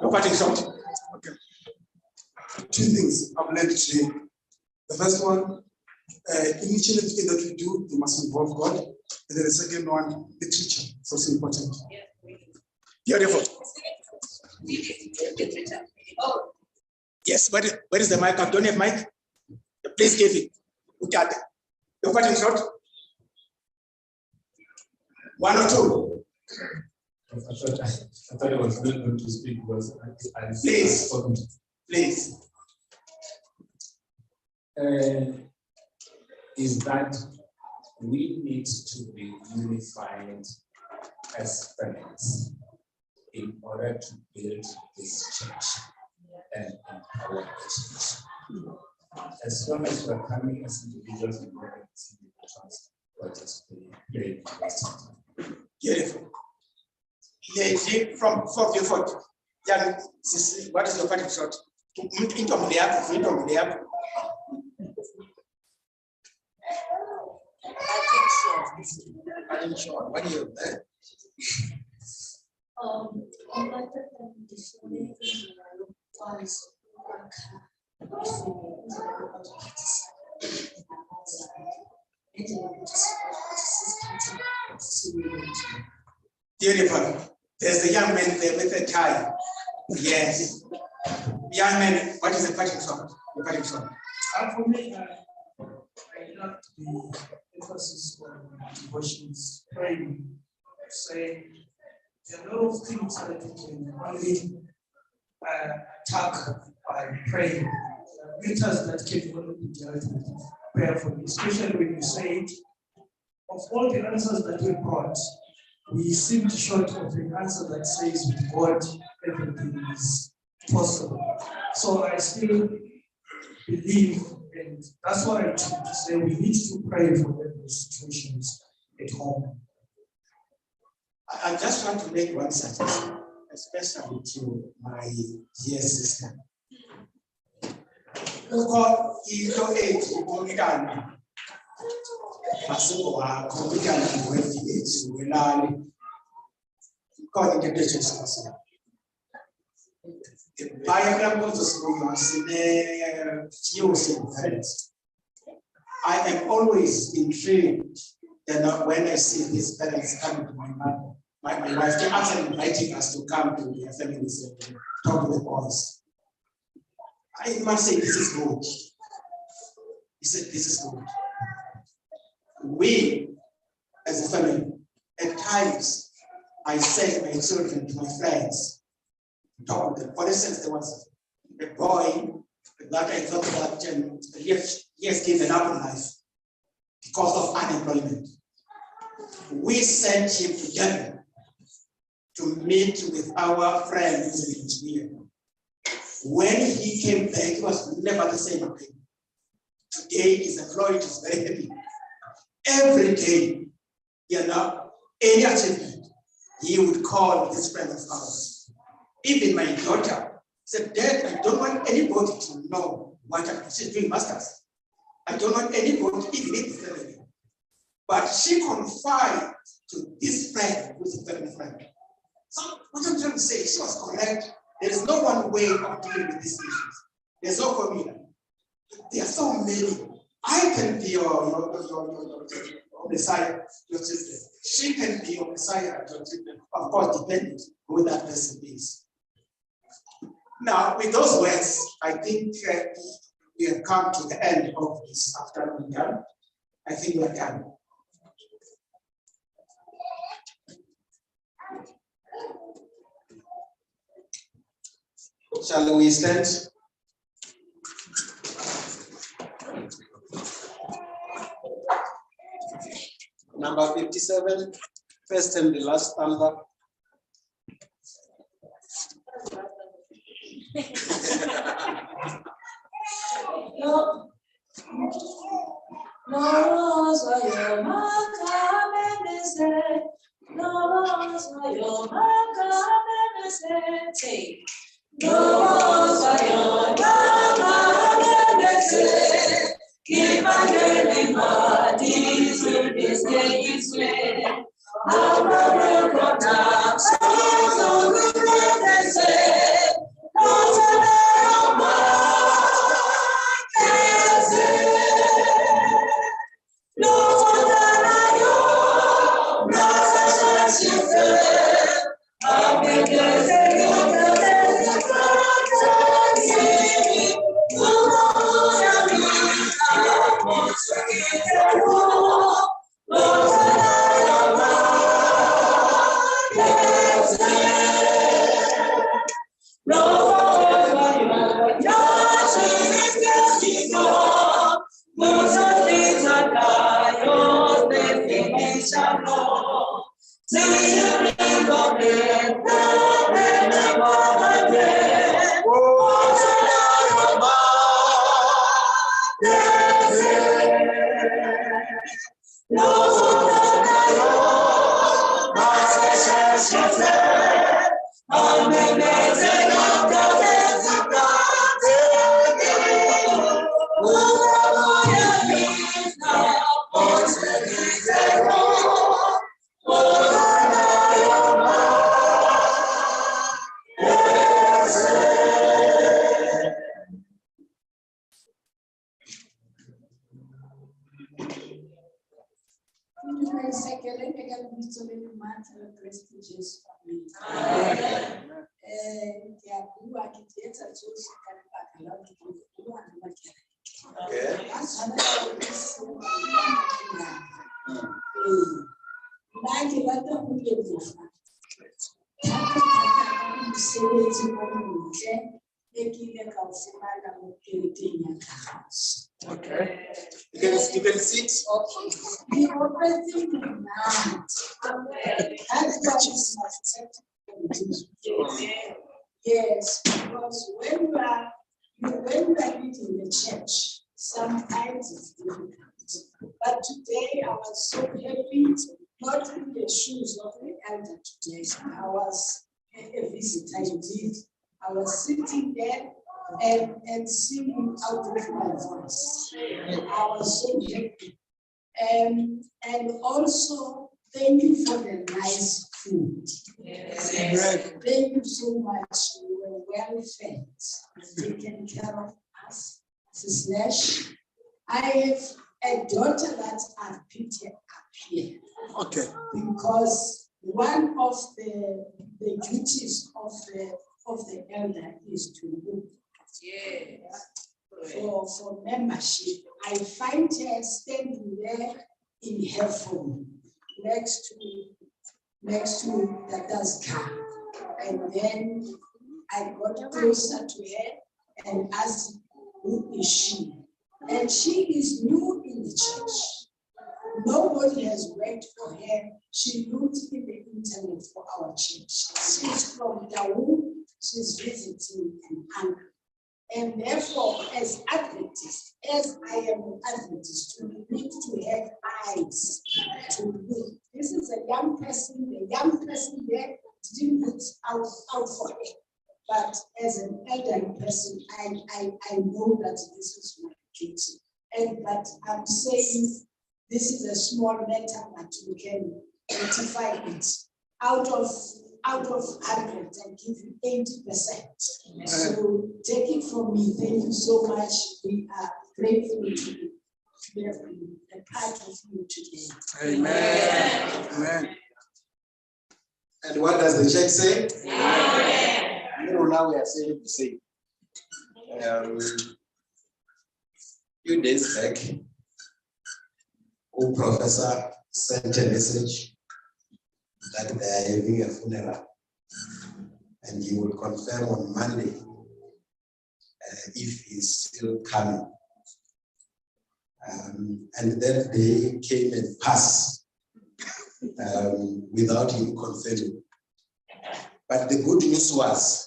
No parting shot. Okay. 2 things I've learned today. The first one, initially everything that we do, we must involve God. And then the second one, the teacher. It's also important. Beautiful. Oh. Yes, where is the mic? I don't have mic. Please give it. Look at it. Your parting shot. 1 or 2. I thought it was good to speak because I Please. Please. Is that we need to be unified as families in order to build this church and empower the church. As long as we are coming as individuals and not as individuals, we're just very important. Beautiful. Lady from your foot. Yeah, what is your parting shot? Parting shot. What do you? Beautiful. There's a young man there with a tie. Yes. Young man, what is the parting shot? For me, I love the emphasis on devotions, praying, saying there are a lot of things that you can only attack by praying. Matters that can only be dealt with prayerfully, especially when you say it. Of all the answers that we brought, we seemed short of an answer that says with God everything is possible. So I still believe, and that's what I took to say, we need to pray for every situations at home. I just want to make one suggestion, especially to my dear sister. God is your age, I am always intrigued when I see these parents coming to my mother. My wife actually inviting us to come to their families and talk to the boys. I must say, this is good. He said, this is good. We, as a family, at times, I send my children to my friends to talk to them. For instance, there was a boy that I thought that he has given up on life because of unemployment. We sent him to Germany to meet with our friend who's an engineer. When he came back, he was never the same again. Today, his employee is very happy. Every day, any achievement, he would call this friend of ours. Even my daughter said, Dad, I don't want anybody to know what I'm doing. She's doing masters. I don't want anybody, even in the family. But she confided to this friend, who's a family friend. So what I'm trying to say, she was correct. There is no one way of dealing with these issues. There's no formula. There are so many. I can be your Messiah, your children. She can be your Messiah, your children. Of course, depending who that person is. Now, with those words, I think we have come to the end of this afternoon. I think we are done. Shall we stand? Number 57, first and the last number. Okay. You can sit. Okay. We operating in that. That's why it's yes, because when we are meeting the church, sometimes it's difficult. But today I was so happy, not in the shoes of the elder today. I was a visitor indeed. I was sitting there and singing out of my voice. I was so happy. And also, thank you for the nice food. Yes. Thank you so much. You were well fed, taken care of us. Mrs. Nash, I have a daughter that I've picked up here. Okay. Because one of the duties of the elder is to look for membership. I find her standing there in her phone next to Dada's car. And then I got closer to her and asked, who is she? And she is new in the church. Nobody has worked for her. She looked in the internet for our church. She's from Dawu. She's visiting an uncle. And therefore, as Adventists, as I am an Adventist, we need to have eyes to look. This is a young person. The young person there didn't put out for it. But as an elderly person, I know that this is my duty. But I'm saying this is a small matter, but we can quantify it. Out of 100, I give you 80%. So take it from me. Thank you so much. We are grateful to have been a part of you today. Amen. Amen. And what does the church say? Amen. Now we are saying the same. Few days back, a professor sent a message that they are having a funeral, and he will confirm on Monday if he's still coming. And that day came and passed without him confirming. But the good news was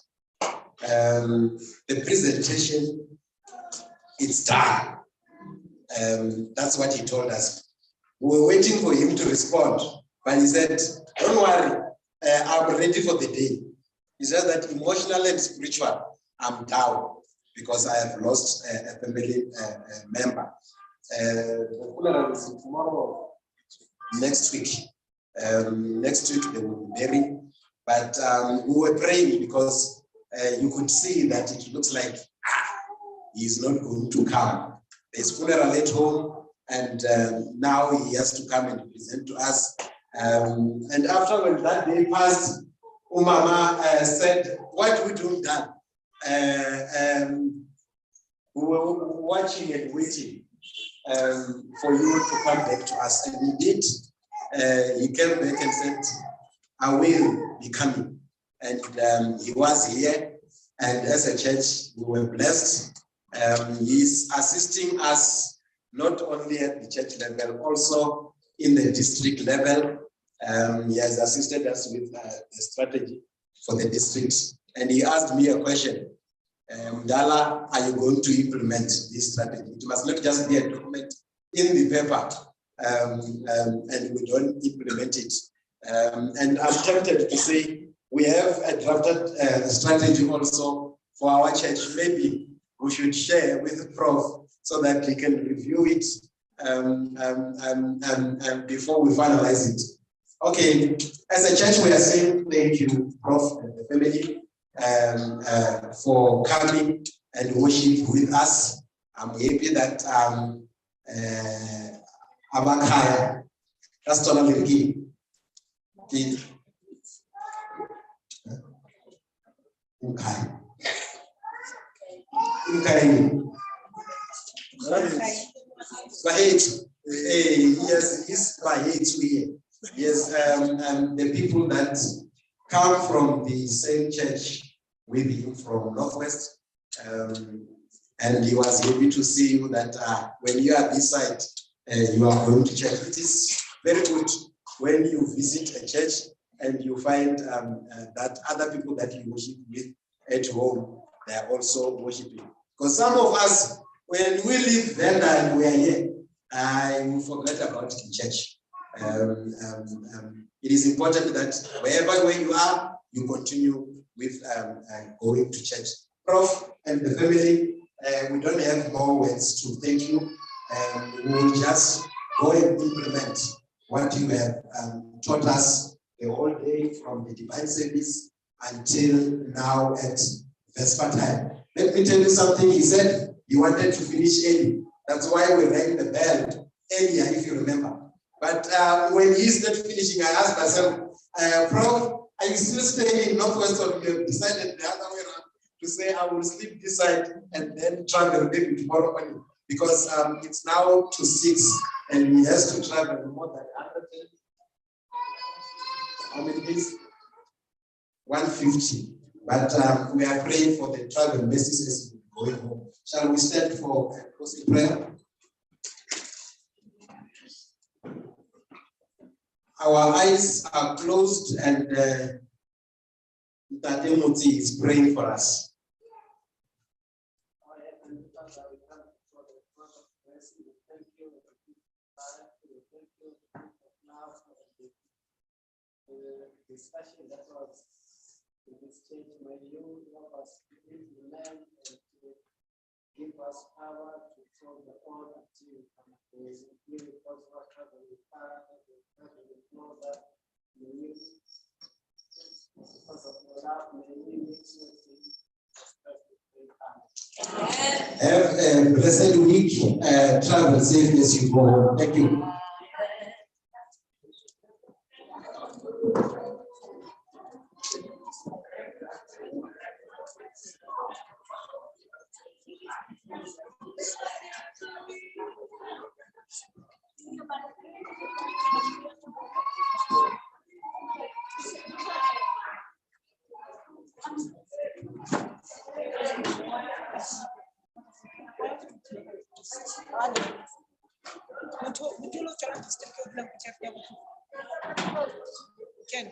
the presentation is done. That's what he told us. We were waiting for him to respond, but he said, don't worry, I'm ready for the day. He said that emotionally and spiritual, I'm down because I have lost a family member. The funeral is tomorrow, next week. Next week they will be buried. But we were praying because you could see that it looks like he's not going to come. There's funeral at home, and now he has to come and present to us. And after when that day passed, Umama said, what we do done? We were watching and waiting for you to come back to us. And he did. He came back and said, I will be coming. And he was here. And as a church, we were blessed. He's assisting us not only at the church level, also in the district level. He has assisted us with the strategy for the district. And he asked me a question. Dala, are you going to implement this strategy? It must not just be a document in the paper and we don't implement it. And I'm tempted to say we have a drafted strategy also for our church. Maybe we should share with the Prof so that he can review it before we finalize it. Okay, as a church, we are saying thank you, Prof, and the family for coming and worship with us. I'm happy that Abakaya, that's totally key. Okay. Yes, he's here. Yes, the people that come from the same church with him from Northwest, and he was happy to see you that when you are this side, you are going to church. It is very good when you visit a church and you find that other people that you worship with at home, they are also worshiping. Because some of us, when we leave then and we are here, we forget about the church. It is important that where you are, you continue with going to church. Prof and the family, we don't have more words to thank you. We will just go and implement what you have taught us the whole day from the divine service until now at Vesper time. Let me tell you something. He said he wanted to finish early. That's why we rang the bell earlier, if you remember. But when he started finishing, I asked myself, Prof, are you still staying in Northwest, or you have decided the other way around to say I will sleep this side and then travel maybe tomorrow morning? Because it's now to 6 and he has to travel more than 100. How many days? 150. But we are praying for the travel mercies as we going home. Shall we stand for closing prayer? Our eyes are closed and Tatemoti is praying for us. Discussion that was in this church, may you help us to learn and to give us power to solve the all until we give it us what we have, we know that you use because of your love, may we meet you. Have a blessed week, travel safe as you go home. Thank you. Ken.